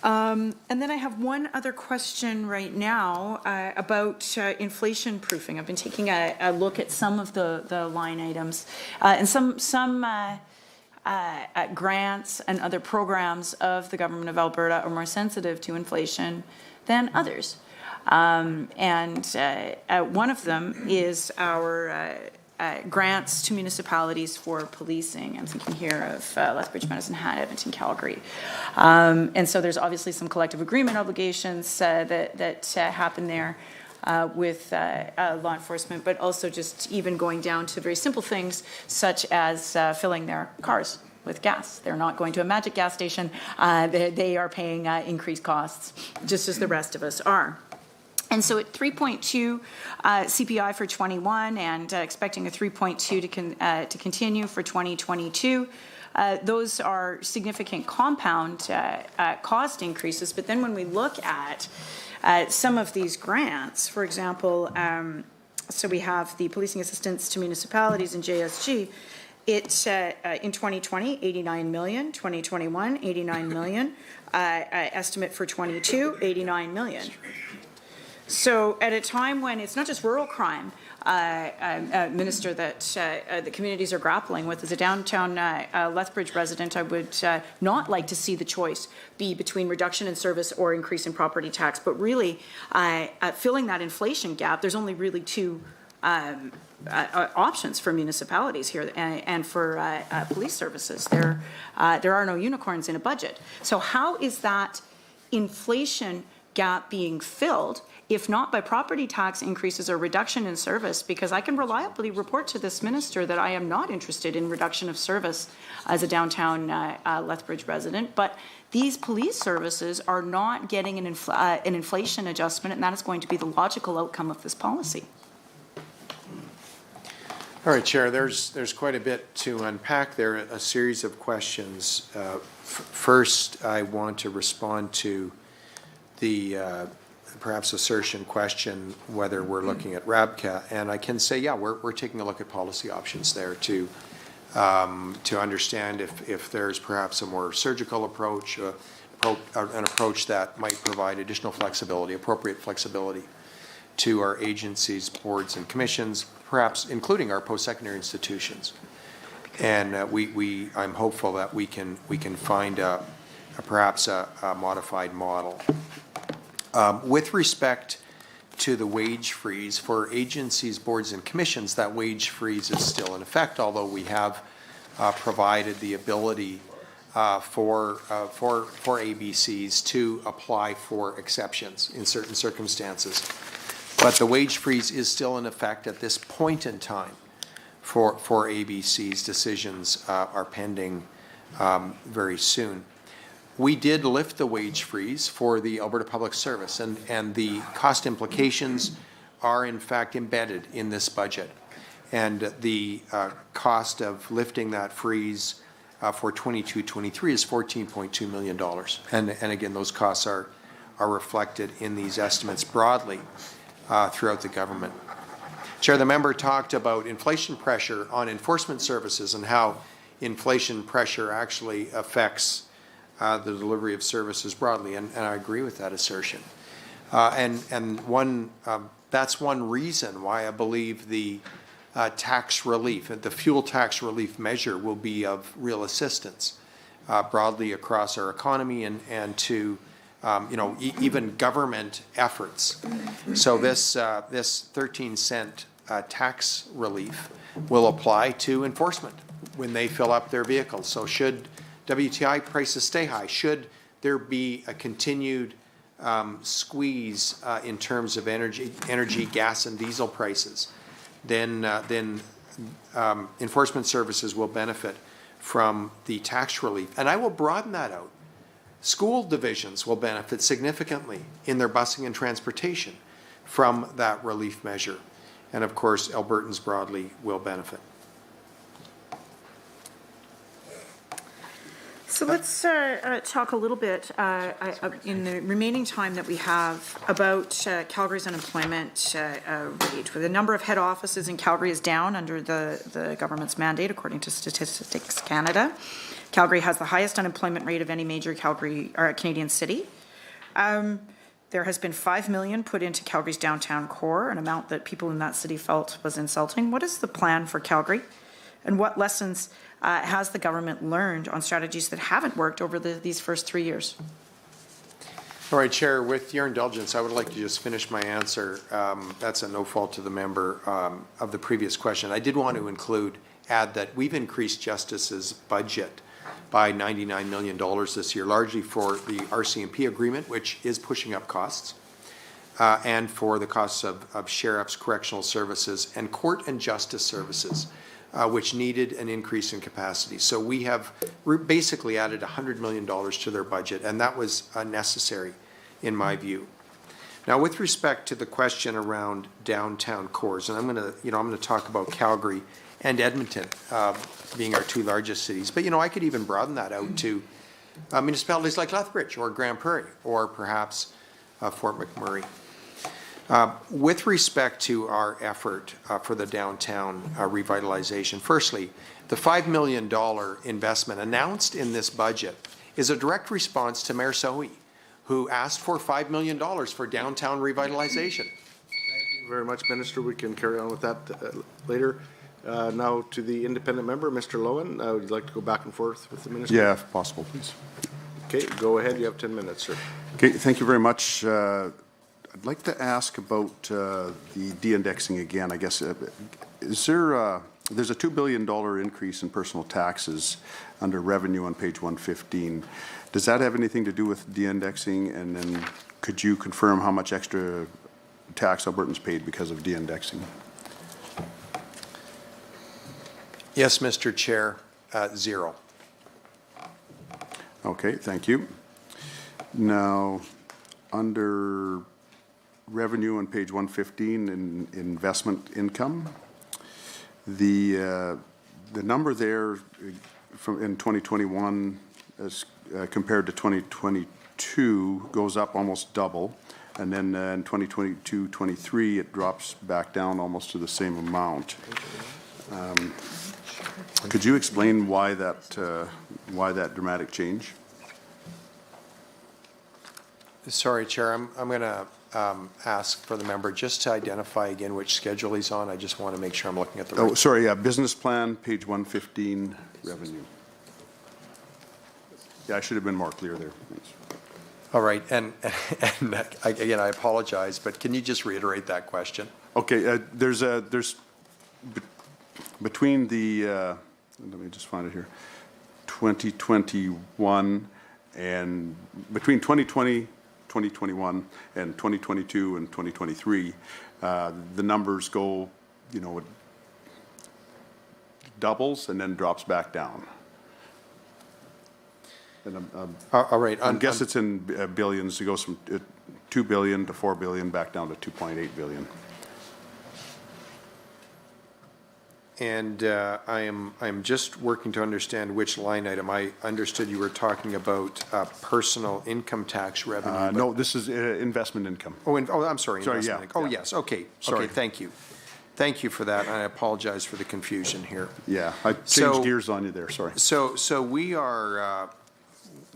And then I have one other question right now about inflation proofing. I've been taking a look at some of the line items and some grants and other programs of the government of Alberta are more sensitive to inflation than others. And one of them is our grants to municipalities for policing. I'm thinking here of Lethbridge, Medicine Hat, Edmonton, Calgary. And so there's obviously some collective agreement obligations that happen there with law enforcement, but also just even going down to very simple things such as filling their cars with gas. They're not going to a magic gas station. They are paying increased costs, just as the rest of us are. And so at 3.2 CPI for 21 and expecting a 3.2 to continue for 2022, those are significant compound cost increases. But then when we look at some of these grants, for example, so we have the policing assistance to municipalities and JSG. It's in 2020, 89 million, 2021, 89 million, estimate for 22, 89 million. So at a time when it's not just rural crime, Minister, that the communities are grappling with, as a downtown Lethbridge resident, I would not like to see the choice be between reduction in service or increase in property tax, but really filling that inflation gap. There's only really two options for municipalities here and for police services. There are no unicorns in a budget. So how is that inflation gap being filled, if not by property tax increases or reduction in service? Because I can reliably report to this minister that I am not interested in reduction of service as a downtown Lethbridge resident, but these police services are not getting an inflation adjustment, and that is going to be the logical outcome of this policy. All right, Chair, there's quite a bit to unpack there, a series of questions. First, I want to respond to the perhaps assertion question whether we're looking at RABCA, and I can say, yeah, we're taking a look at policy options there to understand if there's perhaps a more surgical approach, an approach that might provide additional flexibility, appropriate flexibility to our agencies, boards, and commissions, perhaps including our post-secondary institutions. And I'm hopeful that we can find perhaps a modified model. With respect to the wage freeze for agencies, boards, and commissions, that wage freeze is still in effect, although we have provided the ability for ABCs to apply for exceptions in certain circumstances. But the wage freeze is still in effect at this point in time for ABCs. Decisions are pending very soon. We did lift the wage freeze for the Alberta Public Service, and the cost implications are in fact embedded in this budget. And the cost of lifting that freeze for 22-23 is $14.2 million. And again, those costs are reflected in these estimates broadly throughout the government. Chair, the member talked about inflation pressure on enforcement services and how inflation pressure actually affects the delivery of services broadly, and I agree with that assertion. That's one reason why I believe the tax relief, the fuel tax relief measure, will be of real assistance broadly across our economy and to even government efforts. So this 13-cent tax relief will apply to enforcement when they fill up their vehicles. So should WTI prices stay high, should there be a continued squeeze in terms of energy, gas, and diesel prices, then enforcement services will benefit from the tax relief. And I will broaden that out. School divisions will benefit significantly in their busing and transportation from that relief measure. And of course, Albertans broadly will benefit. So let's talk a little bit in the remaining time that we have about Calgary's unemployment rate. The number of head offices in Calgary is down under the government's mandate, according to Statistics Canada. Calgary has the highest unemployment rate of any major Canadian city. There has been $5 million put into Calgary's downtown core, an amount that people in that city felt was insulting. What is the plan for Calgary? And what lessons has the government learned on strategies that haven't worked over these first 3 years? All right, Chair, with your indulgence, I would like to just finish my answer. That's a no fault to the member of the previous question. I did want to add that we've increased Justice's budget by $99 million this year, largely for the RCMP agreement, which is pushing up costs, and for the costs of sheriff's, correctional services, and court and justice services, which needed an increase in capacity. So we have basically added $100 million to their budget, and that was necessary, in my view. Now, with respect to the question around downtown cores, and I'm going to talk about Calgary and Edmonton being our two largest cities. But, I could even broaden that out to municipalities like Lethbridge or Grand Prairie or perhaps Fort McMurray. With respect to our effort for the downtown revitalization, firstly, the $5 million investment announced in this budget is a direct response to Mayor Sohi, who asked for $5 million for downtown revitalization. Thank you very much, Minister. We can carry on with that later. Now to the independent member, Mr. Lowen. Would you like to go back and forth with the Minister? Yeah, if possible, please. Okay, go ahead. You have 10 minutes, sir. Okay, thank you very much. I'd like to ask about the de-indexing again. I guess, is there, there's a $2 billion increase in personal taxes under revenue on page 115. Does that have anything to do with de-indexing? And then could you confirm how much extra tax Albertans paid because of de-indexing? Yes, Mr. Chair, zero. Okay, thank you. Now, under revenue on page 115 in investment income, the number there from in 2021 as compared to 2022 goes up almost double, and then in 2022-23 it drops back down almost to the same amount. Could you explain why that dramatic change? Sorry, Chair, I'm going to ask for the member just to identify again which schedule he's on. I just want to make sure I'm looking at the right. Oh, sorry, yeah, business plan, page 115, revenue. Yeah, I should have been more clear there. Thanks. All right, and again, I apologize, but can you just reiterate that question? Okay, there's between the, let me just find it here, 2021 and between 2020, 2021 and 2022 and 2023, the numbers go, it doubles and then drops back down. And all right. I guess it's in billions. It goes from 2 billion to 4 billion back down to 2.8 billion. And I am just working to understand which line item. I understood you were talking about personal income tax revenue. No, this is investment income. I'm sorry. Sorry, investment yeah. income. Oh, yes. Okay. Sorry. Okay. Thank you. Thank you for that. I apologize for the confusion here. Yeah, I changed gears on you there. Sorry. So we are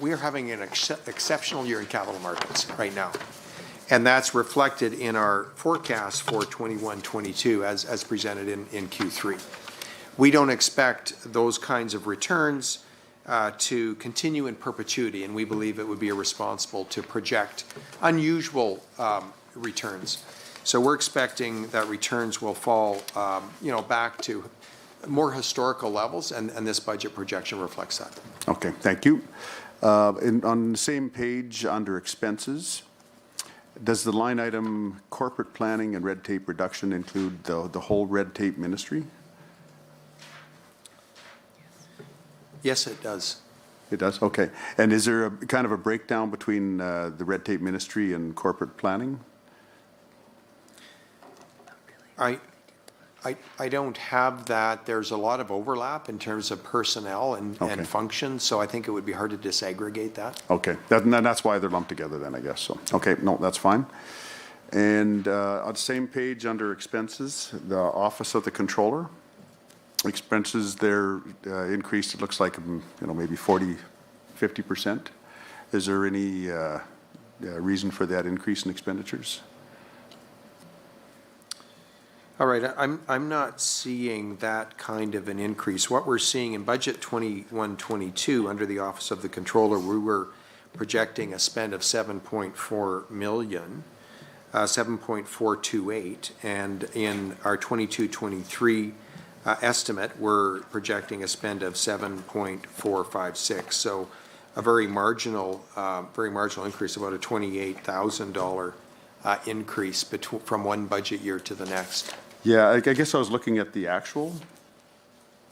having an exceptional year in capital markets right now. And that's reflected in our forecast for 21-22 as presented in Q3. We don't expect those kinds of returns to continue in perpetuity, and we believe it would be irresponsible to project unusual returns. So we're expecting that returns will fall, back to more historical levels, and this budget projection reflects that. Okay, thank you. On the same page under expenses, does the line item corporate planning and red tape reduction include the whole red tape ministry? Yes, it does. It does? Okay. And is there a kind of a breakdown between the red tape ministry and corporate planning? I don't have that. There's a lot of overlap in terms of personnel and functions, so I think it would be hard to disaggregate that. Okay. That's why they're lumped together then, I guess. So, okay, no, that's fine. And on the same page under expenses, the Office of the Controller, expenses there increased, it looks like, maybe 50%. Is there any reason for that increase in expenditures? All right, I'm not seeing that kind of an increase. What we're seeing in budget 21-22 under the Office of the Controller, we were projecting a spend of 7.4 million, 7.428, and in our 22-23 estimate, we're projecting a spend of 7.456. So a very marginal increase, about a $28,000 increase from one budget year to the next. Yeah, I guess I was looking at the actual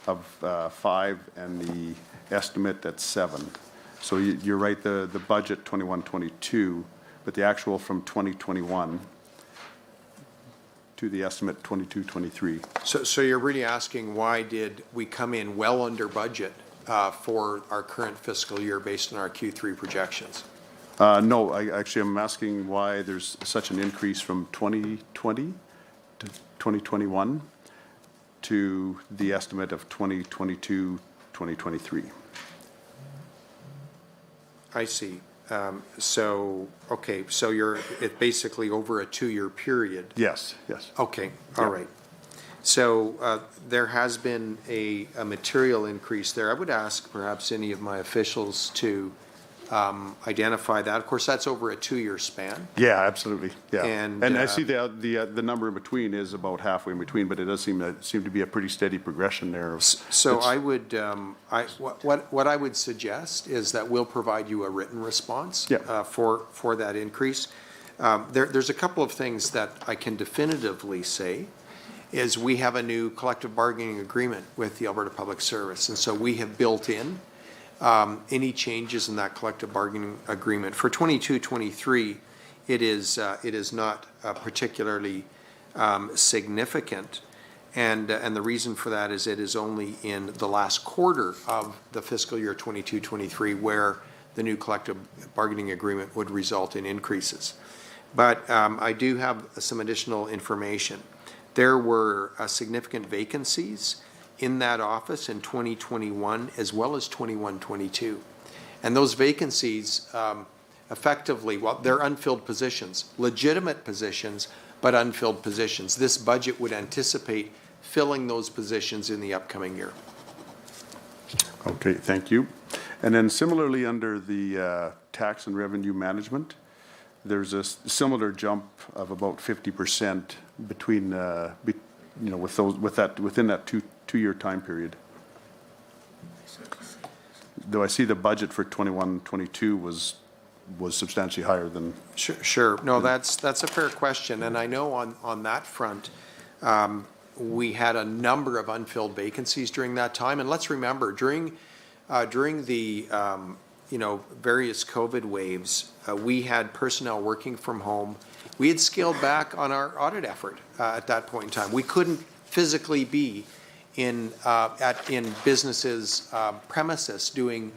of 5 and the estimate at 7. So you're right, the budget 21-22, but the actual from 2021 to the estimate 22-23. So you're really asking why did we come in well under budget for our current fiscal year based on our Q3 projections? No, I'm asking why there's such an increase from 2020 to 2021 to the estimate of 2022, 2023. I see. So it's basically over a 2-year period. Yes. Okay, all right. So there has been a material increase there. I would ask perhaps any of my officials to identify that. Of course, that's over a 2-year span. Yeah, absolutely. Yeah, And, I see the number in between is about halfway in between, but it does seem to be a pretty steady progression there. So I would, what I would suggest is that we'll provide you a written response for that increase. There's a couple of things that I can definitively say is we have a new collective bargaining agreement with the Alberta Public Service, and so we have built in any changes in that collective bargaining agreement. For 22-23, it is not particularly significant, and the reason for that is it is only in the last quarter of the fiscal year 22-23 where the new collective bargaining agreement would result in increases. But I do have some additional information. There were significant vacancies in that office in 2021 as well as 21-22. And those vacancies effectively, well, they're unfilled positions, legitimate positions, but unfilled positions. This budget would anticipate filling those positions in the upcoming year. Okay, thank you. And then similarly under the tax and revenue management, there's a similar jump of about 50% between, within that two-year time period. Though I see the budget for 21-22 was substantially higher than. Sure. No, that's a fair question, and I know on that front, we had a number of unfilled vacancies during that time. And let's remember, during the various COVID waves, we had personnel working from home. We had scaled back on our audit effort at that point in time. We couldn't physically be in businesses' premises doing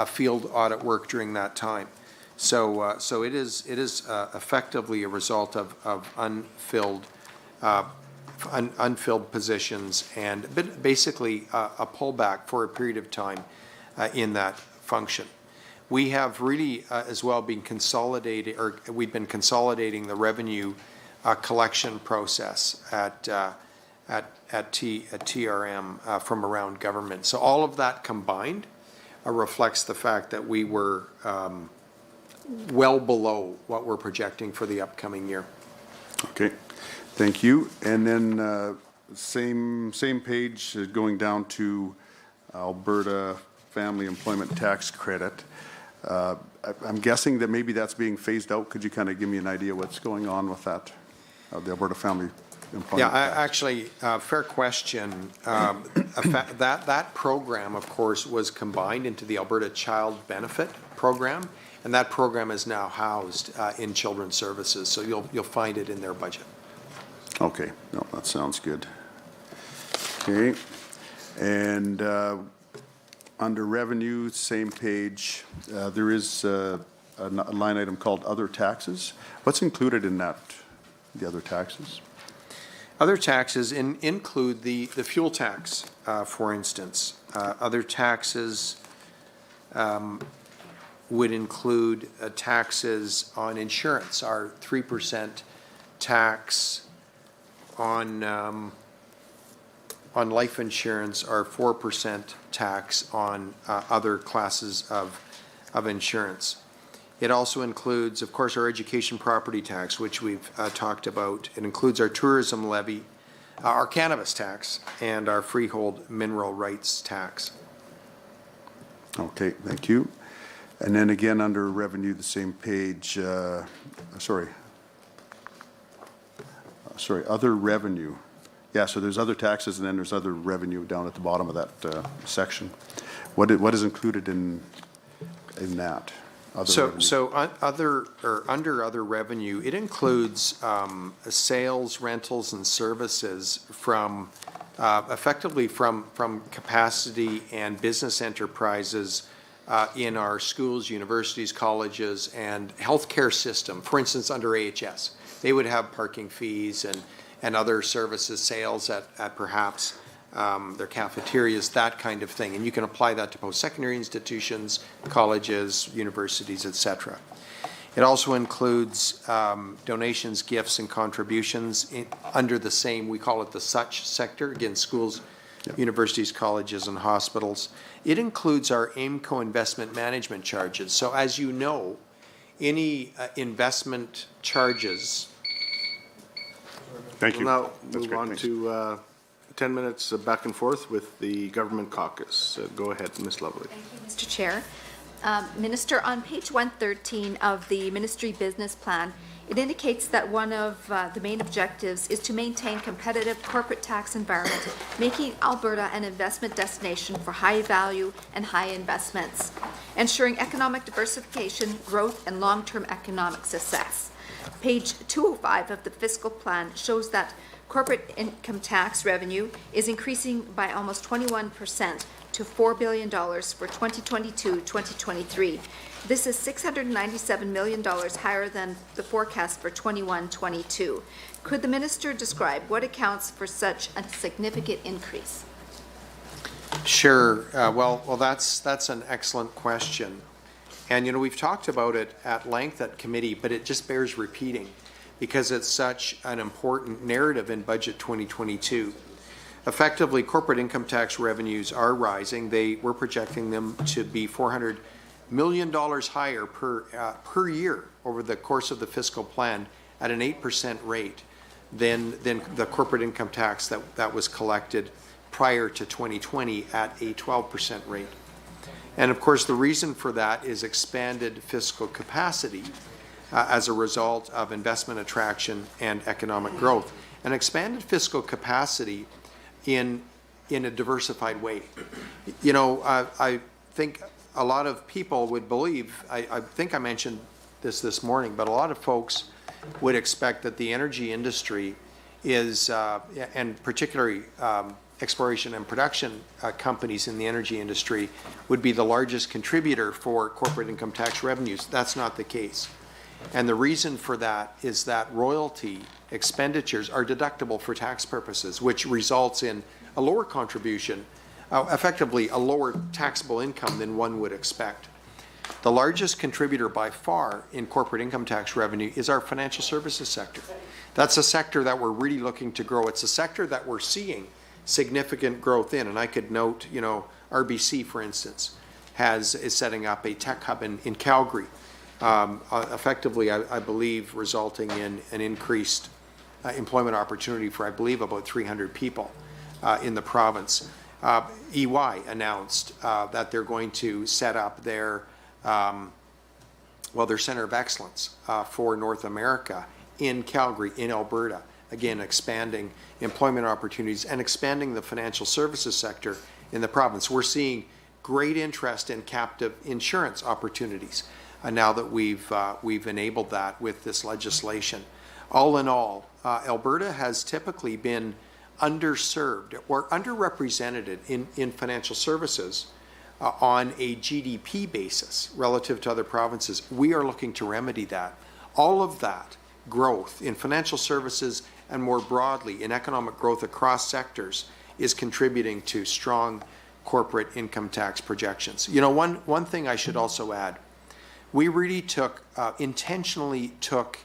field audit work during that time. So it is effectively a result of unfilled positions and basically a pullback for a period of time in that function. We have really as well been consolidating, or we've been consolidating the revenue collection process at TRM from around government. So all of that combined reflects the fact that we were well below what we're projecting for the upcoming year. Okay, thank you. And then same page going down to Alberta Family Employment Tax Credit. I'm guessing that maybe that's being phased out. Could you kind of give me an idea what's going on with that, the Alberta Family Employment Tax? Actually, fair question. That program, of course, was combined into the Alberta Child Benefit Program, and that program is now housed in Children's Services, so you'll find it in their budget. Okay, no, that sounds good. Okay, and under revenue, same page, there is a line item called other taxes. What's included in that, the other taxes? Other taxes include the fuel tax, for instance. Other taxes would include taxes on insurance. Our 3% tax on life insurance, our 4% tax on other classes of insurance. It also includes, of course, our education property tax, which we've talked about. It includes our tourism levy, our cannabis tax, and our freehold mineral rights tax. Okay, thank you. And then again, under revenue, the same page, other revenue. Yeah, so there's other taxes and then there's other revenue down at the bottom of that section. What is included in that? Under other revenue, it includes sales, rentals, and services from effectively from capacity and business enterprises in our schools, universities, colleges, and healthcare system. For instance, under AHS, they would have parking fees and other services, sales at perhaps their cafeterias, that kind of thing. And you can apply that to post-secondary institutions, colleges, universities, etc. It also includes donations, gifts, and contributions under the same, we call it the such sector, again, schools, universities, colleges, and hospitals. It includes our AIMCO investment management charges. So as you know, any investment charges. Thank you. We'll now move on to 10 minutes back and forth with the government caucus. Go ahead, Ms. Lovely. Thank you, Mr. Chair. Minister, on page 113 of the ministry business plan, it indicates that one of the main objectives is to maintain competitive corporate tax environment, making Alberta an investment destination for high value and high investments, ensuring economic diversification, growth, and long-term economic success. Page 205 of the fiscal plan shows that corporate income tax revenue is increasing by almost 21% to $4 billion for 2022-2023. This is $697 million higher than the forecast for 21-22. Could the minister describe what accounts for such a significant increase? Sure. Well, that's an excellent question. And, you know, we've talked about it at length at committee, but it just bears repeating because it's such an important narrative in Budget 2022. Effectively, corporate income tax revenues are rising. We're projecting them to be $400 million higher per year over the course of the fiscal plan at an 8% rate than the corporate income tax that was collected prior to 2020 at a 12% rate. And of course, the reason for that is expanded fiscal capacity as a result of investment attraction and economic growth. An expanded fiscal capacity in a diversified way. You know, I think a lot of people would believe, I think I mentioned this morning, but a lot of folks would expect that the energy industry is, and particularly exploration and production companies in the energy industry would be the largest contributor for corporate income tax revenues. That's not the case. And the reason for that is that royalty expenditures are deductible for tax purposes, which results in a lower contribution, effectively a lower taxable income than one would expect. The largest contributor by far in corporate income tax revenue is our financial services sector. That's a sector that we're really looking to grow. It's a sector that we're seeing significant growth in. And I could note, you know, RBC, for instance, is setting up a tech hub in Calgary, effectively, I believe, resulting in an increased employment opportunity for, I believe, about 300 people in the province. EY announced that they're going to set up their Center of Excellence for North America in Calgary, in Alberta. Again, expanding employment opportunities and expanding the financial services sector in the province. We're seeing great interest in captive insurance opportunities now that we've enabled that with this legislation. All in all, Alberta has typically been underserved or underrepresented in financial services on a GDP basis relative to other provinces. We are looking to remedy that. All of that growth in financial services and more broadly in economic growth across sectors is contributing to strong corporate income tax projections. You know, one thing I should also add, we really intentionally took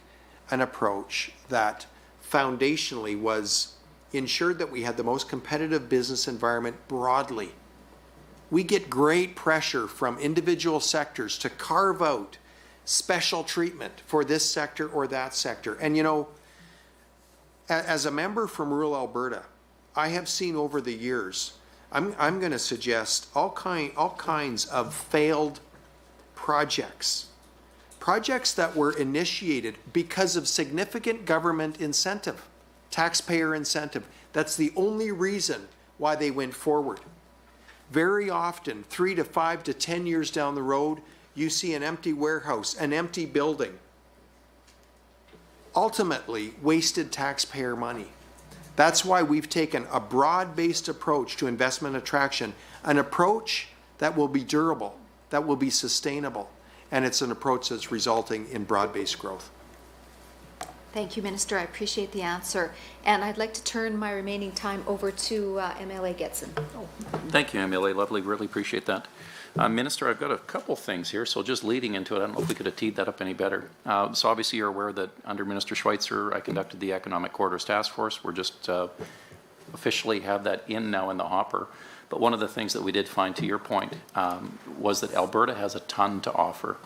an approach that foundationally was ensured that we had the most competitive business environment broadly. We get great pressure from individual sectors to carve out special treatment for this sector or that sector. And you know, as a member from rural Alberta, I have seen over the years, I'm going to suggest all kinds of failed projects that were initiated because of significant government incentive, taxpayer incentive. That's the only reason why they went forward. Very often, 3 to 5 to 10 years down the road, you see an empty warehouse, an empty building. Ultimately, wasted taxpayer money. That's why we've taken a broad-based approach to investment attraction, an approach that will be durable, that will be sustainable, and it's an approach that's resulting in broad-based growth. Thank you, Minister. I appreciate the answer. And I'd like to turn my remaining time over to MLA Getson. Thank you, MLA. Lovely. Really appreciate that. Minister, I've got a couple things here, so just leading into it, I don't know if we could have teed that up any better. So obviously you're aware that under Minister Schweitzer, I conducted the Economic Corridors Task Force. We're just officially have that in now in the hopper. But one of the things that we did find, to your point, was that Alberta has a ton to offer.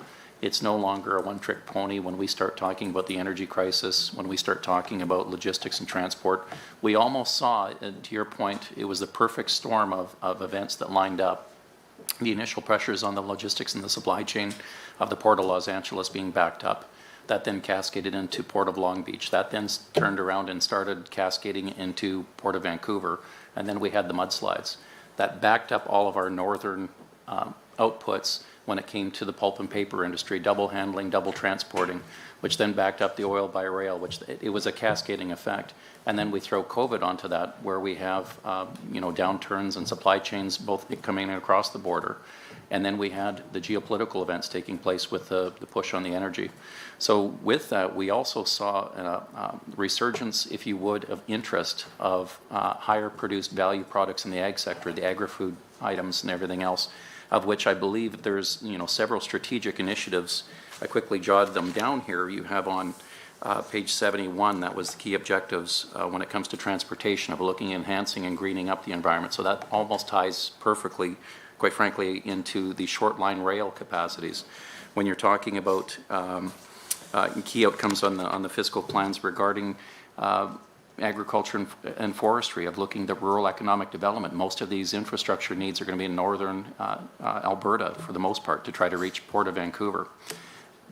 It's no longer a one-trick pony when we start talking about the energy crisis, when we start talking about logistics and transport. We almost saw, to your point, it was the perfect storm of events that lined up. The initial pressures on the logistics and the supply chain of the Port of Los Angeles being backed up. That then cascaded into Port of Long Beach. That then turned around and started cascading into Port of Vancouver. And then we had the mudslides. That backed up all of our northern outputs when it came to the pulp and paper industry, double handling, double transporting, which then backed up the oil by rail, which it was a cascading effect. And then we throw COVID onto that, where we have downturns and supply chains both coming in across the border. And then we had the geopolitical events taking place with the push on the energy. So with that, we also saw a resurgence, if you would, of interest of higher produced value products in the ag sector, the agri-food items and everything else, of which I believe there's several strategic initiatives. I quickly jotted them down here. You have on page 71, that was the key objectives when it comes to transportation, of looking, enhancing, and greening up the environment. So that almost ties perfectly, quite frankly, into the short line rail capacities. When you're talking about key outcomes on the fiscal plans regarding agriculture and forestry, of looking at rural economic development. Most of these infrastructure needs are going to be in northern Alberta for the most part to try to reach Port of Vancouver.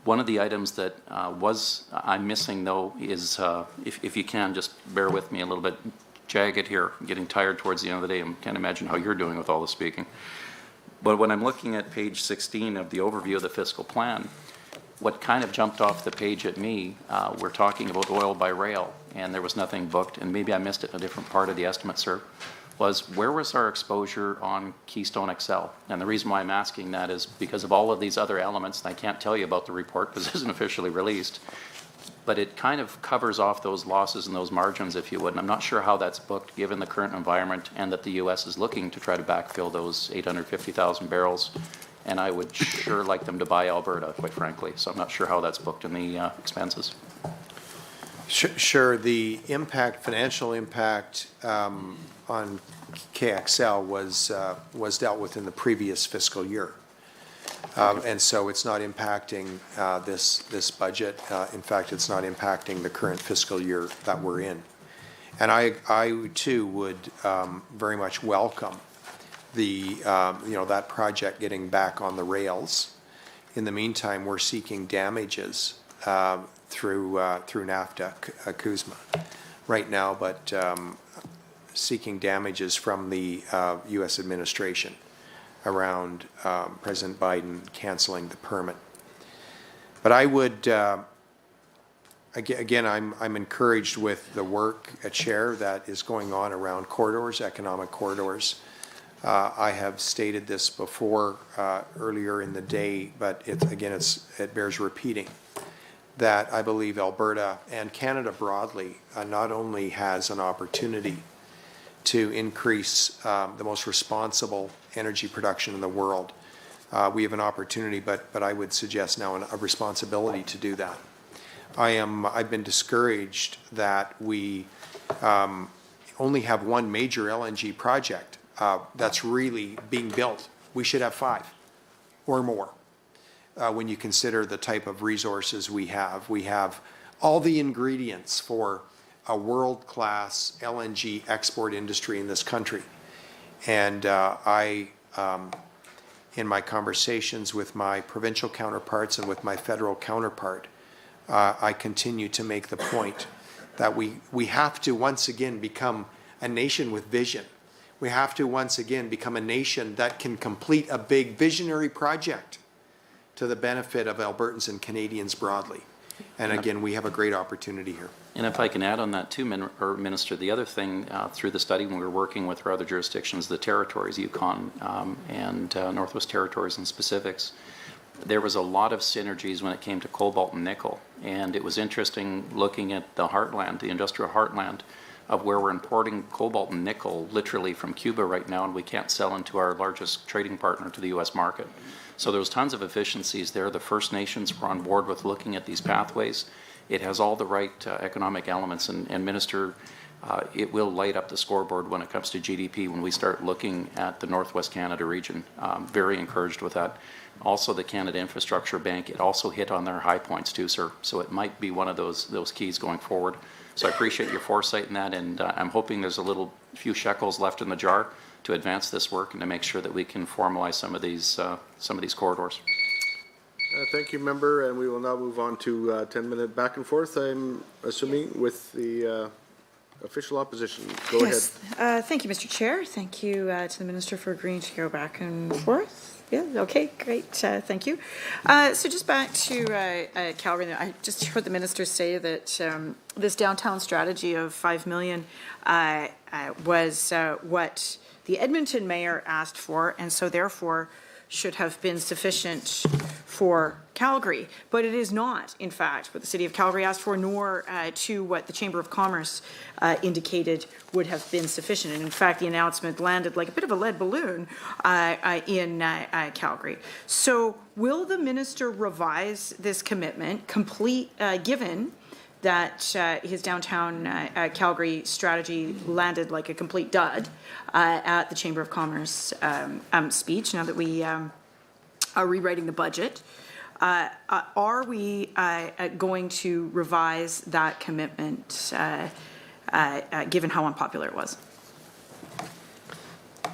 One of the items that I'm missing though is, if you can, just bear with me a little bit, jagged here, I'm getting tired towards the end of the day. I can't imagine how you're doing with all the speaking. But when I'm looking at page 16 of the overview of the fiscal plan, what kind of jumped off the page at me, we're talking about oil by rail, and there was nothing booked, and maybe I missed it in a different part of the estimate, sir, was where was our exposure on Keystone XL? And the reason why I'm asking that is because of all of these other elements, and I can't tell you about the report because it isn't officially released, but it kind of covers off those losses and those margins, if you would, and I'm not sure how that's booked given the current environment and that the U.S. is looking to try to backfill those 850,000 barrels. And I would sure like them to buy Alberta, quite frankly. So I'm not sure how that's booked in the expenses. Sure. The financial impact on KXL was dealt with in the previous fiscal year. And so it's not impacting this budget. In fact, it's not impacting the current fiscal year that we're in. And I too would very much welcome that project getting back on the rails. In the meantime, we're seeking damages through NAFTA, CUSMA right now, but seeking damages from the U.S. administration around President Biden canceling the permit. But I would, again, I'm encouraged with the work at Chair that is going on around corridors, economic corridors. I have stated this before earlier in the day, but it bears repeating. that I believe Alberta and Canada broadly not only has an opportunity to increase the most responsible energy production in the world. We have an opportunity, but I would suggest now a responsibility to do that. I've been discouraged that we only have one major LNG project that's really being built. We should have 5 or more. When you consider the type of resources we have all the ingredients for a world-class LNG export industry in this country. And in my conversations with my provincial counterparts and with my federal counterpart, I continue to make the point that we have to once again become a nation with vision. We have to once again become a nation that can complete a big visionary project to the benefit of Albertans and Canadians broadly. And again, we have a great opportunity here. And if I can add on that too, Minister, the other thing through the study when we were working with our other jurisdictions, the territories, Yukon and Northwest Territories and specifics, there was a lot of synergies when it came to cobalt and nickel. And it was interesting looking at the heartland, the industrial heartland, of where we're importing cobalt and nickel literally from Cuba right now, and we can't sell into our largest trading partner to the U.S. market. So there was tons of efficiencies there. The First Nations were on board with looking at these pathways. It has all the right economic elements, and Minister, it will light up the scoreboard when it comes to GDP when we start looking at the Northwest Canada region. Very encouraged with that. Also, the Canada Infrastructure Bank, it also hit on their high points too, sir. So it might be one of those keys going forward. So I appreciate your foresight in that, and I'm hoping there's a few shekels left in the jar to advance this work and to make sure that we can formalize some of these corridors. Thank you, member, and we will now move on to 10-minute back and forth, I'm assuming, with the official opposition. Go ahead. Thank you, Mr. Chair. Thank you to the Minister for agreeing to go back and forth. Yeah, okay, great, thank you. So just back to Calgary, I just heard the Minister say that this downtown strategy of $5 million was what the Edmonton mayor asked for, and so therefore should have been sufficient for Calgary, but it is not, in fact, what the City of Calgary asked for, nor to what the Chamber of Commerce indicated would have been sufficient. And in fact, the announcement landed like a bit of a lead balloon in Calgary. So will the minister revise this commitment, given that his downtown Calgary strategy landed like a complete dud at the Chamber of Commerce speech, now that we are rewriting the budget? Are we going to revise that commitment given how unpopular it was?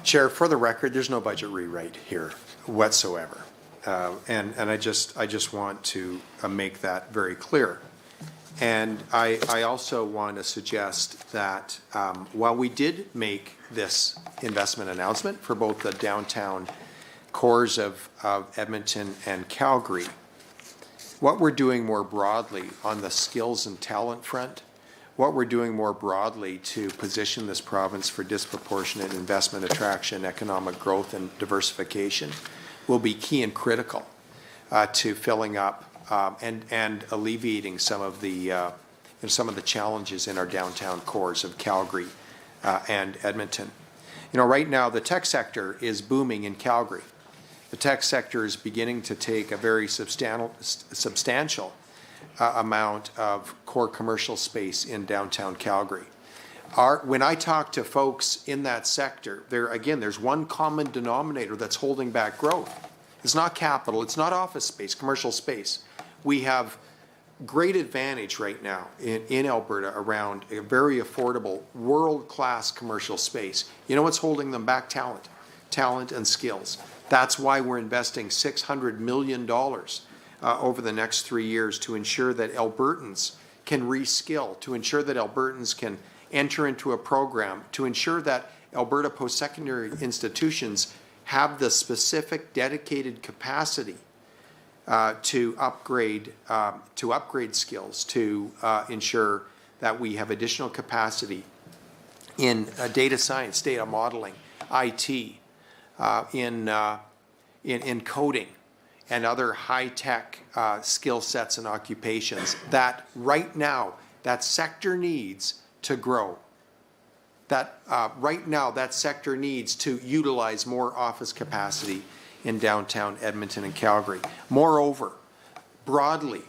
Chair, for the record, there's no budget rewrite here whatsoever. And I just want to make that very clear. And I also want to suggest that while we did make this investment announcement for both the downtown cores of Edmonton and Calgary, what we're doing more broadly on the skills and talent front, what we're doing more broadly to position this province for disproportionate investment attraction, economic growth, and diversification will be key and critical to filling up and alleviating some of the challenges in our downtown cores of Calgary and Edmonton. You know, right now the tech sector is booming in Calgary. The tech sector is beginning to take a very substantial amount of core commercial space in downtown Calgary. When I talk to folks in that sector, there's one common denominator that's holding back growth. It's not capital, it's not office space, commercial space. We have great advantage right now in Alberta around a very affordable, world-class commercial space. You know what's holding them back? Talent and skills. That's why we're investing $600 million over the next 3 years to ensure that Albertans can reskill, to ensure that Albertans can enter into a program, to ensure that Alberta post-secondary institutions have the specific dedicated capacity to upgrade skills, to ensure that we have additional capacity in data science, data modeling, IT, in coding, and other high-tech skill sets and occupations that right now that sector needs to grow. That right now that sector needs to utilize more office capacity in downtown Edmonton and Calgary. Moreover, broadly,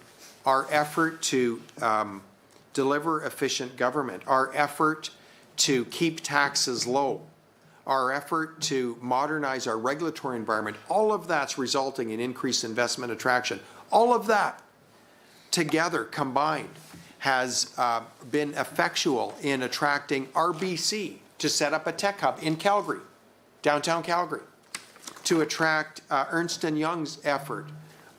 our effort to deliver efficient government, our effort to keep taxes low, our effort to modernize our regulatory environment, all of that's resulting in increased investment attraction. All of that together, combined, has been effectual in attracting RBC to set up a tech hub in Calgary, downtown Calgary, to attract Ernst & Young's effort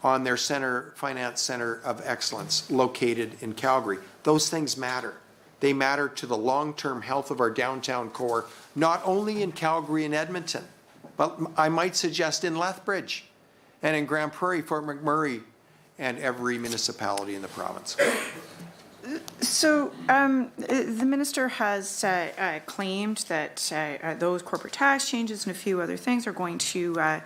on their Finance Center of Excellence located in Calgary. Those things matter. They matter to the long-term health of our downtown core, not only in Calgary and Edmonton, but I might suggest in Lethbridge and in Grand Prairie, Fort McMurray, and every municipality in the province. So the minister has claimed that those corporate tax changes and a few other things are going to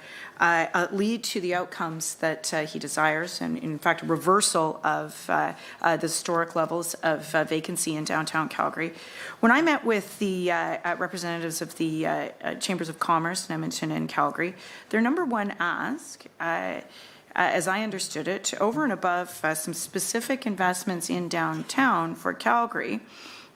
lead to the outcomes that he desires, and in fact a reversal of the historic levels of vacancy in downtown Calgary. When I met with the representatives of the Chambers of Commerce in Edmonton and Calgary, their number one ask, as I understood it, over and above some specific investments in downtown for Calgary,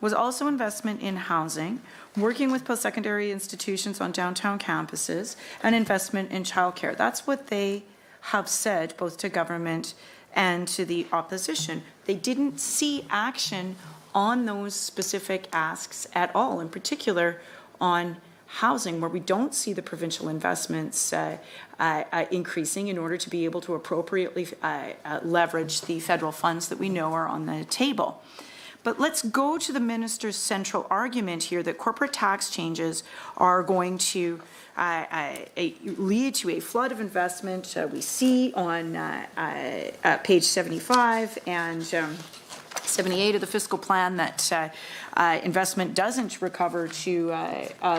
was also investment in housing, working with post-secondary institutions on downtown campuses, and investment in childcare. That's what they have said, both to government and to the opposition. They didn't see action on those specific asks at all, in particular on housing, where we don't see the provincial investments increasing in order to be able to appropriately leverage the federal funds that we know are on the table. But let's go to the minister's central argument here that corporate tax changes are going to lead to a flood of investment. We see on page 75 and 78 of the fiscal plan that investment doesn't recover to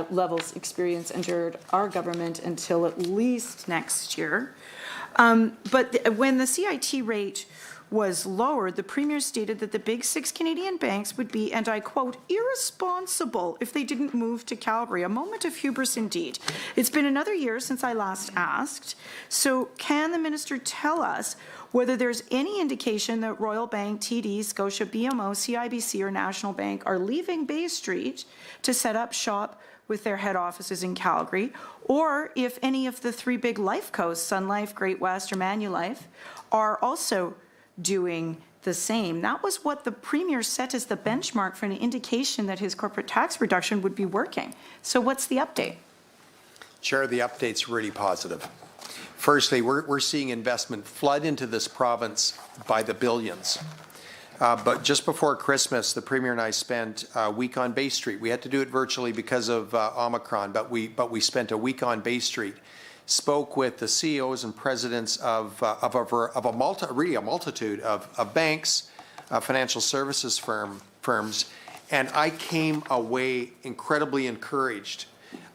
levels experienced under our government until at least next year. But when the CIT rate was lowered, the Premier stated that the big six Canadian banks would be, and I quote, irresponsible if they didn't move to Calgary. A moment of hubris indeed. It's been another year since I last asked. So can the minister tell us whether there's any indication that Royal Bank, TD, Scotia, BMO, CIBC, or National Bank are leaving Bay Street to set up shop with their head offices in Calgary, or if any of the three big life co's, Sun Life, Great West, or Manulife, are also doing the same. That was what the Premier set as the benchmark for an indication that his corporate tax reduction would be working. So what's the update? Chair, the update's really positive. Firstly, we're seeing investment flood into this province by the billions. But just before Christmas, the Premier and I spent a week on Bay Street. We had to do it virtually because of Omicron, but we spent a week on Bay Street. Spoke with the CEOs and presidents of a multitude of banks, financial services firms, and I came away incredibly encouraged.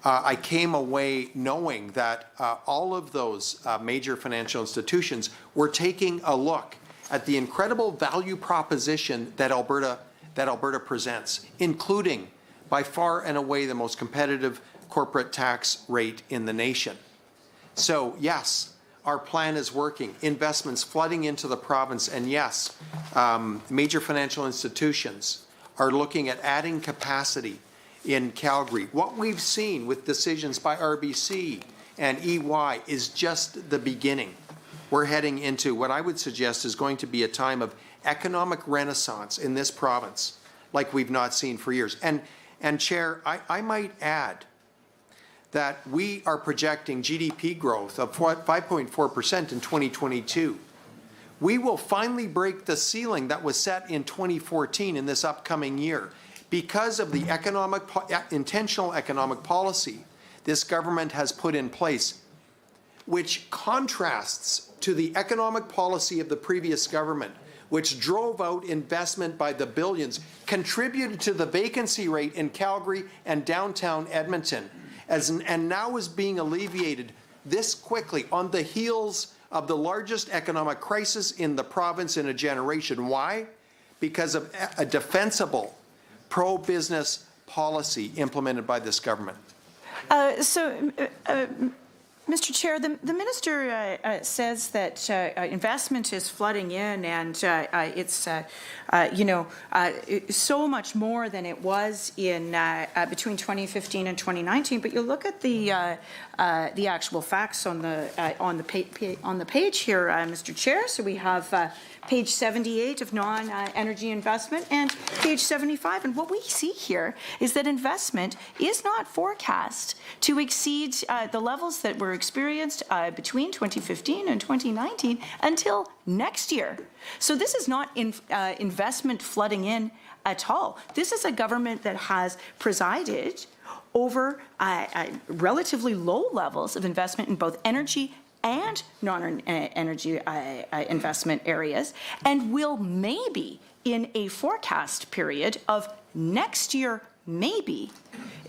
I came away knowing that all of those major financial institutions were taking a look at the incredible value proposition that Alberta presents, including by far and away the most competitive corporate tax rate in the nation. So yes, our plan is working. Investments flooding into the province, and yes, major financial institutions are looking at adding capacity in Calgary. What we've seen with decisions by RBC and EY is just the beginning. We're heading into what I would suggest is going to be a time of economic renaissance in this province like we've not seen for years. And Chair, I might add that we are projecting GDP growth of 5.4% in 2022. We will finally break the ceiling that was set in 2014 in this upcoming year because of the intentional economic policy this government has put in place, which contrasts to the economic policy of the previous government, which drove out investment by the billions, contributed to the vacancy rate in Calgary and downtown Edmonton, and now is being alleviated this quickly on the heels of the largest economic crisis in the province in a generation. Why? Because of a defensible, pro-business policy implemented by this government. Mr. Chair, the minister says that investment is flooding in, and it's so much more than it was in between 2015 and 2019. But you look at the actual facts on the page here, Mr. Chair. So we have page 78 of non-energy investment and page 75. And what we see here is that investment is not forecast to exceed the levels that were experienced between 2015 and 2019 until next year. So this is not investment flooding in at all. This is a government that has presided over relatively low levels of investment in both energy and non-energy investment areas, and will maybe in a forecast period of next year maybe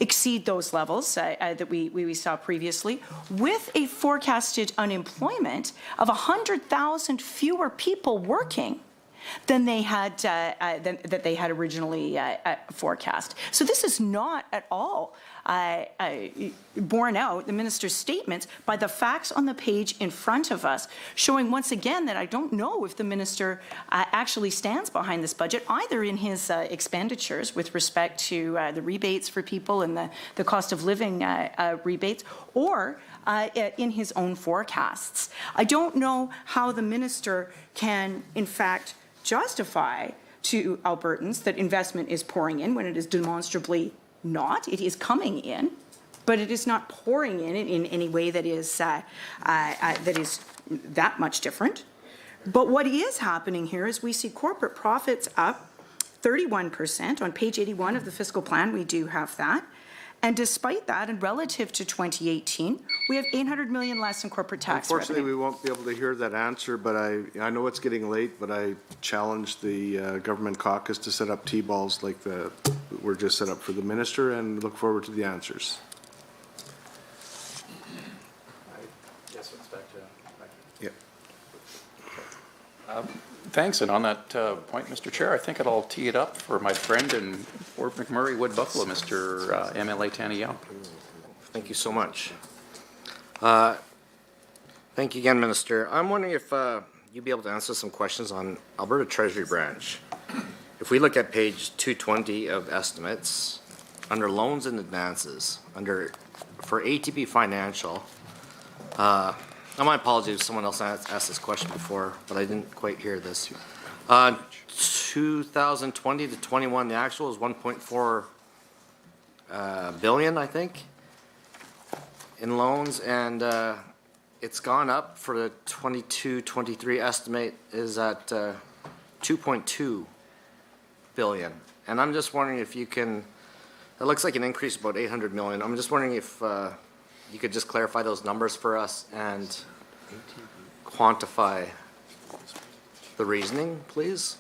exceed those levels that we saw previously, with a forecasted unemployment of 100,000 fewer people working than they had that they had originally forecast. So this is not at all borne out, the minister's statements, by the facts on the page in front of us, showing once again that I don't know if the minister actually stands behind this budget, either in his expenditures with respect to the rebates for people and the cost of living rebates, or in his own forecasts. I don't know how the minister can, in fact, justify to Albertans that investment is pouring in when it is demonstrably not. It is coming in, but it is not pouring in any way that is that much different. But what is happening here is we see corporate profits up 31%. On page 81 of the fiscal plan, we do have that. And despite that, and relative to 2018, we have $800 million less in corporate tax Unfortunately, revenue. we won't be able to hear that answer, but I know it's getting late, but I challenged the government caucus to set up T-balls like were just set up for the minister, and look forward to the answers. Thanks, and on that point, Mr. Chair, I think I'll tee it up for my friend in Fort McMurray, Wood Buffalo, Mr. MLA Taniel. Thank you so much. Thank you again, Minister. I'm wondering if you'd be able to answer some questions on Alberta Treasury Branch. If we look at page 220 of estimates, under loans and advances, for ATB Financial, my apologies if someone else asked this question before, but I didn't quite hear this. 2020 to 21, the actual is 1.4 billion, I think, in loans, and it's gone up for the 22-23 estimate is at 2.2 billion. And I'm just wondering if you can, it looks like an increase of about 800 million. I'm just wondering if you could just clarify those numbers for us and quantify the reasoning, please.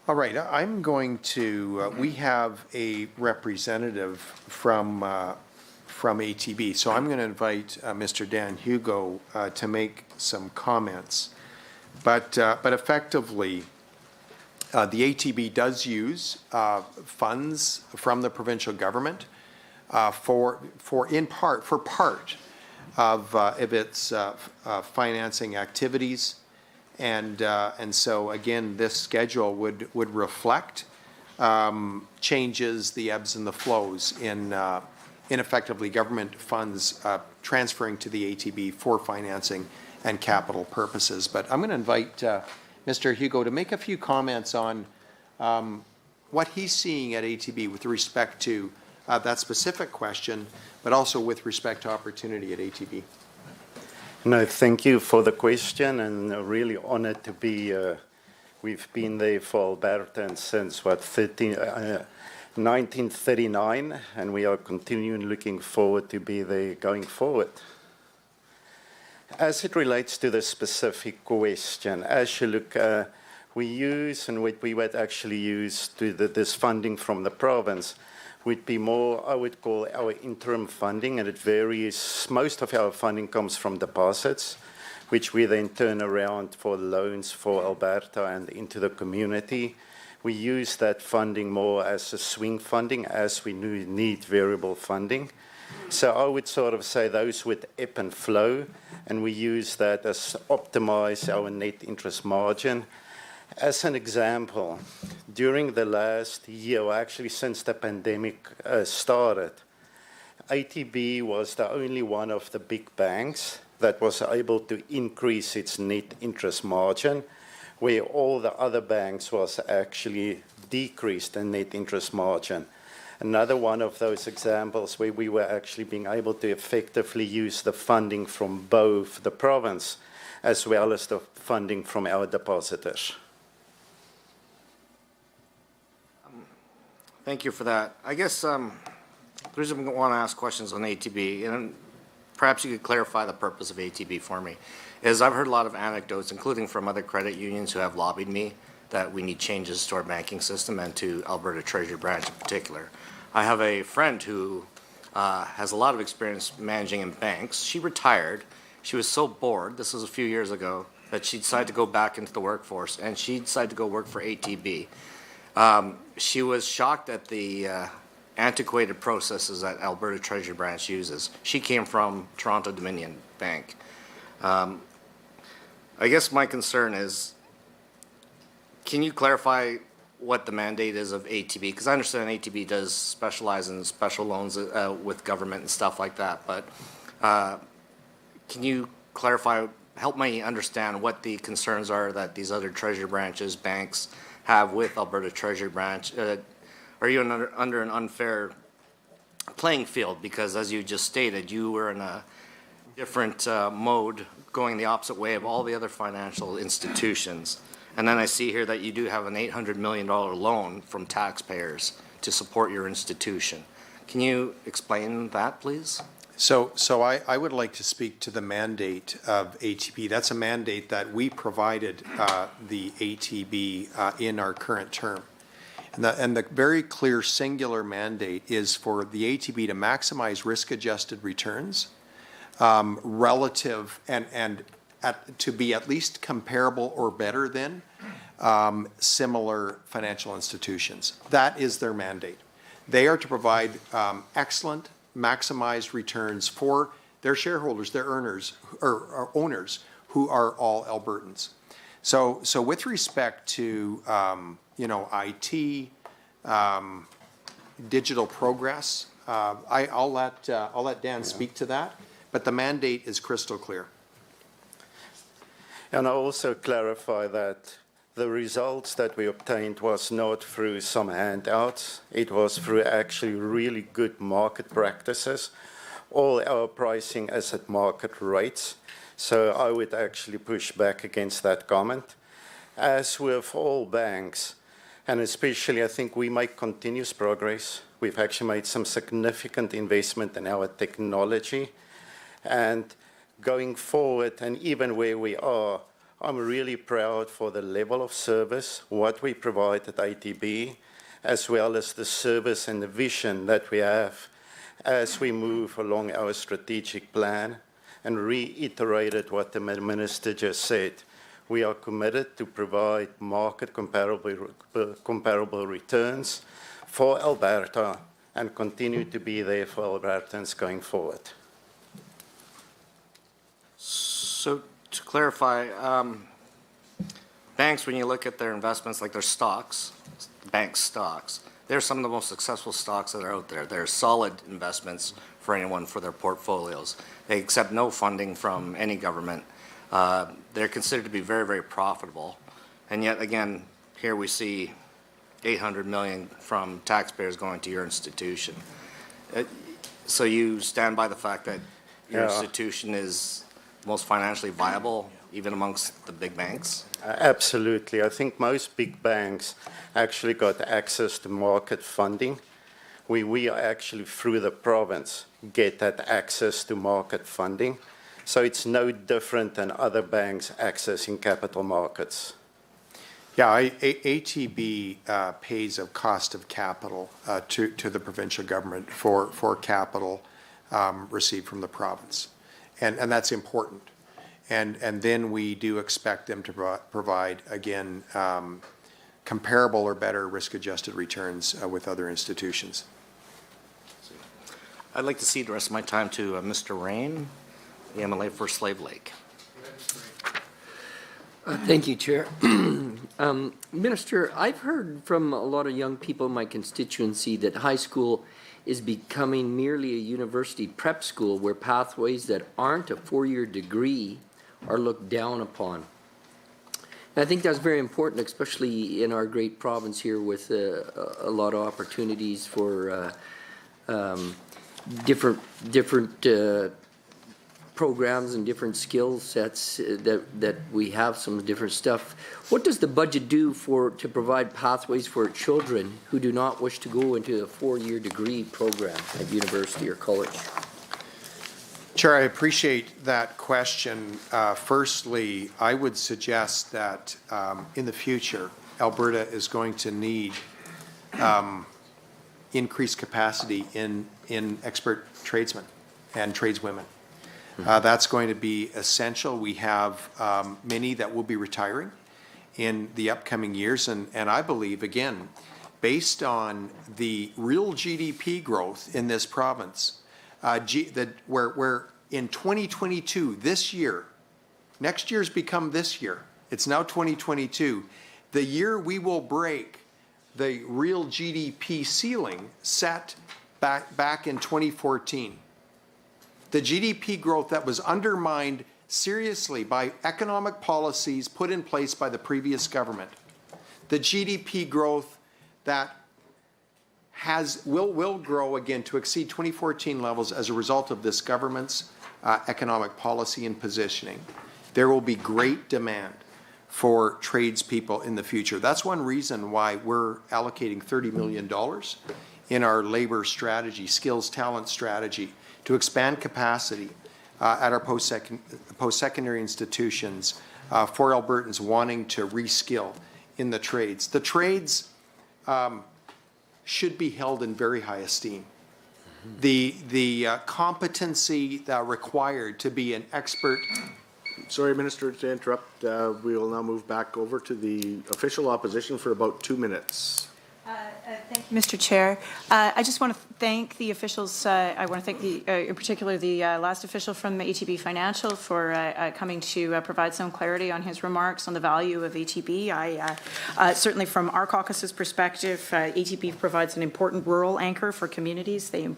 All right, I'm going to, we have a representative from ATB, so I'm going to invite Mr. Dan Hugo to make some comments. But effectively, the ATB does use funds from the provincial government for part of its financing activities. And so again, this schedule would reflect changes, the ebbs and the flows in effectively government funds transferring to the ATB for financing and capital purposes. But I'm going to invite Mr. Hugo to make a few comments on what he's seeing at ATB with respect to that specific question, but also with respect to opportunity at ATB. No, thank you for the question, and really honored to be. We've been there for Alberta since 1939, and we are continuing looking forward to be there going forward. As it relates to the specific question, as you look, we use and what we would actually use to this funding from the province would be more, I would call our interim funding, and it varies. Most of our funding comes from deposits, which we then turn around for loans for Alberta and into the community. We use that funding more as a swing funding as we need variable funding. So I would sort of say those would ebb and flow, and we use that as optimize our net interest margin. As an example, during the last year, or actually since the pandemic started, ATB was the only one of the big banks that was able to increase its net interest margin, where all the other banks was actually decreased in net interest margin. Another one of those examples where we were actually being able to effectively use the funding from both the province as well as the funding from our depositors. Thank you for that. I guess the reason I want to ask questions on ATB, and perhaps you could clarify the purpose of ATB for me, is I've heard a lot of anecdotes, including from other credit unions who have lobbied me, that we need changes to our banking system and to Alberta Treasury branch in particular. I have a friend who has a lot of experience managing in banks. She retired. She was so bored, this was a few years ago, that she decided to go back into the workforce, and she decided to go work for ATB. She was shocked at the antiquated processes that Alberta Treasury branch uses. She came from Toronto Dominion Bank. I guess my concern is, can you clarify what the mandate is of ATB? Because I understand ATB does specialize in special loans with government and stuff like that, but can you clarify, help me understand what the concerns are that these other Treasury branches, banks, have with Alberta Treasury branch? Are you under an unfair playing field? Because as you just stated, you were in a different mode, going the opposite way of all the other financial institutions. And then I see here that you do have an $800 million loan from taxpayers to support your institution. Can you explain that, please? So I would like to speak to the mandate of ATB. That's a mandate that we provided the ATB in our current term. And the very clear singular mandate is for the ATB to maximize risk-adjusted returns relative and to be at least comparable or better than similar financial institutions. That is their mandate. They are to provide excellent maximized returns for their shareholders, their earners or owners, who are all Albertans. So with respect to IT, digital progress, I'll let Dan speak to that, but the mandate is crystal clear. And I'll also clarify that the results that we obtained was not through some handouts. It was through actually really good market practices. All our pricing is at market rates. So I would actually push back against that comment. As with all banks, and especially I think we make continuous progress. We've actually made some significant investment in our technology. And going forward, and even where we are, I'm really proud for the level of service, what we provide at ATB, as well as the service and the vision that we have as we move along our strategic plan, and reiterated what the Minister just said. We are committed to provide market comparable returns for Alberta and continue to be there for Albertans going forward. So to clarify, banks, when you look at their investments, like their stocks, bank stocks, they're some of the most successful stocks that are out there. They're solid investments for anyone for their portfolios. They accept no funding from any government. They're considered to be very, very profitable. And yet, again, here we see $800 million from taxpayers going to your institution. So you stand by the fact that your institution is most financially viable, even amongst the big banks? Absolutely. I think most big banks actually got access to market funding. We are actually, through the province, get that access to market funding. So it's no different than other banks accessing capital markets. Yeah, ATB pays a cost of capital to the provincial government for capital received from the province. And that's important. And then we do expect them to provide, again, comparable or better risk-adjusted returns with other institutions. I'd like to cede the rest of my time to Mr. Rain, the MLA for Slave Lake. Thank you, Chair. Minister, I've heard from a lot of young people in my constituency that high school is becoming merely a university prep school where pathways that aren't a four-year degree are looked down upon. And I think that's very important, especially in our great province here with a lot of opportunities for different programs and different skill sets that we have some different stuff. What does the budget do to provide pathways for children who do not wish to go into a four-year degree program at university or college? Chair, I appreciate that question. Firstly, I would suggest that in the future, Alberta is going to need increased capacity in expert tradesmen and tradeswomen. That's going to be essential. We have many that will be retiring in the upcoming years, and I believe, again, based on the real GDP growth in this province, where in 2022, this year, next year's become this year, it's now 2022, the year we will break the real GDP ceiling set back in 2014. The GDP growth that was undermined seriously by economic policies put in place by the previous government. The GDP growth that will grow again to exceed 2014 levels as a result of this government's economic policy and positioning. There will be great demand for tradespeople in the future. That's one reason why we're allocating $30 million in our labor strategy, skills talent strategy, to expand capacity at our post-secondary institutions for Albertans wanting to reskill in the trades. The trades should be held in very high esteem. The competency that required to be an expert. Sorry, Minister, to interrupt. We will now move back over to the official opposition for about 2 minutes. Thank you, Mr. Chair. I just want to thank the officials. I want to thank in particular the last official from ATB Financial for coming to provide some clarity on his remarks on the value of ATB. Certainly from our caucus's perspective, ATB provides an important rural anchor for communities. They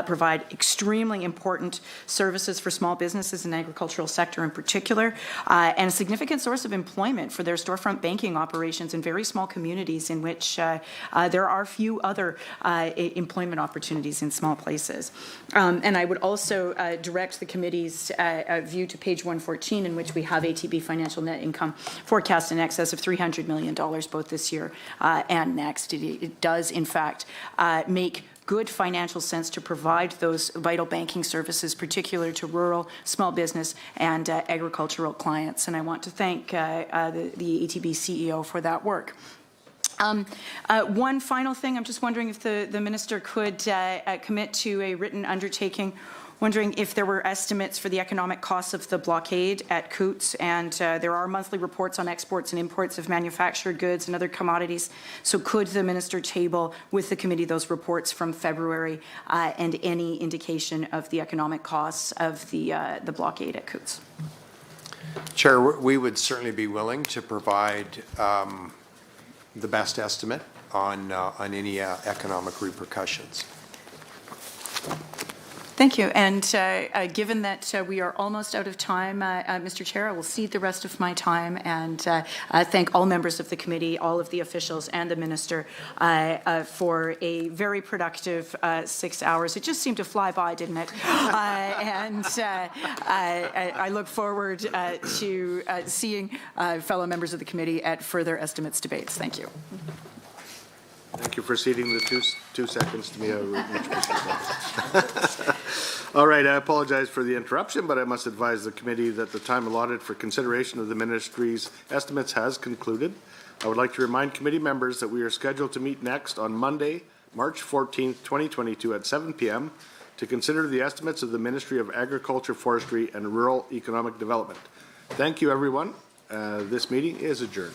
provide extremely important services for small businesses and agricultural sector in particular, and a significant source of employment for their storefront banking operations in very small communities in which there are few other employment opportunities in small places. And I would also direct the committee's view to page 114, in which we have ATB financial net income forecast in excess of $300 million both this year and next. It does, in fact, make good financial sense to provide those vital banking services, particular to rural, small business, and agricultural clients. And I want to thank the ATB CEO for that work. One final thing, I'm just wondering if the minister could commit to a written undertaking, wondering if there were estimates for the economic costs of the blockade at Coots, and there are monthly reports on exports and imports of manufactured goods and other commodities. So could the minister table with the committee those reports from February and any indication of the economic costs of the blockade at Coots? Chair, we would certainly be willing to provide the best estimate on any economic repercussions. Thank you. And given that we are almost out of time, Mr. Chair, I will cede the rest of my time and thank all members of the committee, all of the officials, and the minister for a very productive 6 hours. It just seemed to fly by, didn't it? And I look forward to seeing fellow members of the committee at further estimates debates. Thank you. Thank you for ceding the two seconds to me. All right, I apologize for the interruption, but I must advise the committee that the time allotted for consideration of the ministry's estimates has concluded. I would like to remind committee members that we are scheduled to meet next on Monday, March 14th, 2022 at 7 p.m. to consider the estimates of the Ministry of Agriculture, Forestry, and Rural Economic Development. Thank you, everyone. This meeting is adjourned.